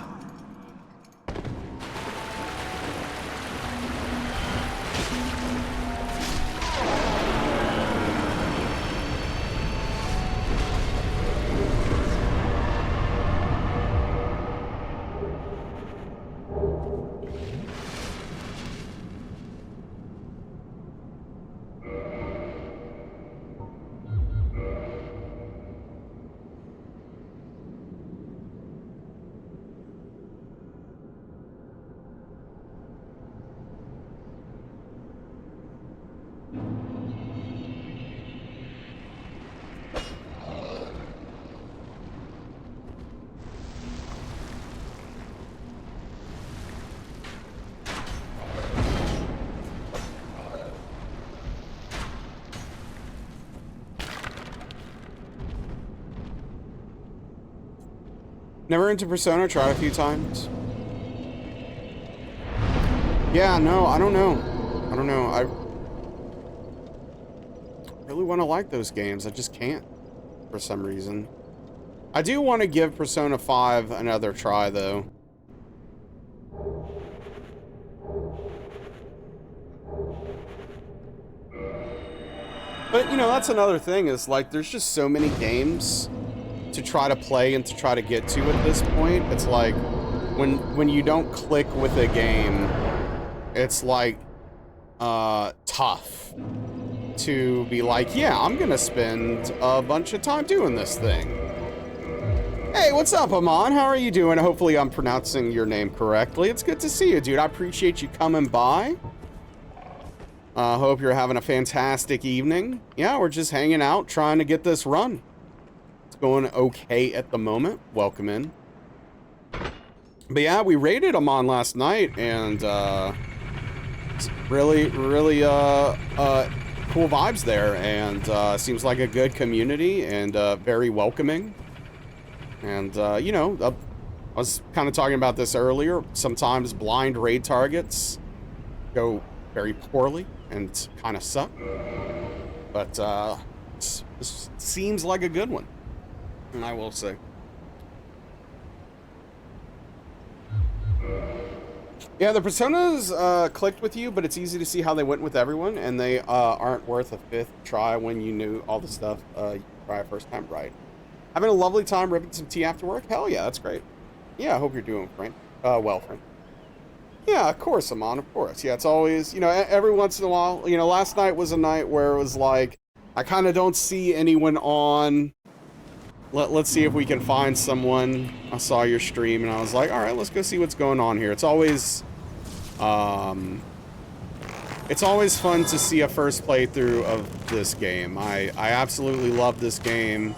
Never into Persona, tried a few times. Yeah, no, I don't know. I really want to like those games. I just can't for some reason. I do want to give Persona 5 another try, though. But, you know, that's another thing is, like, there's just so many games to try to play and to try to get to at this point. It's like, when you don't click with a game, it's, like, tough to be like, yeah, I'm gonna spend a bunch of time doing this thing. Hey, what's up, Amon? How are you doing? Hopefully I'm pronouncing your name correctly. It's good to see you, dude. I appreciate you coming by. Hope you're having a fantastic evening. Yeah, we're just hanging out, trying to get this run. It's going okay at the moment. Welcome in. But yeah, we raided Amon last night, and it's really cool vibes there, and seems like a good community, and very welcoming. And you know, I was kind of talking about this earlier. Sometimes blind raid targets go very poorly and kind of suck, but this seems like a good one, and I will say. Yeah, the Personas clicked with you, but it's easy to see how they went with everyone, and they aren't worth a fifth try when you knew all the stuff you try a first time right. Having a lovely time ripping some tea after work? Hell yeah, that's great. Yeah, I hope you're doing well, Frank. Yeah, of course, Amon, of course. Yeah, it's always, you know, every once in a while, you know, last night was a night where it was like, I kind of don't see anyone on. Let's see if we can find someone. I saw your stream and I was like, all right, let's go see what's going on here. It's always fun to see a first playthrough of this game. I absolutely love this game,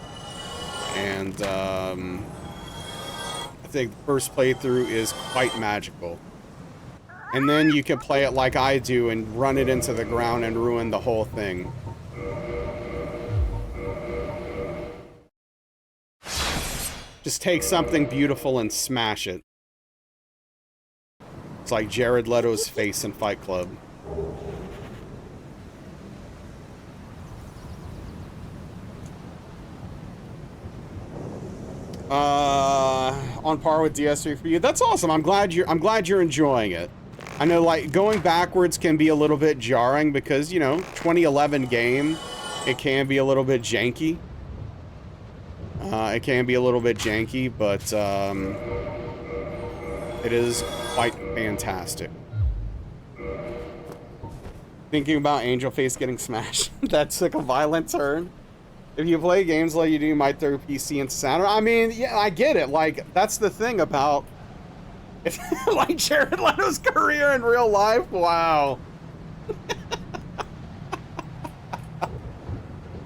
and I think the first playthrough is quite magical. And then you can play it like I do and run it into the ground and ruin the whole thing. Just take something beautiful and smash it. It's like Jared Leto's face in Fight Club. On par with DSR for you. That's awesome. I'm glad you're enjoying it. I know, like, going backwards can be a little bit jarring because, you know, 2011 game, it can be a little bit janky. It can be a little bit janky, but it is quite fantastic. Thinking about Angel Face getting smashed. That took a violent turn. If you play games like you do, you might throw PC into Saturn. I mean, yeah, I get it. Like, that's the thing about... like Jared Leto's career in real life? Wow.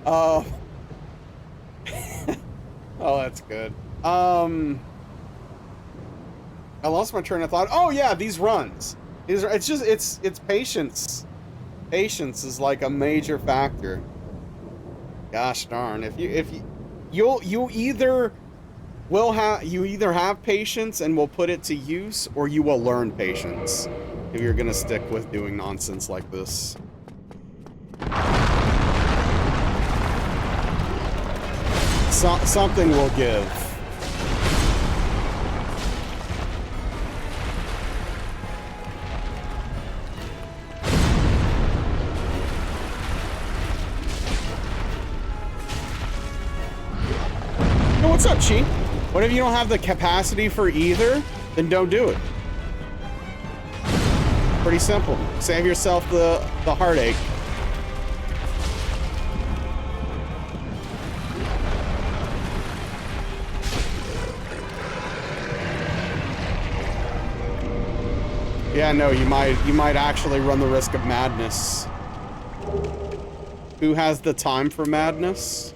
Oh, that's good. I lost my train of thought. Oh yeah, these runs. It's just it's patience. Patience is like a major factor. Gosh darn, you'll either have patience and will put it to use, or you will learn patience if you're gonna stick with doing nonsense like this. Something will give. Yo, what's up, Chi? What if you don't have the capacity for either? Then don't do it. Pretty simple. Save yourself the heartache. Yeah, no, you might actually run the risk of madness. Who has the time for madness?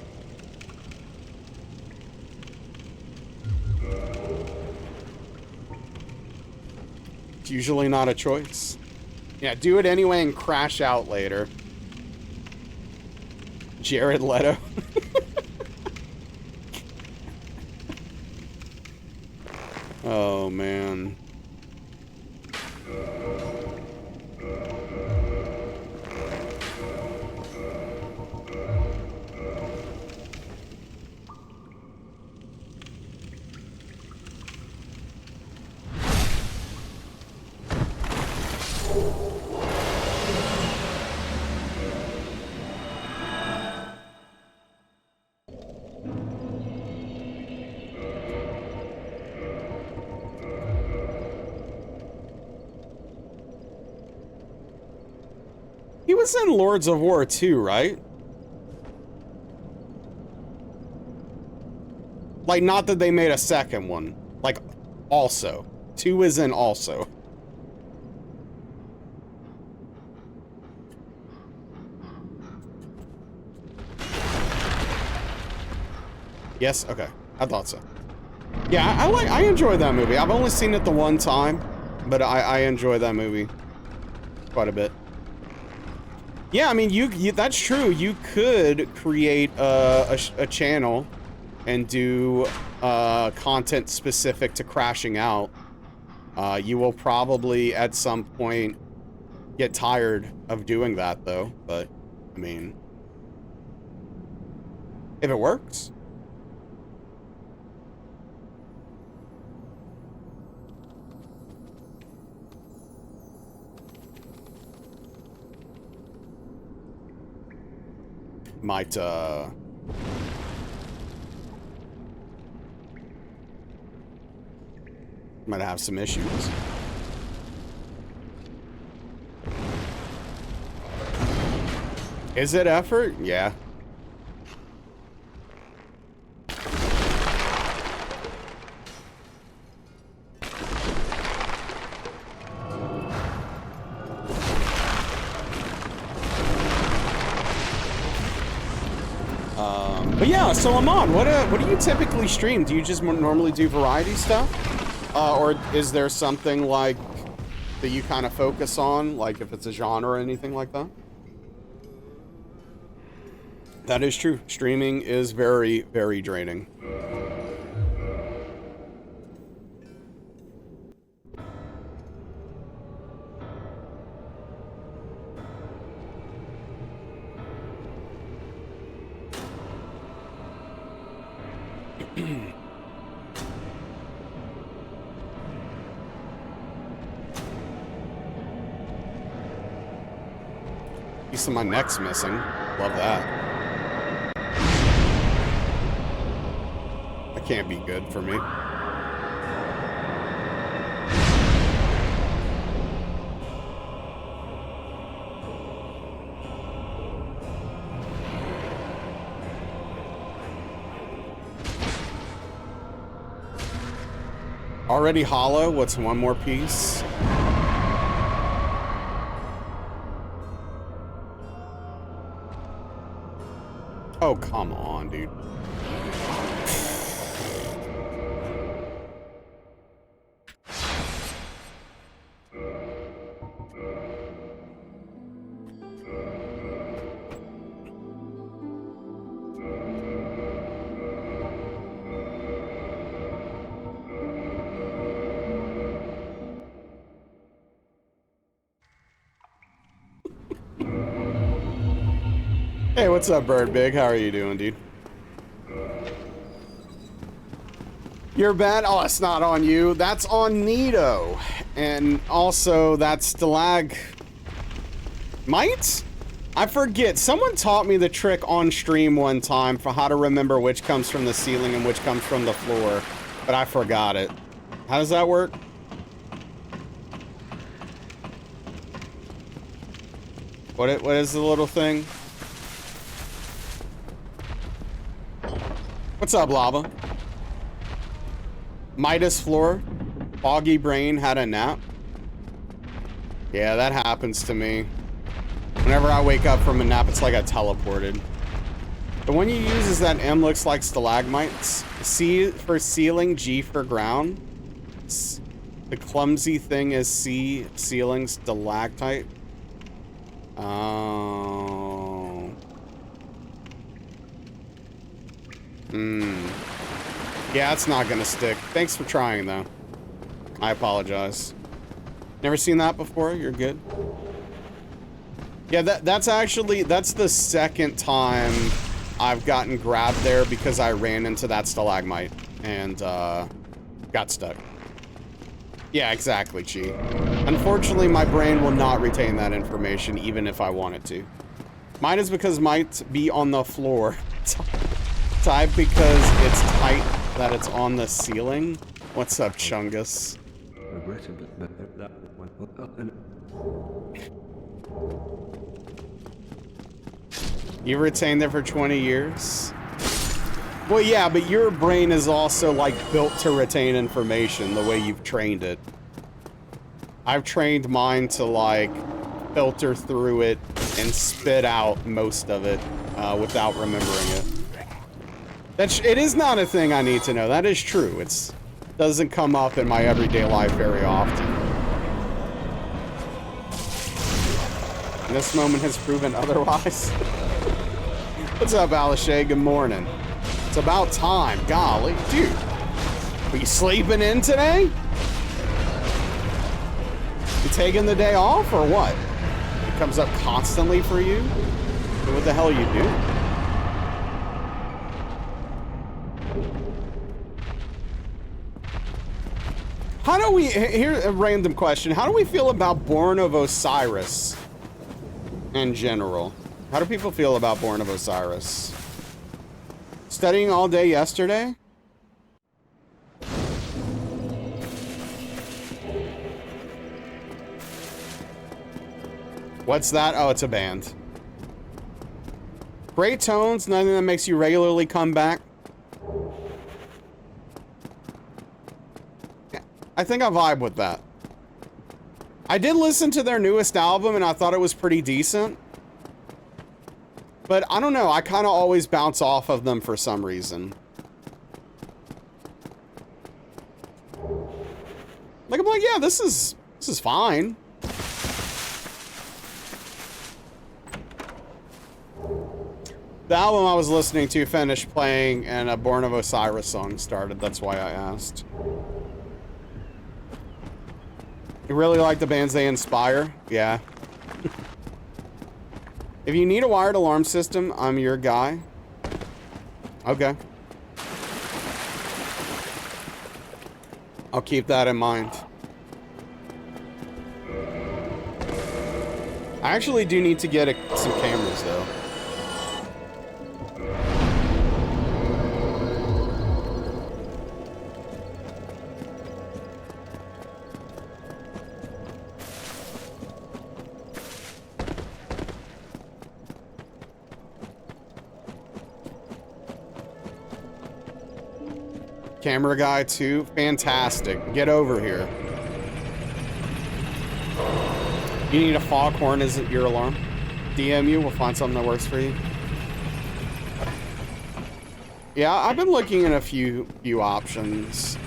It's usually not a choice. Yeah, do it anyway and crash out later. Jared Leto. Oh, man. He was in Lords of War 2, right? Like, not that they made a second one. Like, also. 2 is in also. Yes? Okay. I thought so. Yeah, I enjoy that movie. I've only seen it the one time, but I enjoy that movie quite a bit. Yeah, I mean, you that's true. You could create a channel and do content specific to crashing out. You will probably at some point get tired of doing that, though. But I mean, if it works. Might have some issues. Is it effort? Yeah. But yeah, so Ahmad, what do you typically stream? Do you just normally do variety stuff? Or is there something like that you kind of focus on, like if it's a genre or anything like that? That is true. Streaming is very, very draining. Piece of my neck's missing. Love that. That can't be good for me. Already hollow? What's one more piece? Oh, come on, dude. Hey, what's up, Bird Big? How are you doing, dude? You're bad? Oh, it's not on you. That's on Nito. And also, that's Stalag... Might? I forget. Someone taught me the trick on stream one time for how to remember which comes from the ceiling and which comes from the floor. But I forgot it. How does that work? What is the little thing? What's up, Lava? Midas floor. Foggy brain had a nap. Yeah, that happens to me. Whenever I wake up from a nap, it's like I teleported. The one you use is that M looks like stalagmites. C for ceiling, G for ground. The clumsy thing is C, ceiling, stalactite. Oh. Yeah, it's not gonna stick. Thanks for trying, though. I apologize. Never seen that before? You're good. Yeah, that's the second time I've gotten grabbed there because I ran into that stalagmite and got stuck. Yeah, exactly, Chi. Unfortunately, my brain will not retain that information even if I want it to. Mine is because might be on the floor. Type because it's tight that it's on the ceiling. What's up, Chungus? You retained it for 20 years? Well, yeah, but your brain is also, like, built to retain information the way you've trained it. I've trained mine to, like, filter through it and spit out most of it without remembering it. It is not a thing I need to know. That is true. It doesn't come up in my everyday life very often. And this moment has proven otherwise. What's up, Alashay? Good morning. It's about time. Golly, dude. Are you sleeping in today? You taking the day off or what? It comes up constantly for you? What the hell are you doing? How do we, here's a random question. How do we feel about Born of Osiris in general? How do people feel about Born of Osiris? Studying all day yesterday? What's that? Oh, it's a band. Great tones, nothing that makes you regularly come back. I think I vibe with that. I did listen to their newest album and I thought it was pretty decent. But I don't know, I kind of always bounce off of them for some reason. Like, I'm like, yeah, this is fine. The album I was listening to finished playing and a Born of Osiris song started. That's why I asked. You really like the bands they inspire? Yeah. If you need a wired alarm system, I'm your guy. Okay. I'll keep that in mind. I actually do need to get some cameras, though. Camera guy too. Fantastic. Get over here. You need a foghorn as your alarm. DM you. We'll find something that works for you. Yeah, I've been looking at a few options.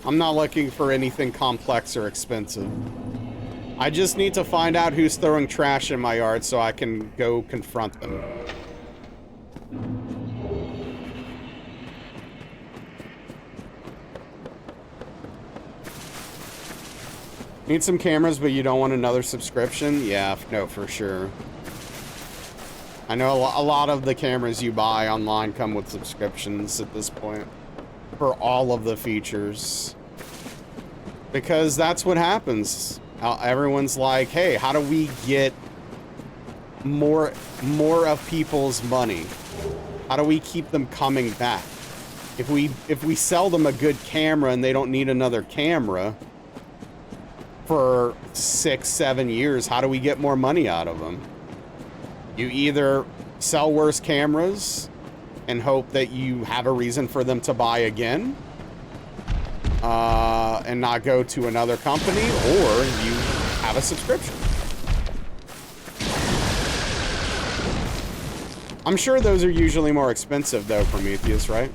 I'm not looking for anything complex or expensive. I just need to find out who's throwing trash in my yard so I can go confront them. Need some cameras, but you don't want another subscription? Yeah, no, for sure. I know a lot of the cameras you buy online come with subscriptions at this point for all of the features. Because that's what happens. Everyone's like, hey, how do we get more of people's money? How do we keep them coming back? If we sell them a good camera and they don't need another camera for 6-7 years, how do we get more money out of them? You either sell worse cameras and hope that you have a reason for them to buy again, and not go to another company, or you have a subscription. I'm sure those are usually more expensive though, Prometheus, right?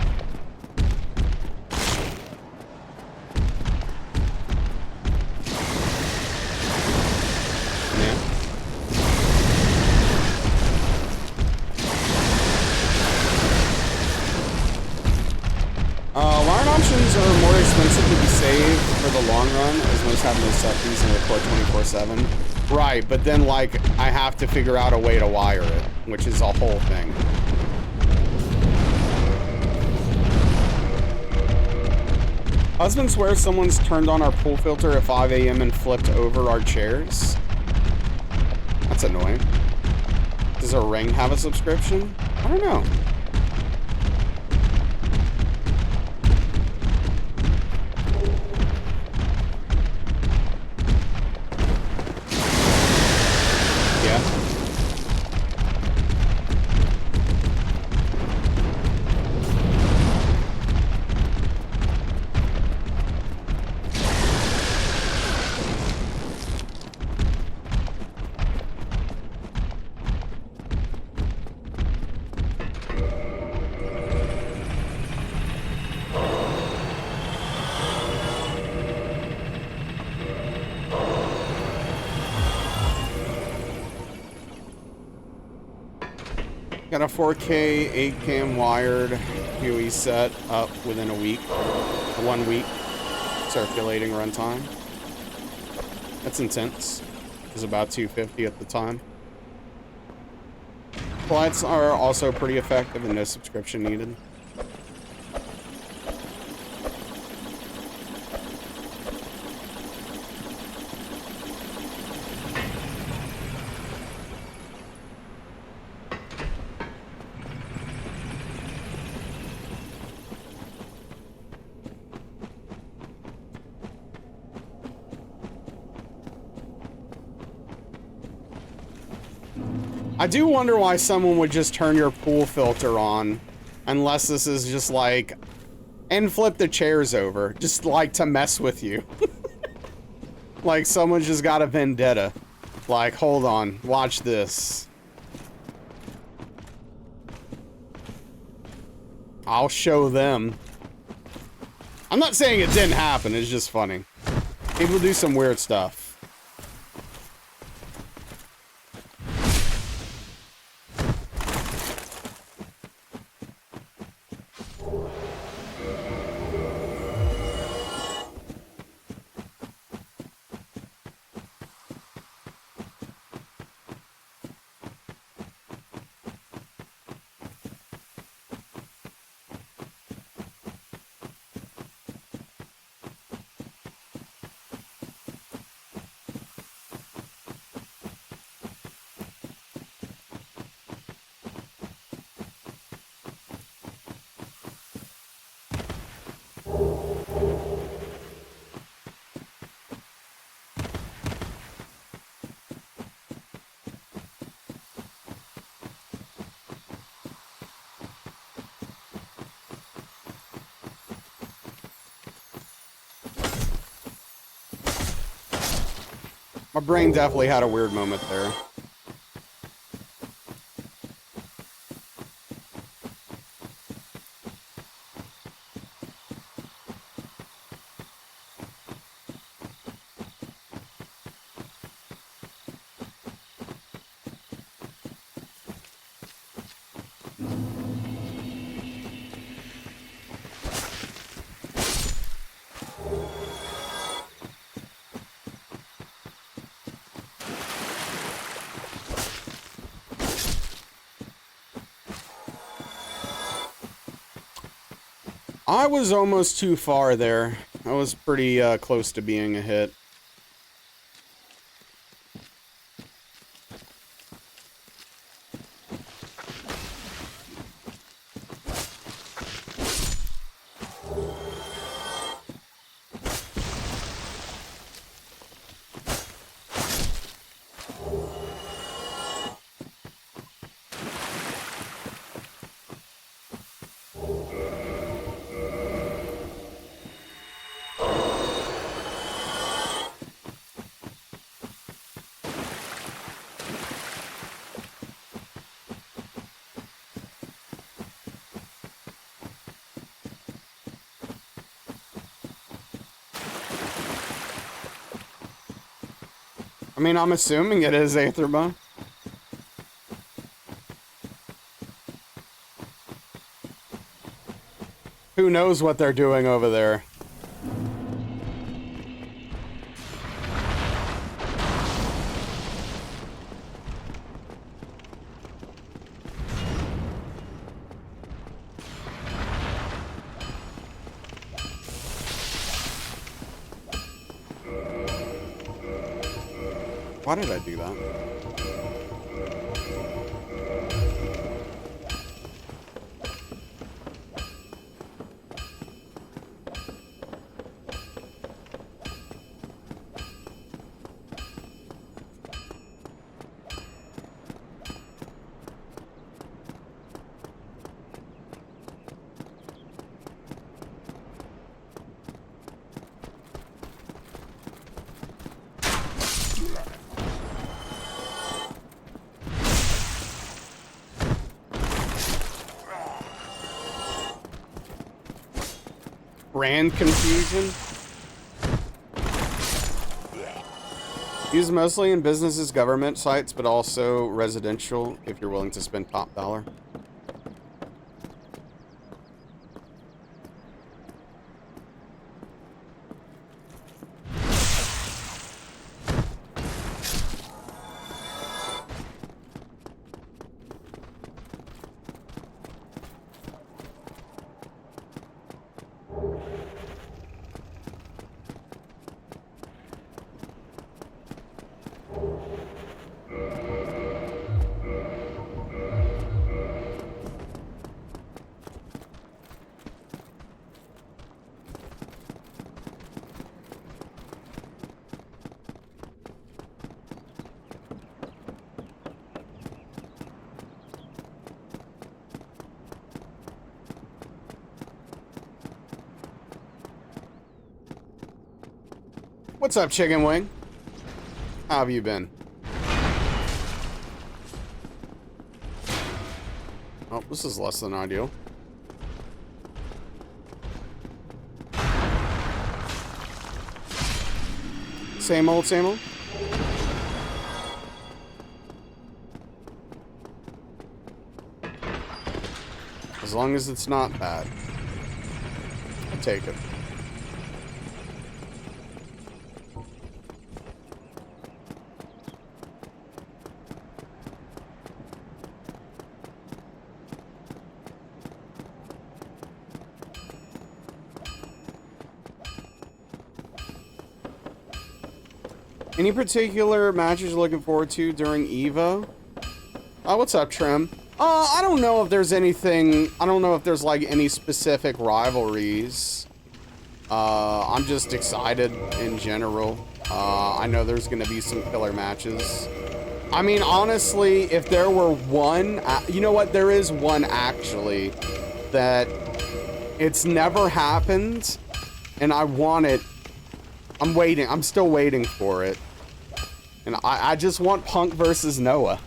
Line options are more expensive to be saved for the long run, as most have no set-fees and record 24/7. Right, but then, like, I have to figure out a way to wire it, which is a whole thing. Husband swears someone's turned on our pool filter at 5 a.m. and flipped over our chairs. That's annoying. Does a Ring have a subscription? I don't know. Got a 4K 8-cam wired UE set up within a week. 1 week. Circulating runtime. That's intense. It was about 250 at the time. Lights are also pretty effective and no subscription needed. I do wonder why someone would just turn your pool filter on, unless this is just like, and flip the chairs over, just like to mess with you. Like someone's just got a vendetta. Like, hold on, watch this. I'll show them. I'm not saying it didn't happen, it's just funny. People do some weird stuff. My brain definitely had a weird moment there. I was almost too far there. I was pretty close to being a hit. I mean, I'm assuming it is Aetherba. Who knows what they're doing over there? Why did I do that? Brand confusion? Used mostly in businesses, government sites, but also residential if you're willing to spend top dollar. What's up, Chicken Wing? How have you been? Oh, this is less than ideal. Same old, same old. As long as it's not bad. I'll take it. Any particular matches you're looking forward to during EVO? Oh, what's up, Trim? I don't know if there's anything, I don't know if there's like any specific rivalries. I'm just excited in general. I know there's gonna be some killer matches. I mean, honestly, if there were one, you know what? There is one actually that it's never happened and I want it. I'm waiting. I'm still waiting for it. And I just want Punk versus Noah.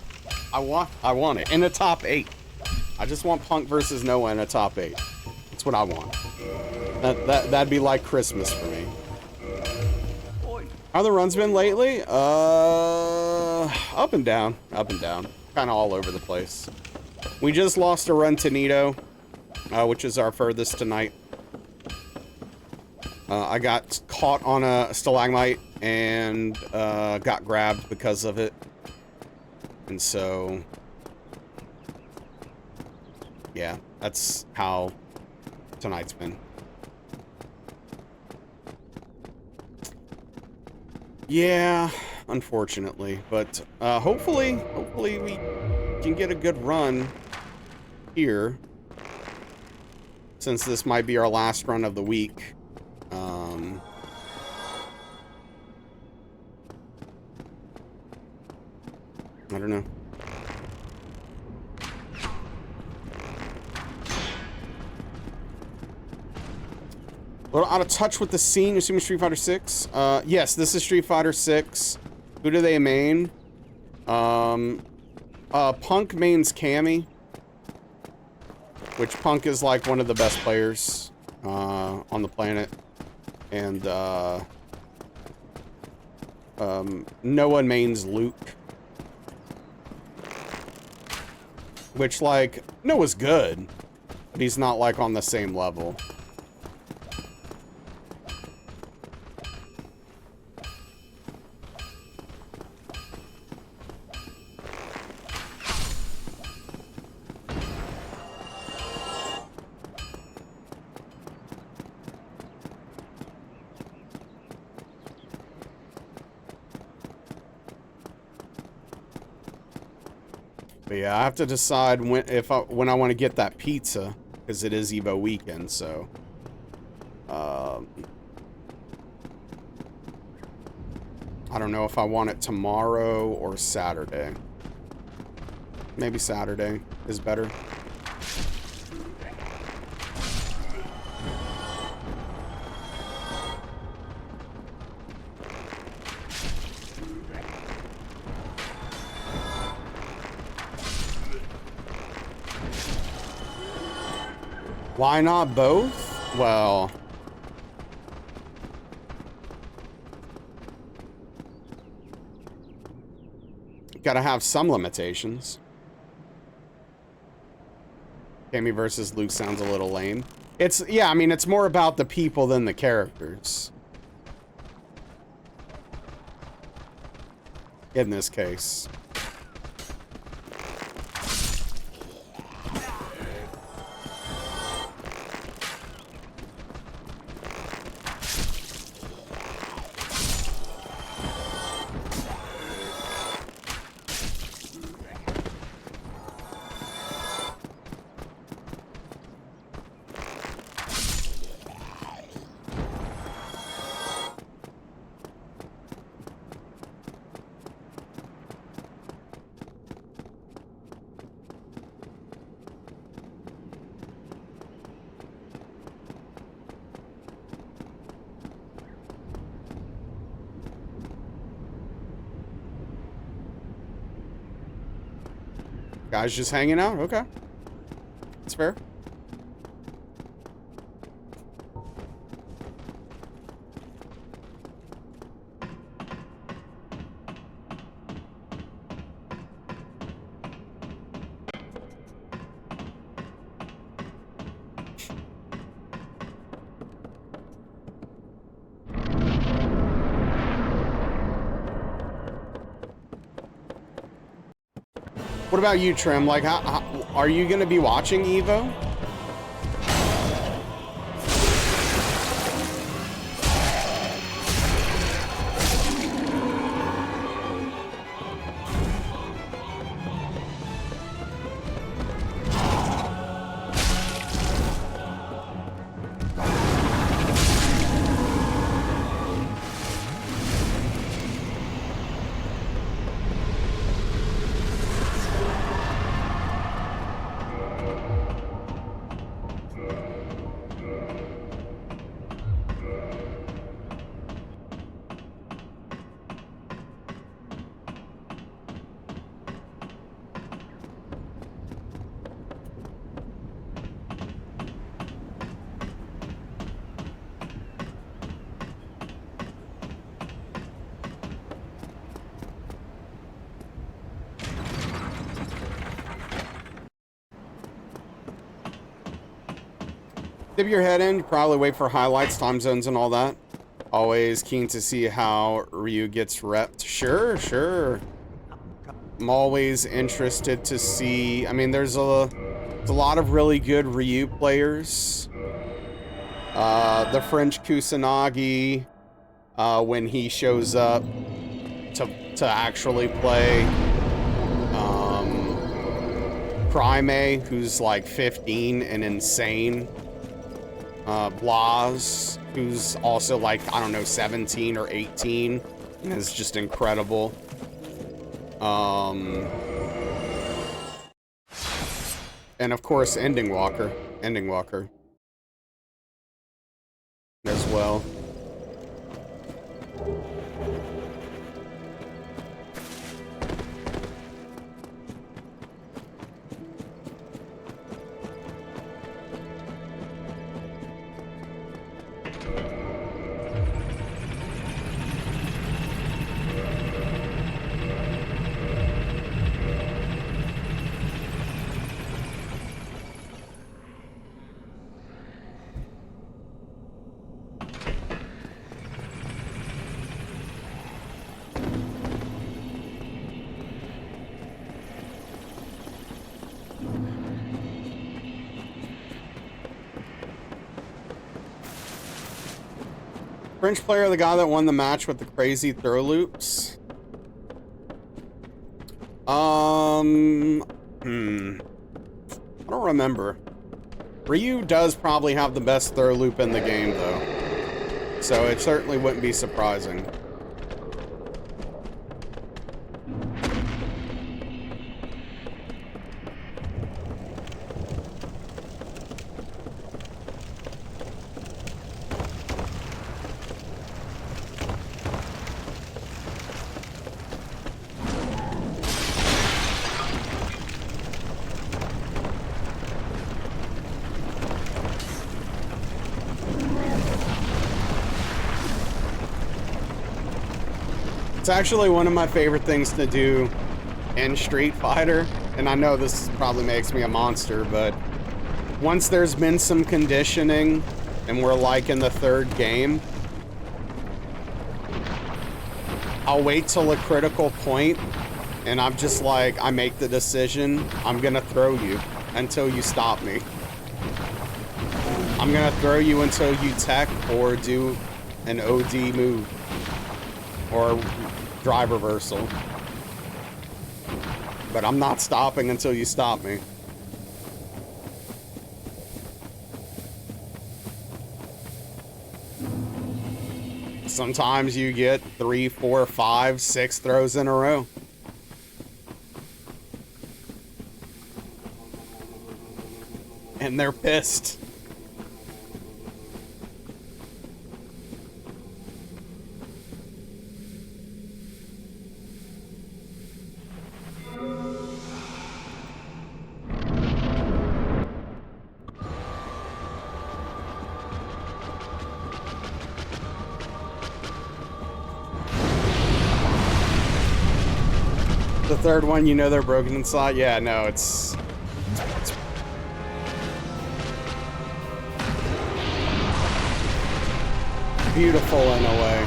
I want it in a top 8. I just want Punk versus Noah in a top 8. That's what I want. That'd be like Christmas for me. How the runs been lately? Up and down. Up and down. Kind of all over the place. We just lost a run to Nito, which is our furthest tonight. I got caught on a stalagmite and got grabbed because of it. And so, yeah, that's how tonight's been. Yeah, unfortunately, but hopefully we can get a good run here, since this might be our last run of the week. I don't know. A little out of touch with the scene. You're assuming Street Fighter 6? Yes, this is Street Fighter 6. Who do they main? Punk mains Cammy, which Punk is like one of the best players on the planet. And no one mains Luke. Which, like, Noah's good, but he's not, like, on the same level. But yeah, I have to decide when I want to get that pizza, because it is Evo weekend, so I don't know if I want it tomorrow or Saturday. Maybe Saturday is better. Why not both? Well, gotta have some limitations. Cammy versus Luke sounds a little lame. It's, yeah, I mean, it's more about the people than the characters. In this case. Guys just hanging out? Okay. That's fair. What about you, Trim? Like, how are you going to be watching Evo? Dip your head in, probably wait for highlights, time zones, and all that. Always keen to see how Ryu gets repped. Sure, sure. I'm always interested to see. I mean, there's a lot of really good Ryu players. The French Kusanagi, when he shows up to actually play. Prime, who's like 15 and insane. Blas, who's also like, I don't know, 17 or 18 and is just incredible. And of course, Ending Walker as well. French player, the guy that won the match with the crazy throw loops. I don't remember. Ryu does probably have the best throw loop in the game, though. So it certainly wouldn't be surprising. It's actually one of my favorite things to do in Street Fighter, and I know this probably makes me a monster, but once there's been some conditioning and we're like in the third game, I'll wait till a critical point and I'm just like, I make the decision, I'm gonna throw you until you stop me. I'm gonna throw you until you tech or do an OD move or drive reversal. But I'm not stopping until you stop me. Sometimes you get 3, 4, 5, 6 throws in a row. And they're pissed. The third one, you know they're broken inside. Yeah, no, it's beautiful in a way.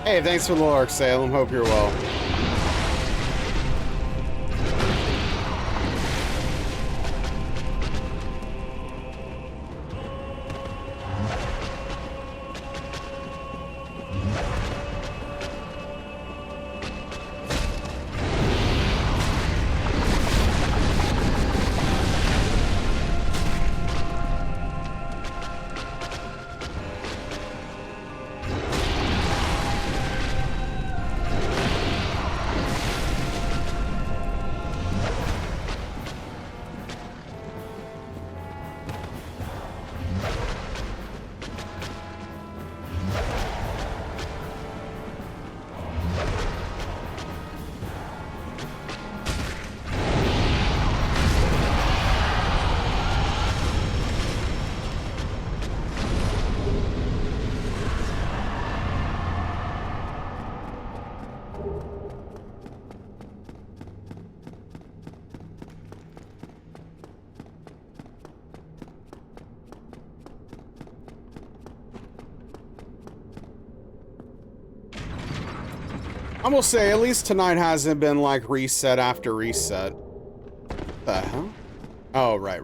Hey, thanks for the lurk, Salem. Hope you're well. I will say, at least tonight hasn't been like reset after reset. What the hell? Oh, right.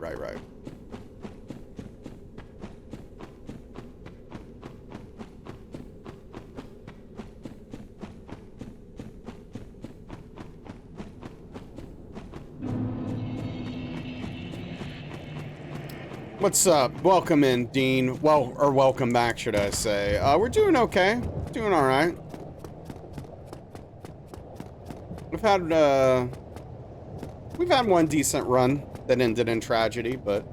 What's up? Welcome in, Dean. Well, or welcome back, should I say. We're doing okay. Doing all right. We've had one decent run that ended in tragedy, but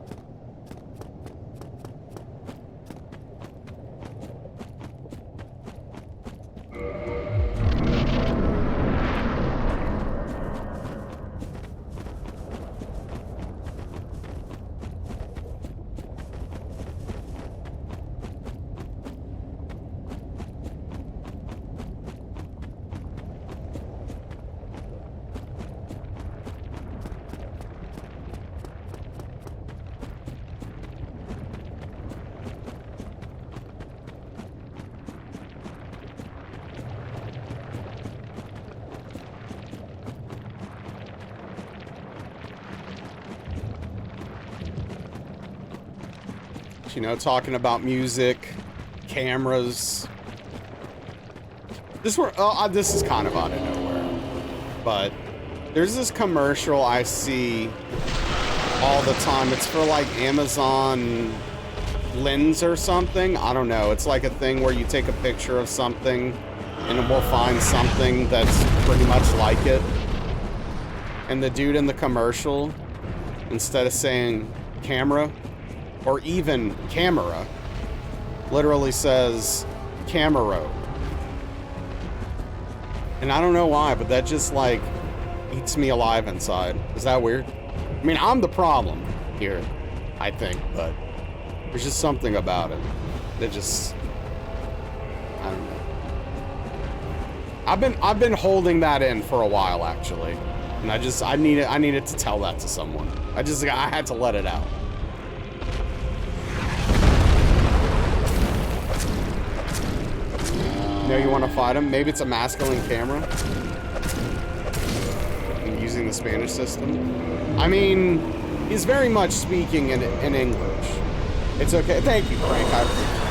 you know, talking about music, cameras. This is kind of out of nowhere, but there's this commercial I see all the time. It's for like Amazon Lens or something. I don't know. It's like a thing where you take a picture of something and it will find something that's pretty much like it. And the dude in the commercial, instead of saying camera, or even camera, literally says camera. And I don't know why, but that just like eats me alive inside. Is that weird? I mean, I'm the problem here, I think, but there's just something about it that just, I don't know. I've been holding that in for a while, actually, and I needed to tell that to someone. I had to let it out. You know, you want to fight him? Maybe it's a masculine camera. And using the Spanish system. I mean, he's very much speaking in English. It's okay. Thank you, Frank. I appreciate it.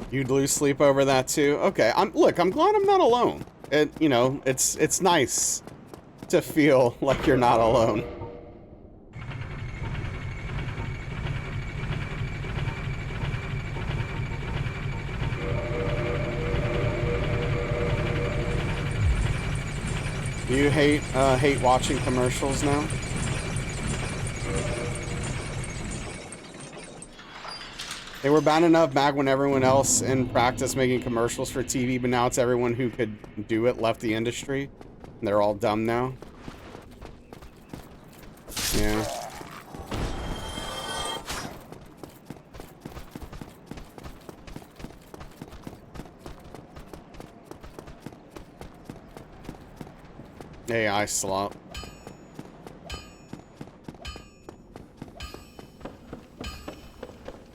You'd lose sleep over that too? Okay, look, I'm glad I'm not alone. You know, it's nice to feel like you're not alone. You hate watching commercials now? They were bad enough back when everyone else in practice making commercials for TV, but now it's everyone who could do it left the industry. And they're all dumb now. Yeah. AI slop.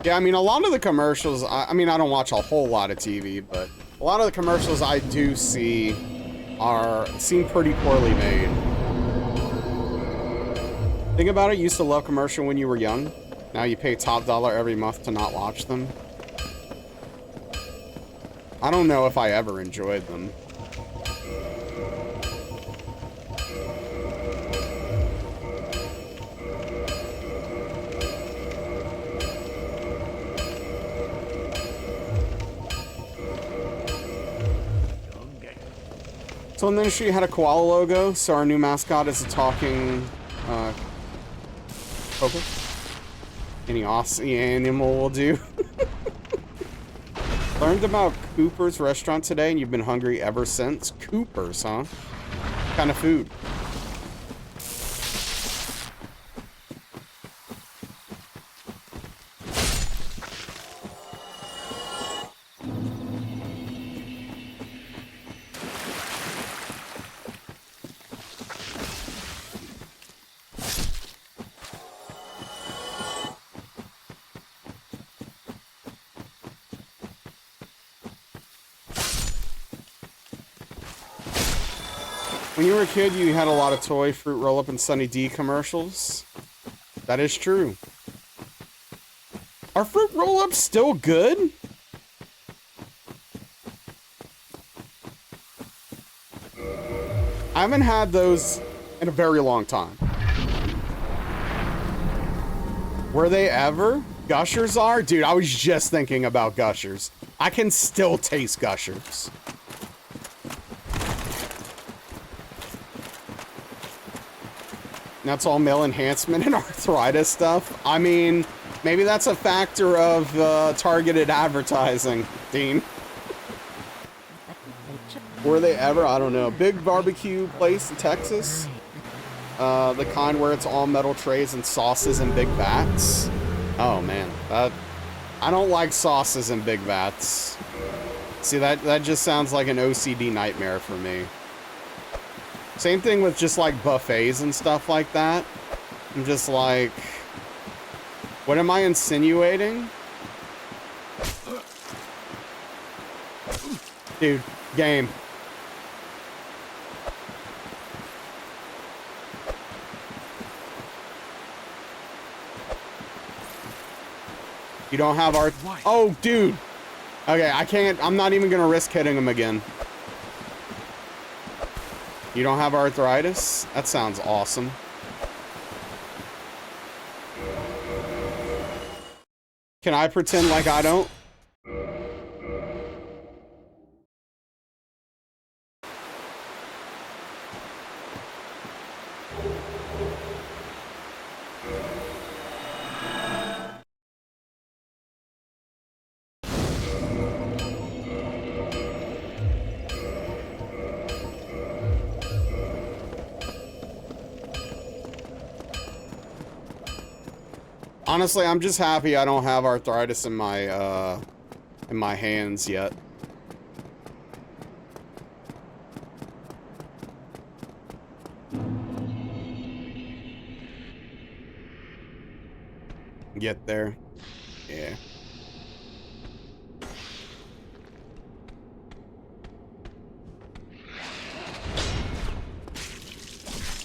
Yeah, I mean, a lot of the commercials, I mean, I don't watch a whole lot of TV, but a lot of the commercials I do see seem pretty poorly made. Think about it, you used to love commercial when you were young. Now you pay top dollar every month to not watch them. I don't know if I ever enjoyed them. So in the industry had a koala logo, so our new mascot is a talking Coco. Any Aussie animal will do. Learned about Cooper's restaurant today and you've been hungry ever since? Cooper's, huh? What kind of food? When you were a kid, you had a lot of toy, Fruit Roll-Up, and Sunny D commercials. That is true. Are Fruit Roll-Ups still good? I haven't had those in a very long time. Were they ever? Gushers are? Dude, I was just thinking about Gushers. I can still taste Gushers. That's all male enhancement and arthritis stuff. I mean, maybe that's a factor of targeted advertising, Dean. Were they ever? I don't know. Big barbecue place in Texas. The kind where it's all metal trays and sauces in big vats. Oh man, I don't like sauces in big vats. See, that just sounds like an OCD nightmare for me. Same thing with just like buffets and stuff like that. I'm just like, what am I insinuating? Dude, game. You don't have our... Oh, dude. Okay, I can't... I'm not even gonna risk hitting him again. You don't have arthritis? That sounds awesome. Can I pretend like I don't? Honestly, I'm just happy I don't have arthritis in my hands yet. Get there. Yeah.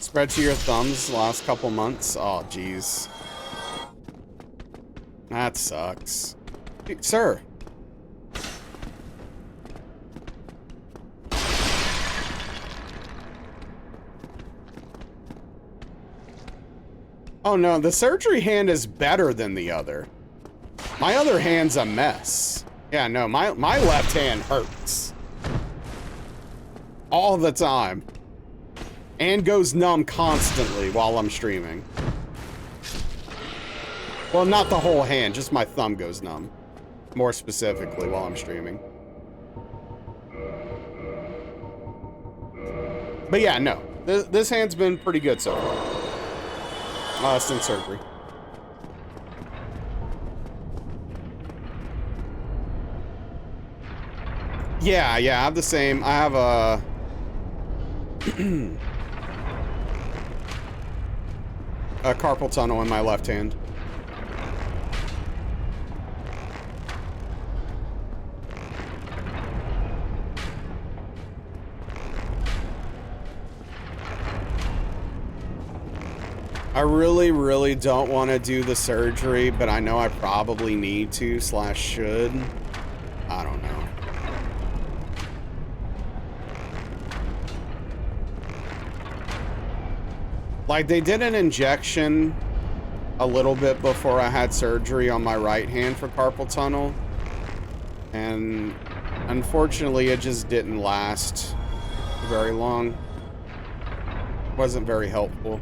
Spread to your thumbs the last couple months. Oh, jeez. That sucks. Dude, sir. Oh no, the surgery hand is better than the other. My other hand's a mess. Yeah, no, my left hand hurts. All the time. And goes numb constantly while I'm streaming. Well, not the whole hand, just my thumb goes numb. More specifically while I'm streaming. But yeah, no. This hand's been pretty good so far. Since surgery. Yeah, I have the same. I have a... a carpal tunnel in my left hand. I really don't want to do the surgery, but I know I probably need to / should. I don't know. Like, they did an injection a little bit before I had surgery on my right hand for carpal tunnel. And unfortunately, it just didn't last very long. Wasn't very helpful.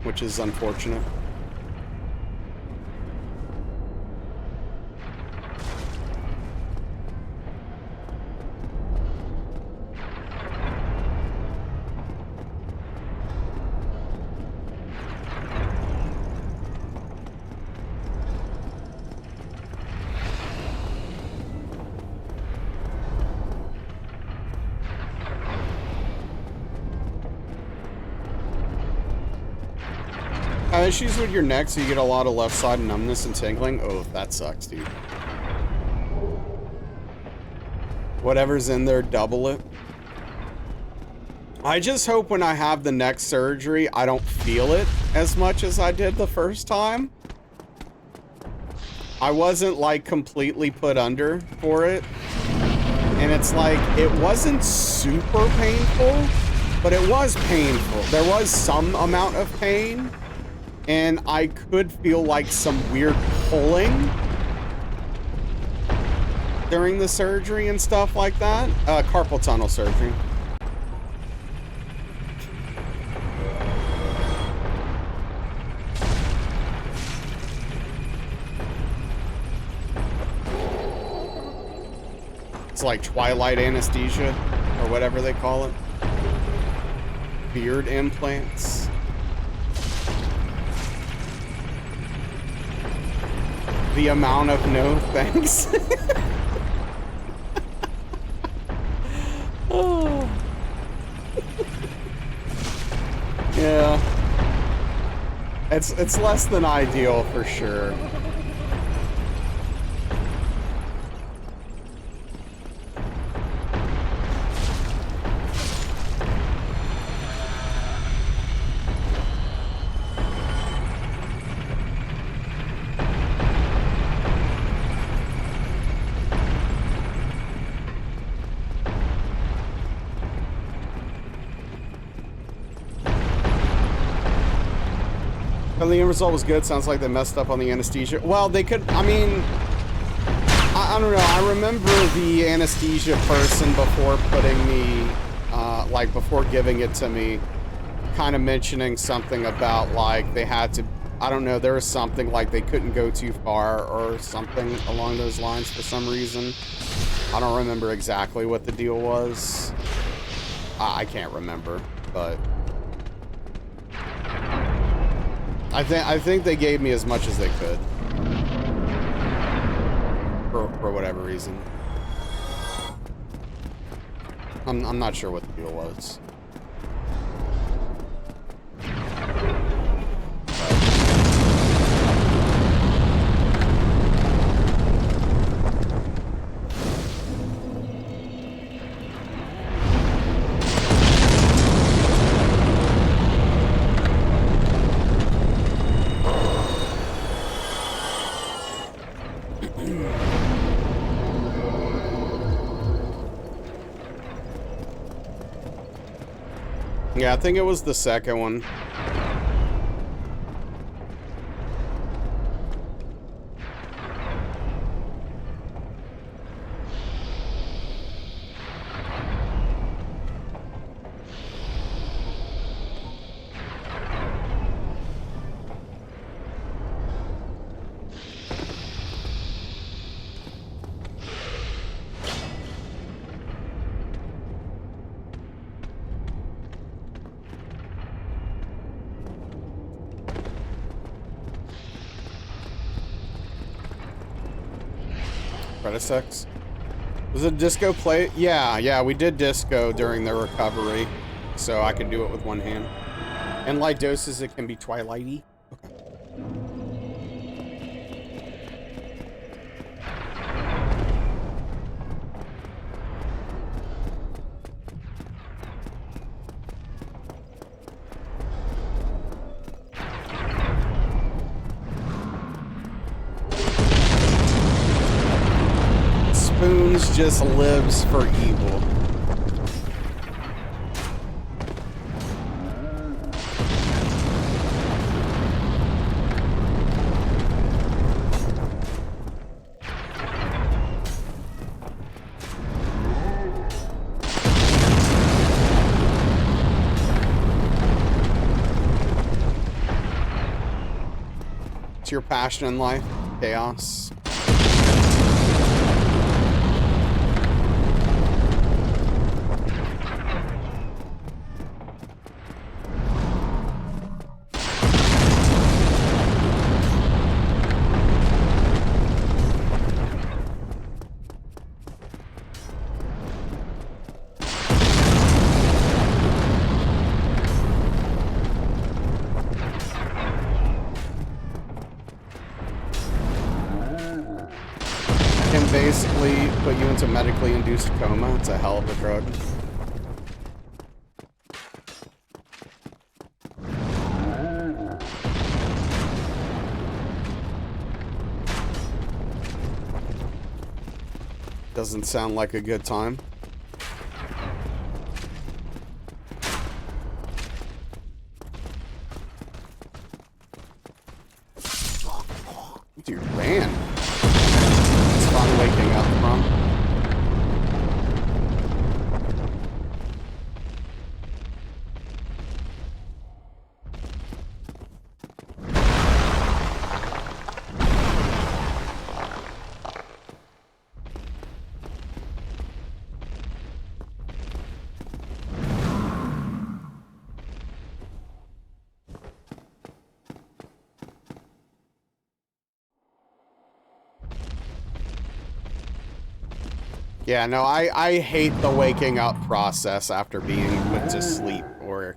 Which is unfortunate. Issues with your neck, so you get a lot of left side numbness and tingling. Oh, that sucks, dude. Whatever's in there, double it. I just hope when I have the next surgery, I don't feel it as much as I did the first time. I wasn't like completely put under for it. And it's like, it wasn't super painful, but it was painful. There was some amount of pain, and I could feel like some weird pulling during the surgery and stuff like that. Carpal tunnel surgery. It's like twilight anesthesia, or whatever they call it. Beard implants. The amount of no thanks. Oh. Yeah. It's less than ideal for sure. The end result was good. Sounds like they messed up on the anesthesia. Well, they could, I mean, I don't know. I remember the anesthesia person before putting me, like before giving it to me, kind of mentioning something about like they had to, I don't know, there was something like they couldn't go too far or something along those lines for some reason. I don't remember exactly what the deal was. I can't remember, but I think they gave me as much as they could for whatever reason. I'm not sure what the deal was. Yeah, I think it was the second one. Sex. Was it disco play? Yeah, we did disco during the recovery, so I can do it with one hand. In light doses, it can be twilighty. Okay. Spoons just lives for evil. It's your passion in life, chaos. Basically put you into medically induced coma. It's a hell of a drug. doesn't sound like a good time. Dude, man. It's fun waking up from. Yeah, no, I hate the waking up process after being put to sleep or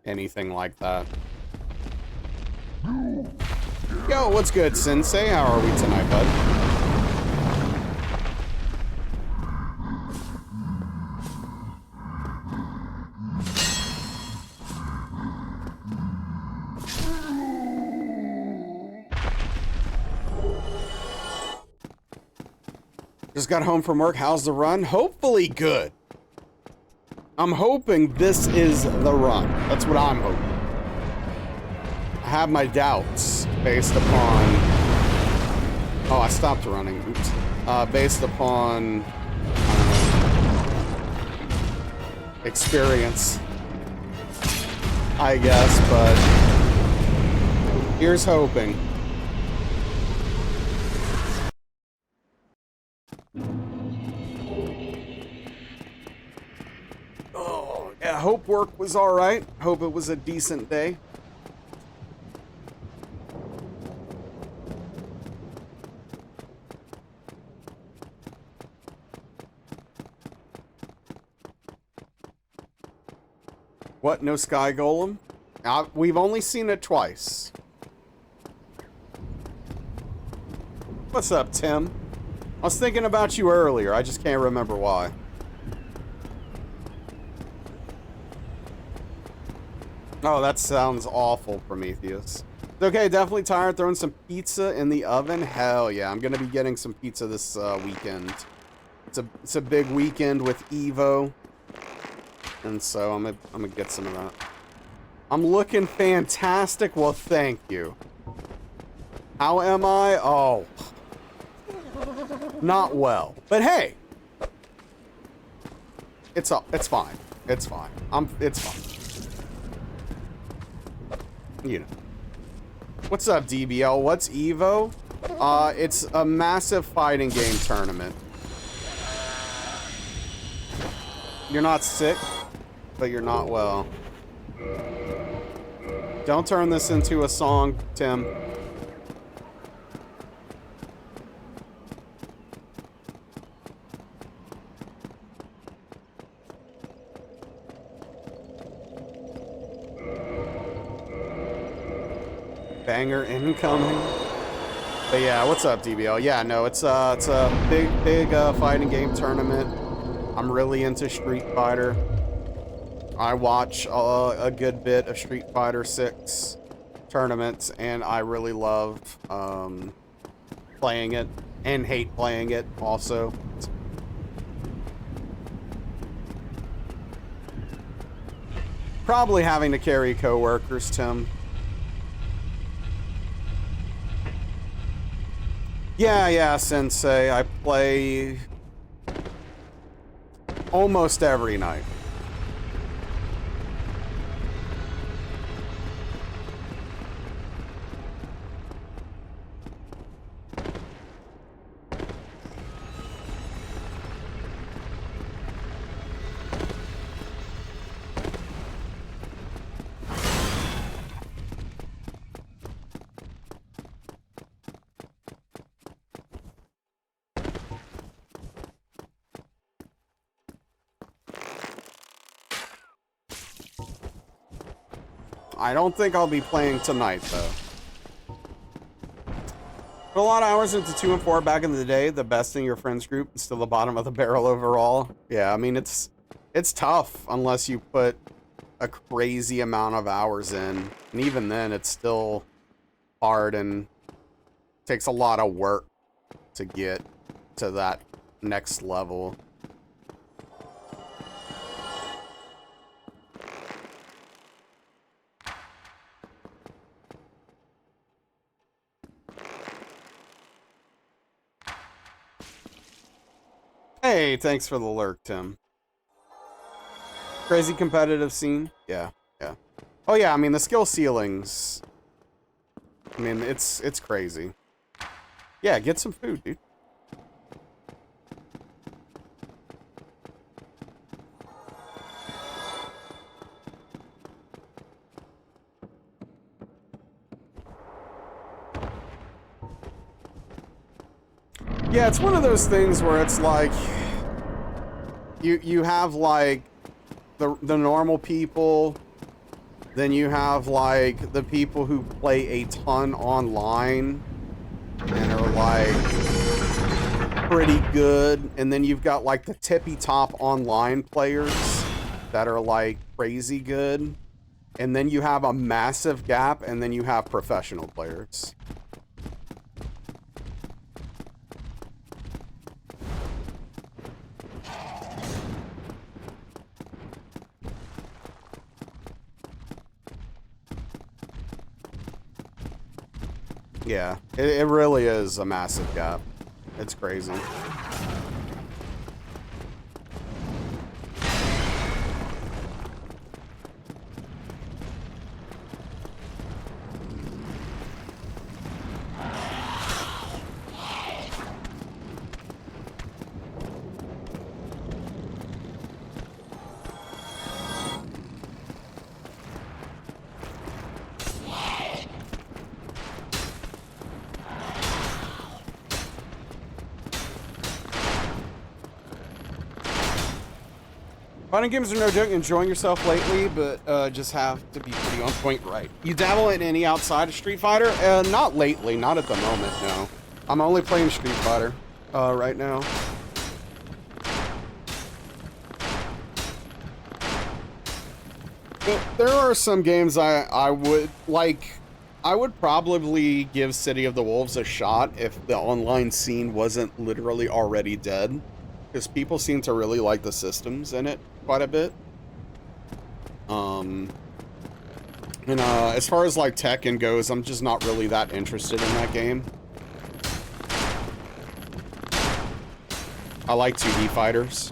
anything like that. Yo, what's good, Sensei? How are we tonight, bud? Just got home from work. How's the run? Hopefully good. I'm hoping this is the run. That's what I'm hoping. I have my doubts based upon... Oh, I stopped running. Oops. Based upon... experience. I guess, but... here's hoping. Oh, yeah, hope work was alright. Hope it was a decent day. What? No Sky Golem? We've only seen it twice. What's up, Tim? I was thinking about you earlier. I just can't remember why. Oh, that sounds awful, Prometheus. Okay, definitely tired. Throwing some pizza in the oven. Hell yeah, I'm gonna be getting some pizza this weekend. It's a big weekend with Evo, and so I'm gonna get some of that. I'm looking fantastic. Well, thank you. How am I? Oh, not well. But hey, it's fine. It's fine. It's fine. You know. What's up, DBL? What's Evo? It's a massive fighting game tournament. You're not sick, but you're not well. Don't turn this into a song, Tim. Banger incoming. But yeah, what's up, DBL? Yeah, no, it's a big fighting game tournament. I'm really into Street Fighter. I watch a good bit of Street Fighter 6 tournaments, and I really love playing it and hate playing it also. Probably having to carry coworkers, Tim. Yeah, Sensei. I play almost every night. I don't think I'll be playing tonight, though. Put a lot of hours into 2 and 4 back in the day. The best in your friends group, still the bottom of the barrel overall. Yeah, I mean, it's tough unless you put a crazy amount of hours in. And even then, it's still hard and takes a lot of work to get to that next level. Hey, thanks for the lurk, Tim. Crazy competitive scene? Yeah, yeah. Oh yeah, I mean, the skill ceilings, I mean, it's crazy. Yeah, get some food, dude. Yeah, it's one of those things where it's like you have like the normal people, then you have like the people who play a ton online and are like pretty good, and then you've got like the tippy top online players that are like crazy good, and then you have a massive gap, and then you have professional players. Yeah, it really is a massive gap. It's crazy. Fighting games are no joke. Enjoying yourself lately, but just have to be pretty on point, right? You dabble in any outside of Street Fighter? Not lately, not at the moment, no. I'm only playing Street Fighter right now. There are some games I would like. I would probably give City of the Wolves a shot if the online scene wasn't literally already dead, because people seem to really like the systems in it quite a bit. As far as like Tekken goes, I'm just not really that interested in that game. I like 2D fighters.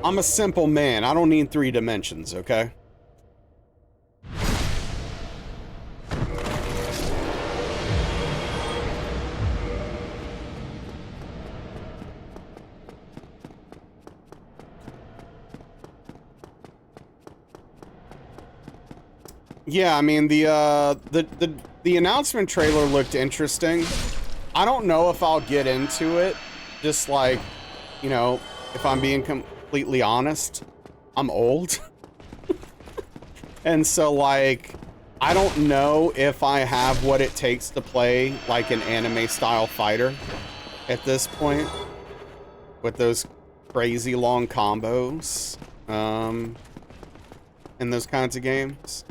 I'm a simple man. I don't need 3 dimensions, okay? Yeah, I mean, the announcement trailer looked interesting. I don't know if I'll get into it. Just like, you know, if I'm being completely honest, I'm old. And so, like, I don't know if I have what it takes to play, like, an anime-style fighter at this point. With those crazy long combos. In those kinds of games.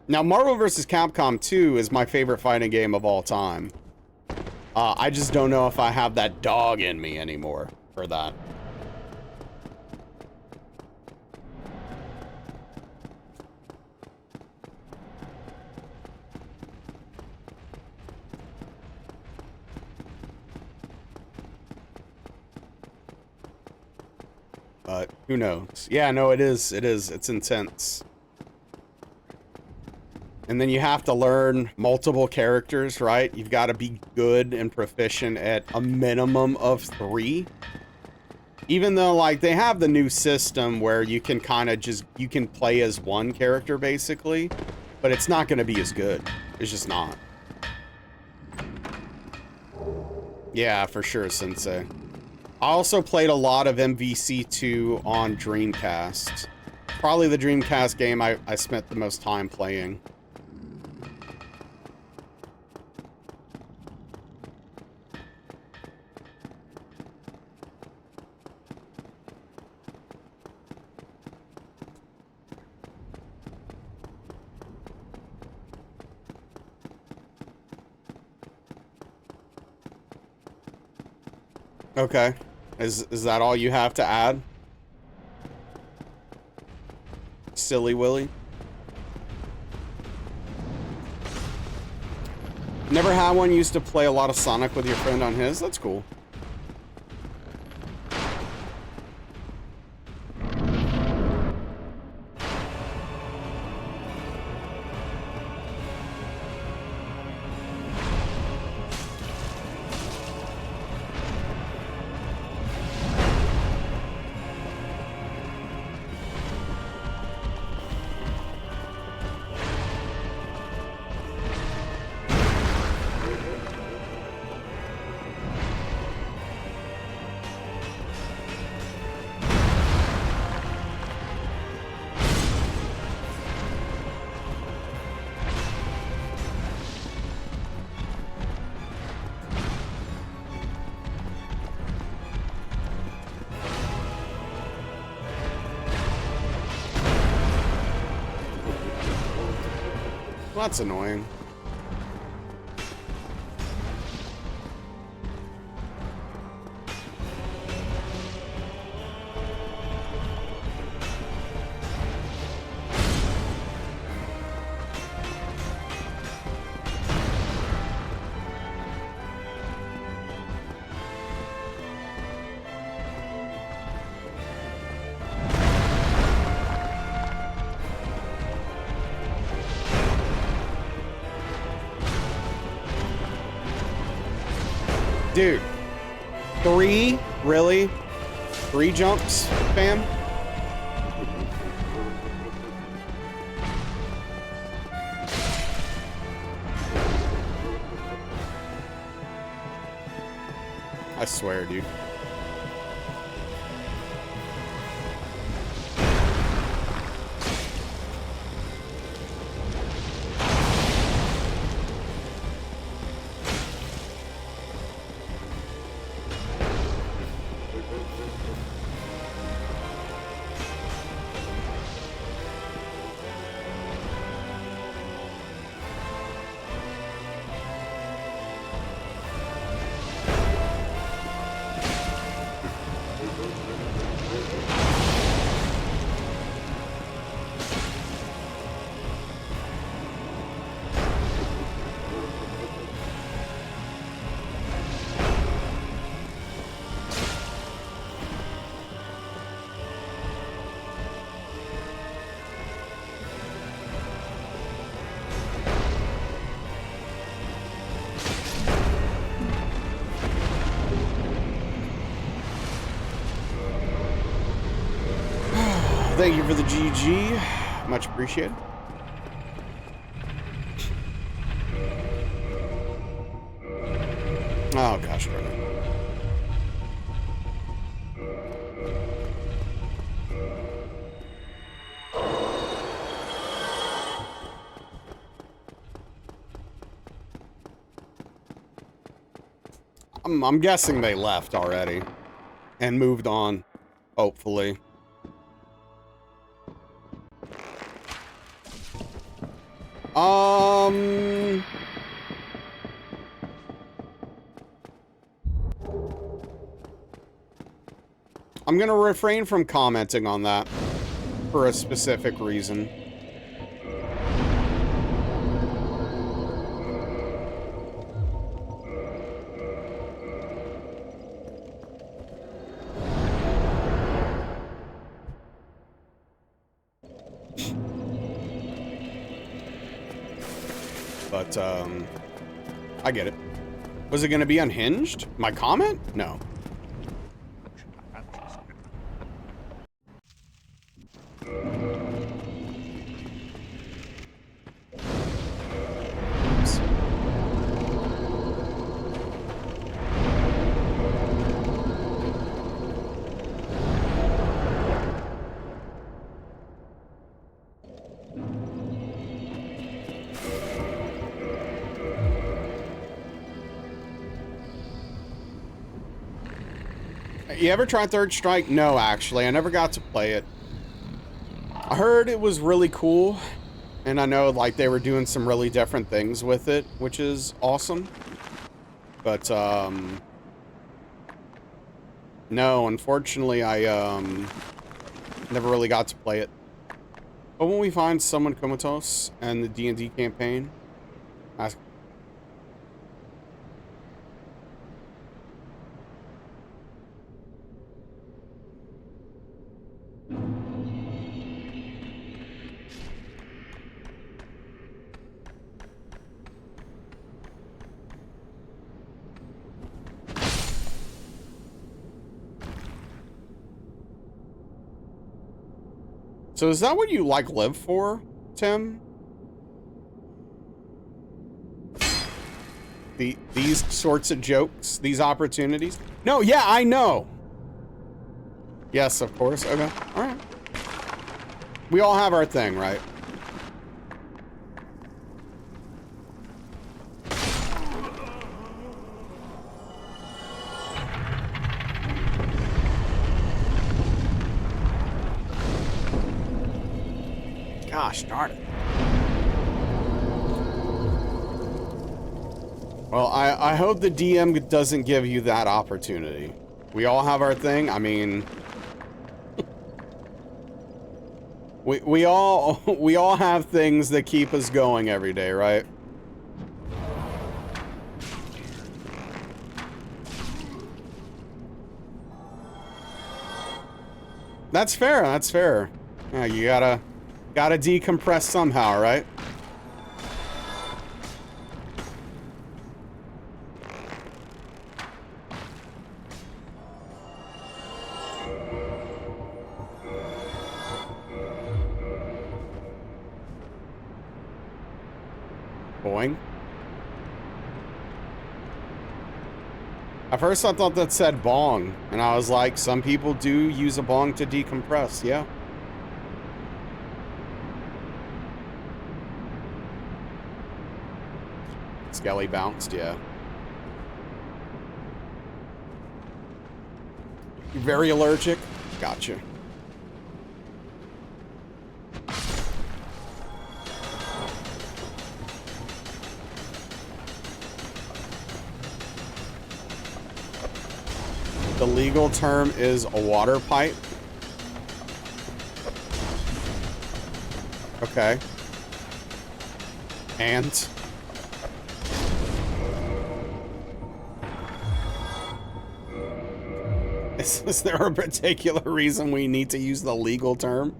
Now, Marvel vs. Capcom 2 is my favorite fighting game of all time. I just don't know if I have that dog in me anymore for that. But who knows? Yeah, no, it is. It's intense. And then you have to learn multiple characters, right? You've got to be good and proficient at a minimum of 3. Even though, like, they have the new system where you can kind of just, you can play as one character, basically. But it's not going to be as good. It's just not. Yeah, for sure, Sensei. I also played a lot of MVC2 on Dreamcast. Probably the Dreamcast game I spent the most time playing. Okay. Is that all you have to add? Silly Willy? Never had one. Used to play a lot of Sonic with your friend on his. That's cool. Well, that's annoying. Dude, 3? Really? 3 jumps, fam? I swear, dude. Thank you for the GG. Much appreciated. Oh gosh, darn it. I'm guessing they left already and moved on, hopefully. I'm gonna refrain from commenting on that for a specific reason. But, I get it. Was it gonna be unhinged? My comment? No. You ever tried Third Strike? No, actually. I never got to play it. I heard it was really cool. And I know, like, they were doing some really different things with it, which is awesome. But, no, unfortunately, I, never really got to play it. But when we find someone comatose and the D&D campaign, ask. So is that what you, like, live for, Tim? These sorts of jokes? These opportunities? No, yeah, I know. Yes, of course. Okay, all right. We all have our thing, right? Gosh darn it. Well, I hope the DM doesn't give you that opportunity. We all have our thing. I mean, we all have things that keep us going every day, right? That's fair. That's fair. Yeah, you gotta decompress somehow, right? Boing. At first I thought that said bong, and I was like, some people do use a bong to decompress, yeah. Skelly bounced, yeah. You're very allergic? Gotcha. The legal term is a water pipe. Okay. And is there a particular reason we need to use the legal term?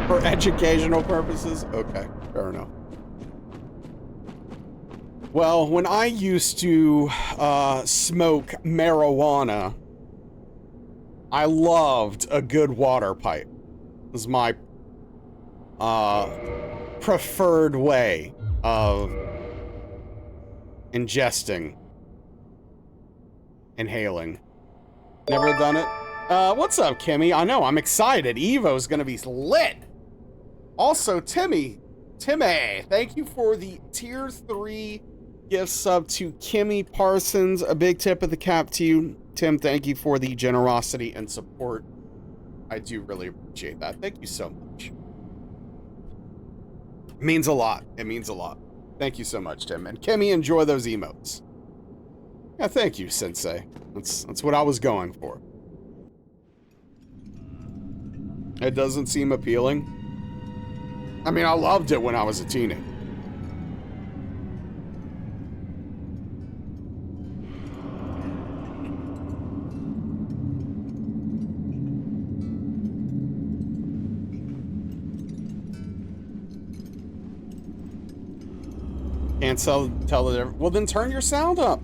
For educational purposes? Okay, fair enough. Well, when I used to smoke marijuana, I loved a good water pipe. It was my preferred way of ingesting, inhaling. Never done it? What's up, Kimmy? I know, I'm excited. Evo's gonna be lit. Also, Timmy, thank you for the tier 3 gift sub to Kimmy Parsons. A big tip of the cap to you. Tim, thank you for the generosity and support. I do really appreciate that. Thank you so much. It means a lot. It means a lot. Thank you so much, Tim. And Kimmy, enjoy those emotes. Yeah, thank you, Sensei. That's what I was going for. It doesn't seem appealing. I mean, I loved it when I was a teenager. Can't tell the difference. Well, then turn your sound up.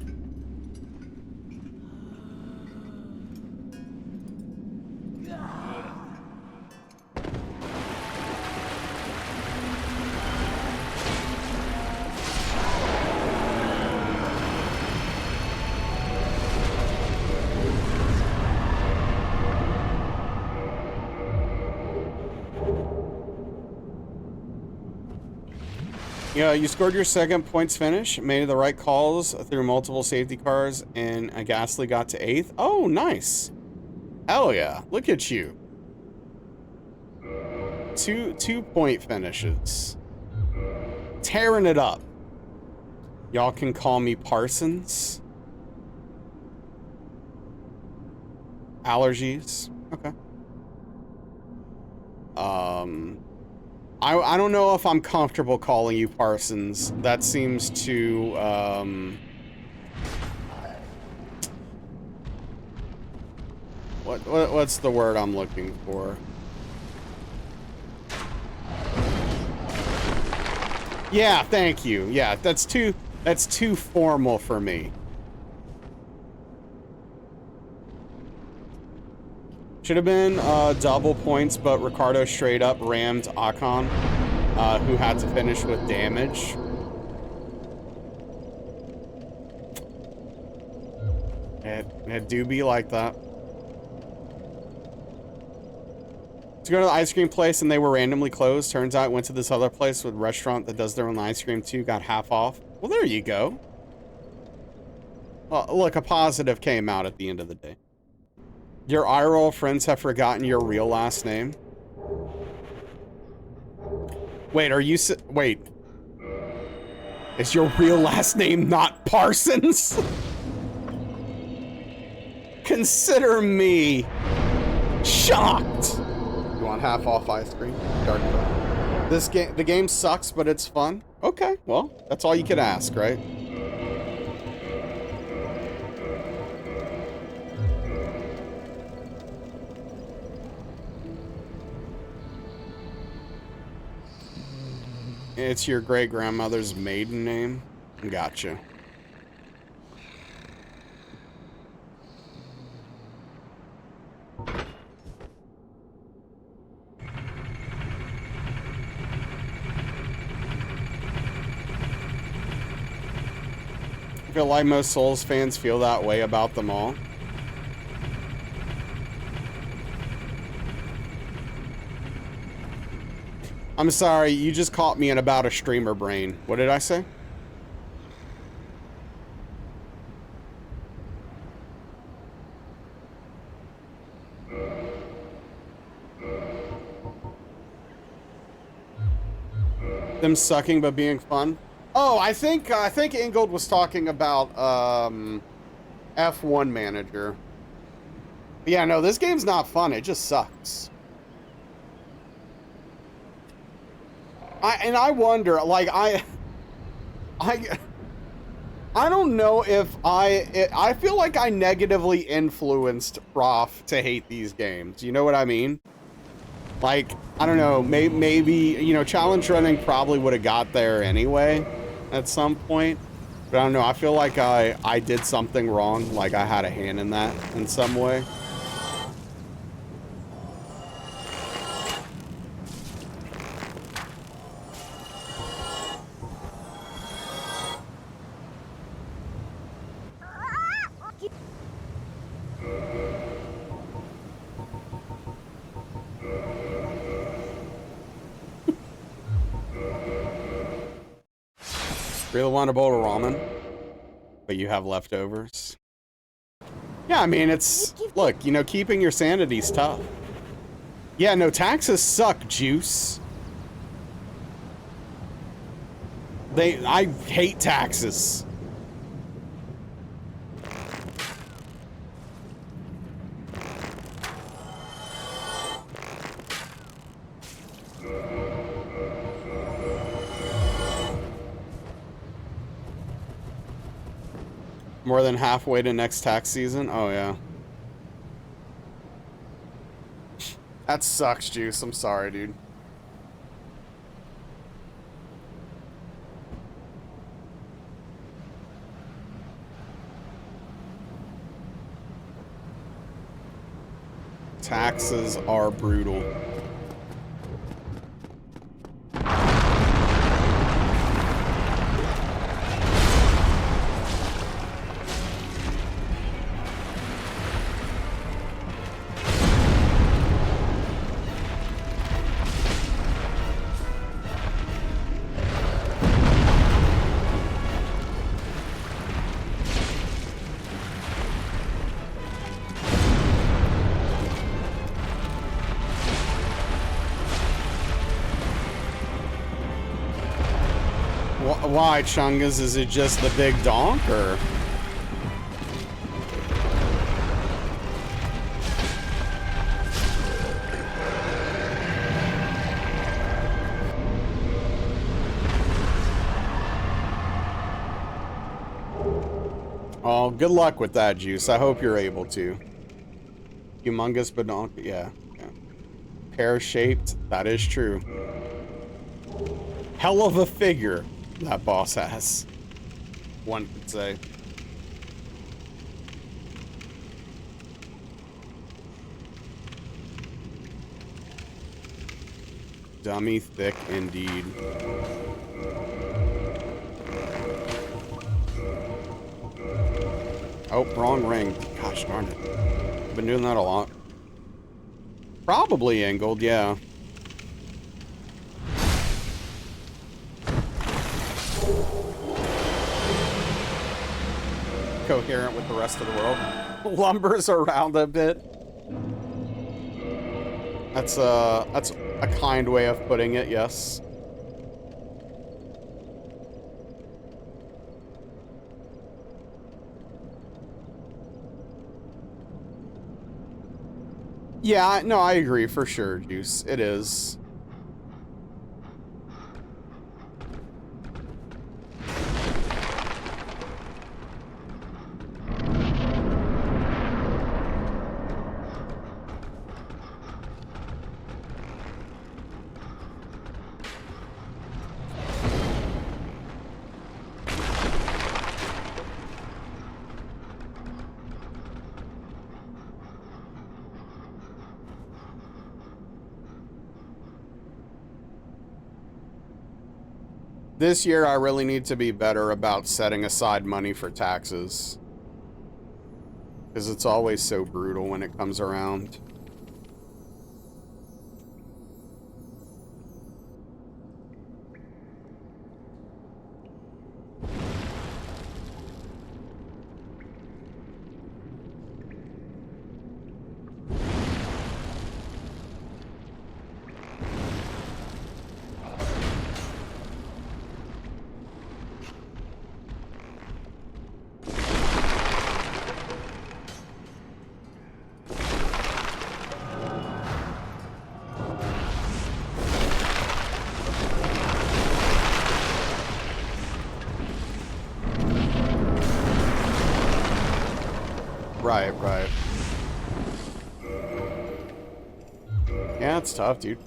Yeah, you scored your second points finish, made the right calls through multiple safety cars, and Gasly got to 8th. Oh, nice. Hell yeah. Look at you. Two point finishes. Tearing it up. Y'all can call me Parsons. Allergies. Okay. I don't know if I'm comfortable calling you Parsons. That seems to, what's the word I'm looking for? Yeah, thank you. Yeah, that's too formal for me. Should have been double points, but Ricardo straight up rammed Ocon, who had to finish with damage. It do be like that. To go to the ice cream place and they were randomly closed. Turns out I went to this other place with a restaurant that does their own ice cream too. Got half off. Well, there you go. Well, look, a positive came out at the end of the day. Your IRL friends have forgotten your real last name. Wait, are you... Wait. Is your real last name not Parsons? Consider me shocked. You want half off ice cream? Dark brown. The game sucks, but it's fun. Okay, well, that's all you could ask, right? It's your great-grandmother's maiden name? Gotcha. I feel like most Souls fans feel that way about them all. I'm sorry, you just caught me in about a streamer brain. What did I say? Them sucking but being fun. Oh, I think Ingold was talking about F1 Manager. But yeah, no, this game's not fun. It just sucks. I wonder, like, I don't know if I feel like I negatively influenced Prof to hate these games. You know what I mean? Like, I don't know, maybe, you know, challenge running probably would have got there anyway at some point. But I don't know, I feel like I did something wrong, like I had a hand in that in some way. Really want a bowl of ramen, but you have leftovers. Yeah, I mean, it's, look, you know, keeping your sanity's tough. Yeah, no, taxes suck, Juice. I hate taxes. More than halfway to next tax season? Oh, yeah. That sucks, Juice. I'm sorry, dude. Taxes are brutal. Why, Chungus? Is it just the big donk, or? Oh, good luck with that, Juice. I hope you're able to. Humongous badonk, yeah. Pear-shaped, that is true. Hell of a figure that boss has, one could say. Dummy thick indeed. Oh, wrong ring. Gosh darn it. Been doing that a lot. Probably angled, yeah. Coherent with the rest of the world. Lumbers around a bit. That's a kind way of putting it, yes. Yeah, no, I agree for sure, Juice. It is. This year, I really need to be better about setting aside money for taxes. Because it's always so brutal when it comes around. Right, right. Yeah, it's tough, dude.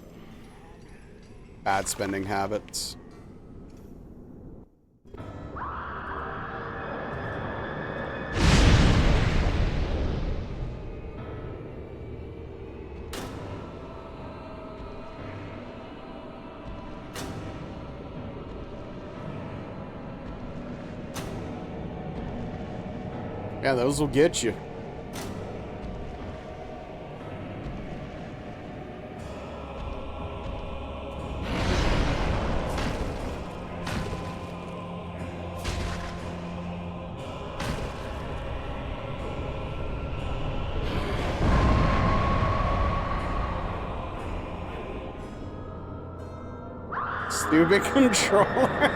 Bad spending habits. Yeah, those will get you. Stupid controller.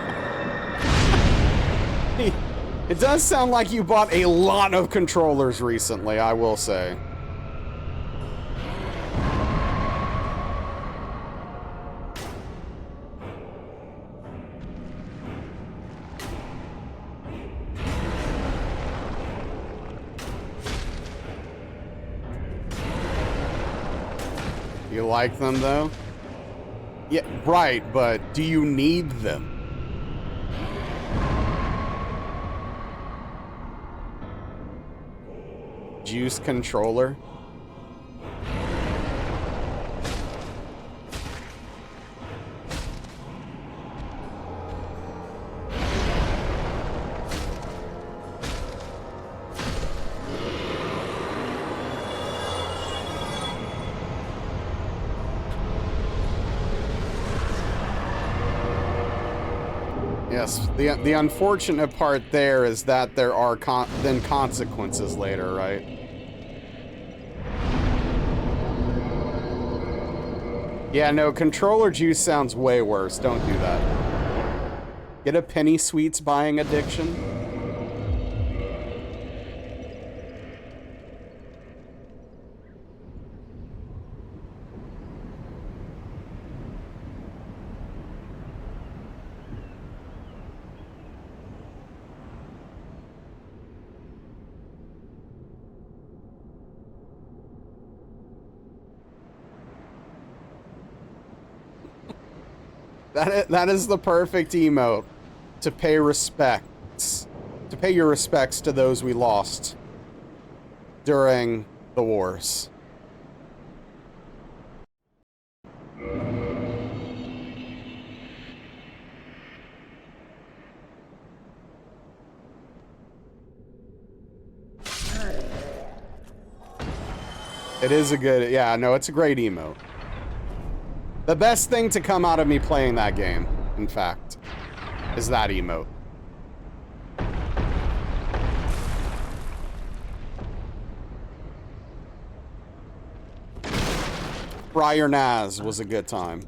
It does sound like you bought a lot of controllers recently, I will say. You like them, though? Yeah, right, but do you need them? Juice controller? Yes, the unfortunate part there is that there are then consequences later, right? Yeah, no, controller juice sounds way worse. Don't do that. Get a penny sweets buying addiction. That is the perfect emote to pay respects. To pay your respects to those we lost during the wars. It is a good, yeah, no, it's a great emote. The best thing to come out of me playing that game, in fact, is that emote. Friar Naz was a good time.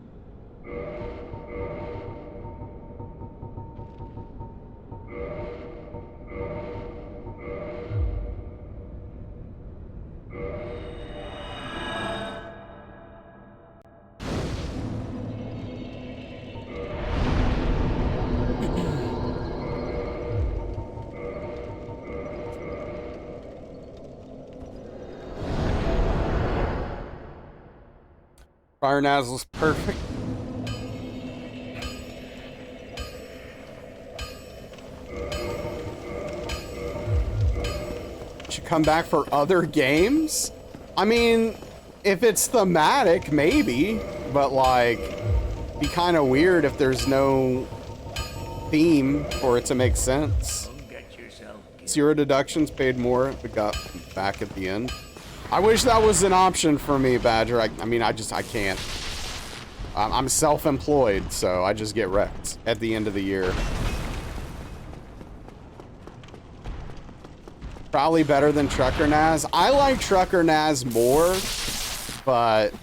Fire Nazzle's perfect. Should come back for other games? I mean, if it's thematic, maybe. But, like, be kind of weird if there's no theme for it to make sense. Zero deductions, paid more, but got back at the end. I wish that was an option for me, Badger. I mean, I can't. I'm self-employed, so I just get wrecked at the end of the year. Probably better than Trucker Naz. I like Trucker Naz more, but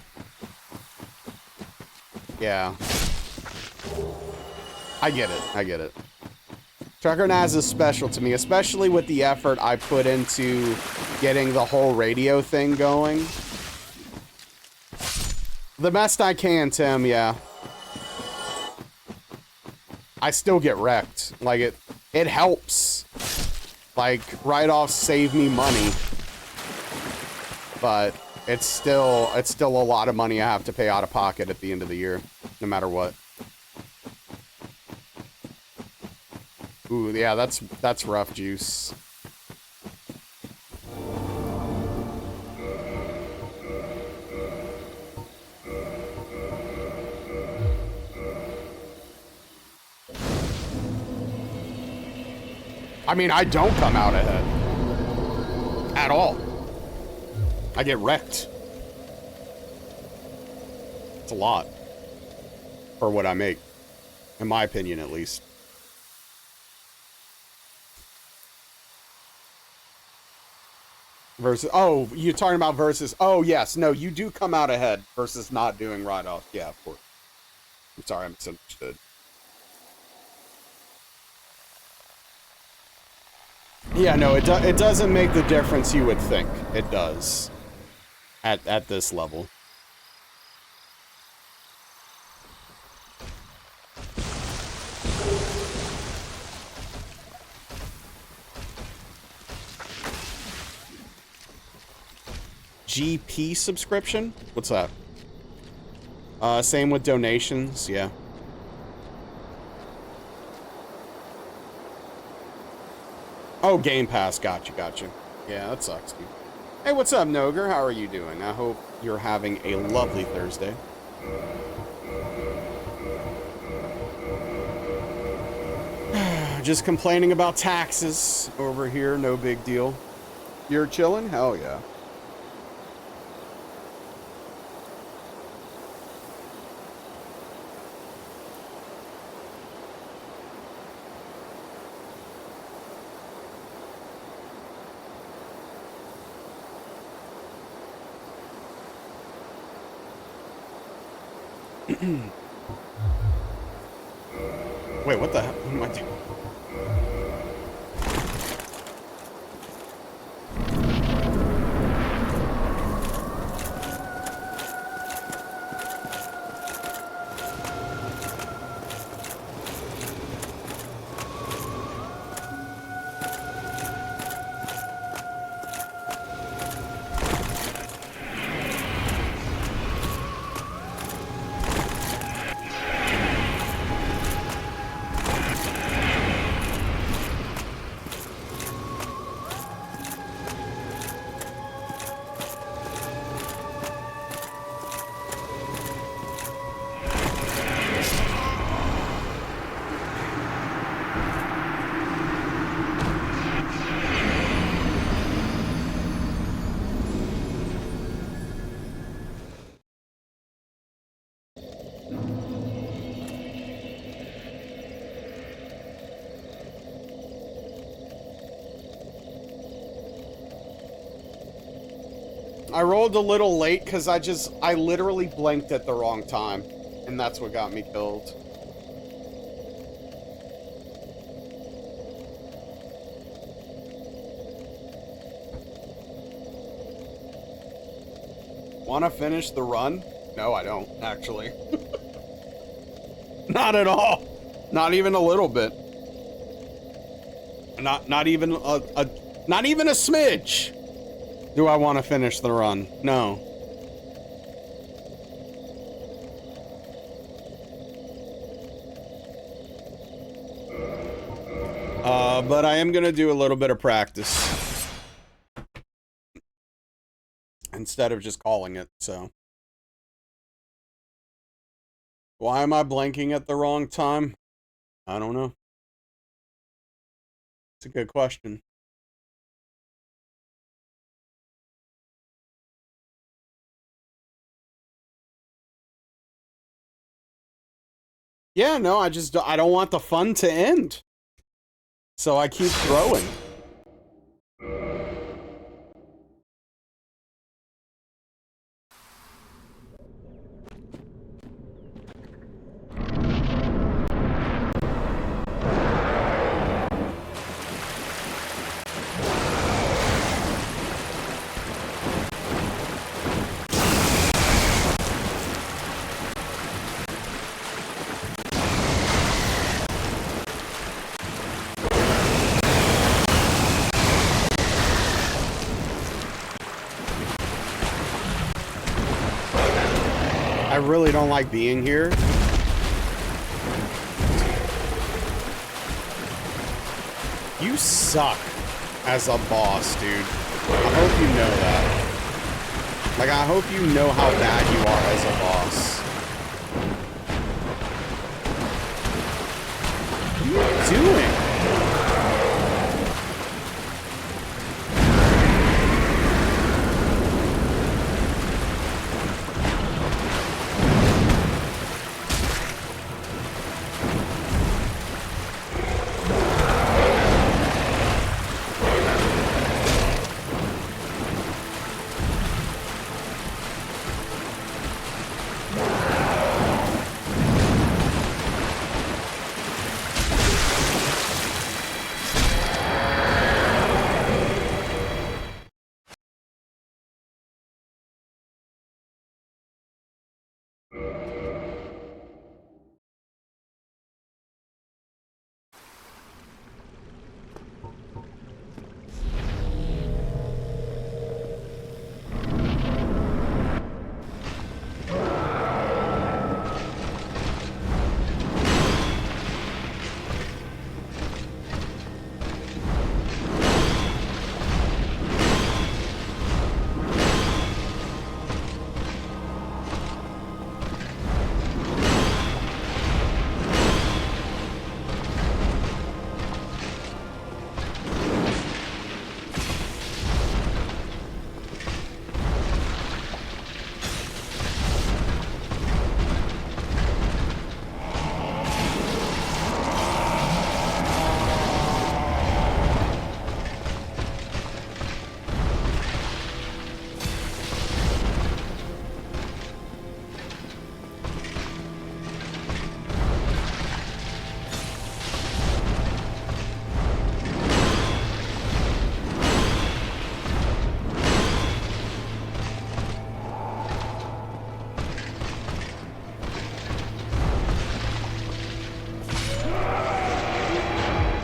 yeah. I get it. Trucker Naz is special to me, especially with the effort I put into getting the whole radio thing going. The best I can, Tim, yeah. I still get wrecked. Like, it helps. Like, write-offs save me money. But it's still a lot of money I have to pay out of pocket at the end of the year, no matter what. Ooh, yeah, that's rough juice. I mean, I don't come out ahead. At all. I get wrecked. It's a lot. For what I make. In my opinion, at least. Versus, oh, you're talking about versus, oh, yes, no, you do come out ahead versus not doing write-offs. Yeah, of course. I'm sorry, I misunderstood. Yeah, no, it doesn't make the difference you would think it does at this level. GP subscription? What's that? Same with donations, yeah. Oh, Game Pass, gotcha. Yeah, that sucks, dude. Hey, what's up, Noger? How are you doing? I hope you're having a lovely Thursday. Just complaining about taxes over here, no big deal. You're chilling? Hell yeah. Wait, what the hell? What am I doing? I rolled a little late because I literally blinked at the wrong time. And that's what got me killed. Want to finish the run? No, I don't, actually. Not at all. Not even a little bit. Not even not even a smidge. Do I want to finish the run? No. But I am gonna do a little bit of practice instead of just calling it, so. Why am I blanking at the wrong time? I don't know. It's a good question. Yeah, no, I don't want the fun to end. So I keep throwing. I really don't like being here. You suck as a boss, dude. I hope you know that. Like, I hope you know how bad you are as a boss. What are you doing?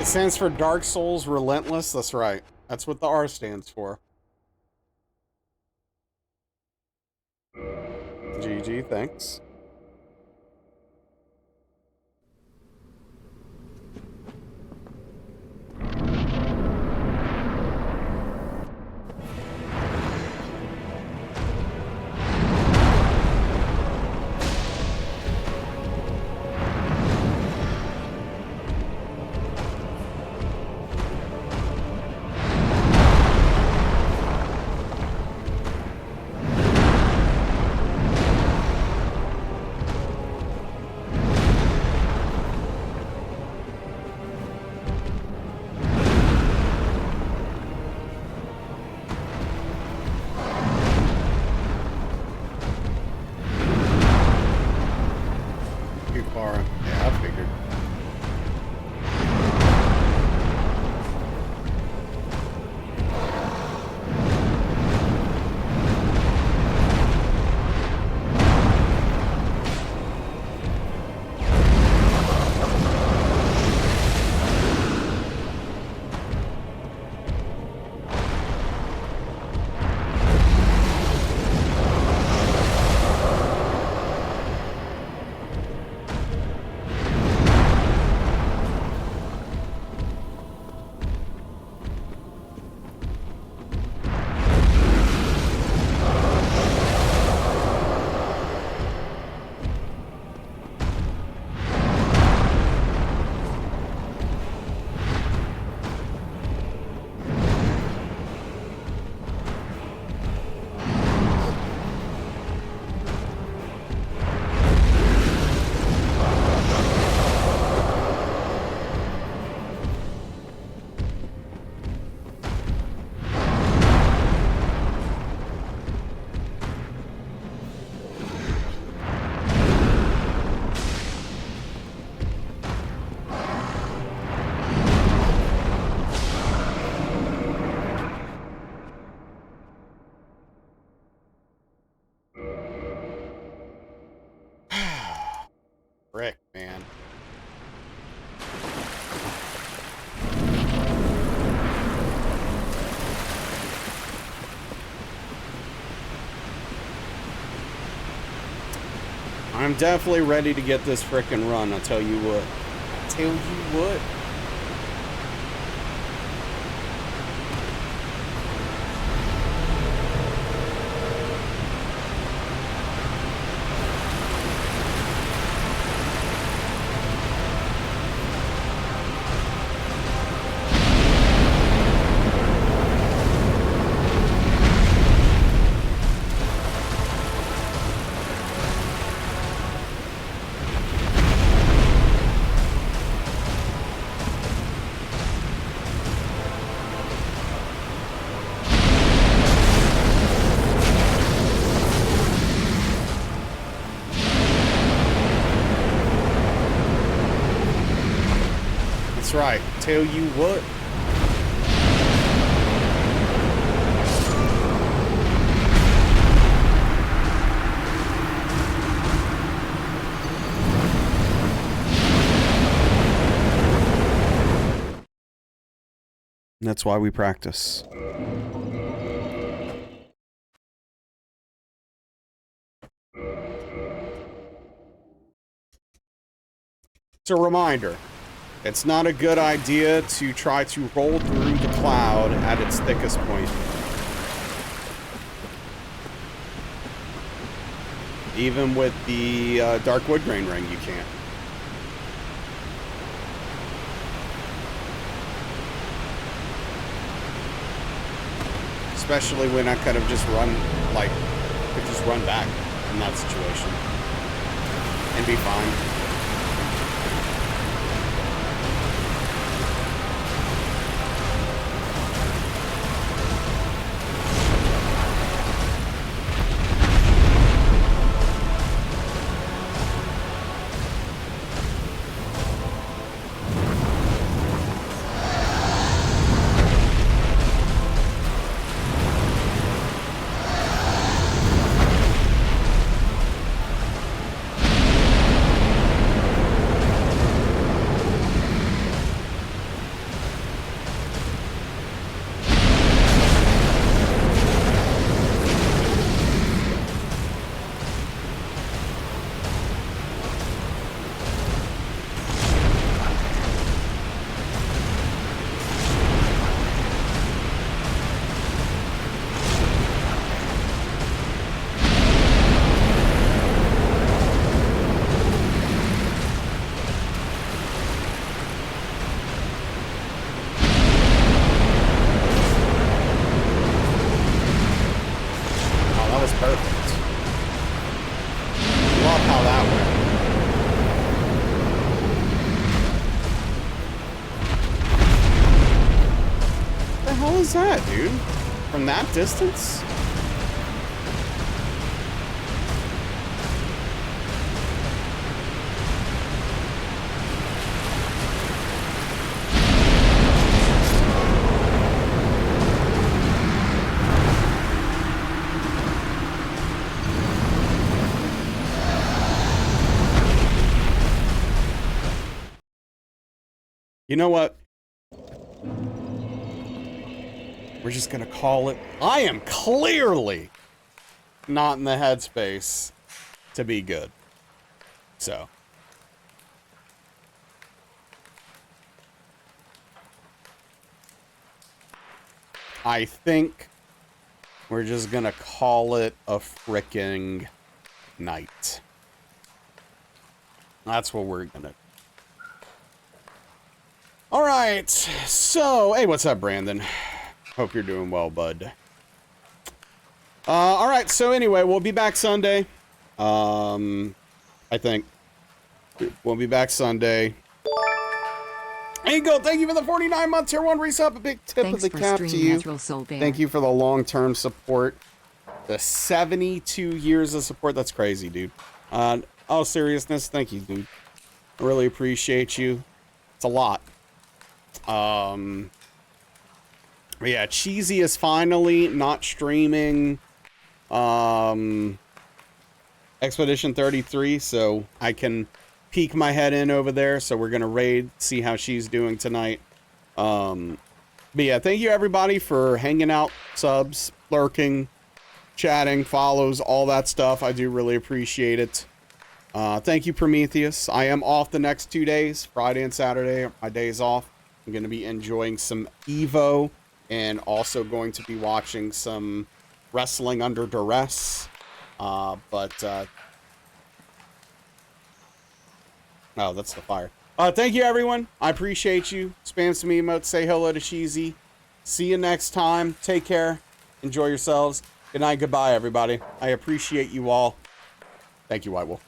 stands for Dark Souls Relentless. That's right. That's what the R stands for. GG, thanks. Frick, man. I'm definitely ready to get this frickin' run, I'll tell you what. I'll tell you what. That's right. Tell you what. That's why we practice. It's a reminder. It's not a good idea to try to roll through the cloud at its thickest point. Even with the Dark Wood Grain Ring, you can't. Especially when I could have just run, like, could just run back in that situation. And be fine. is that, dude? From that distance? You know what? We're just gonna call it. I am clearly not in the headspace to be good. So. I think we're just gonna call it a frickin' night. That's what we're gonna. All right, so, hey, what's up, Brandon? Hope you're doing well, bud. All right, so anyway, we'll be back Sunday. I think. We'll be back Sunday. There you go, thank you for the 49-month tier 1 resub. A big tip of the cap to you. Thank you for the long-term support. The 72 years of support, that's crazy, dude. All seriousness, thank you, dude. I really appreciate you. It's a lot. But yeah, Cheesy is finally not streaming Expedition 33, so I can peek my head in over there. So we're gonna raid, see how she's doing tonight. But yeah, thank you everybody for hanging out, subs, lurking, chatting, follows, all that stuff. I do really appreciate it. Thank you, Prometheus. I am off the next 2 days, Friday and Saturday, my days off. I'm going to be enjoying some Evo and also going to be watching some Wrestling Under Duress. Oh, that's the fire. Thank you, everyone. I appreciate you. Spam some emotes. Say hello to Cheesy. See you next time. Take care. Enjoy yourselves. Good night. Goodbye, everybody. I appreciate you all. Thank you, White Wolf.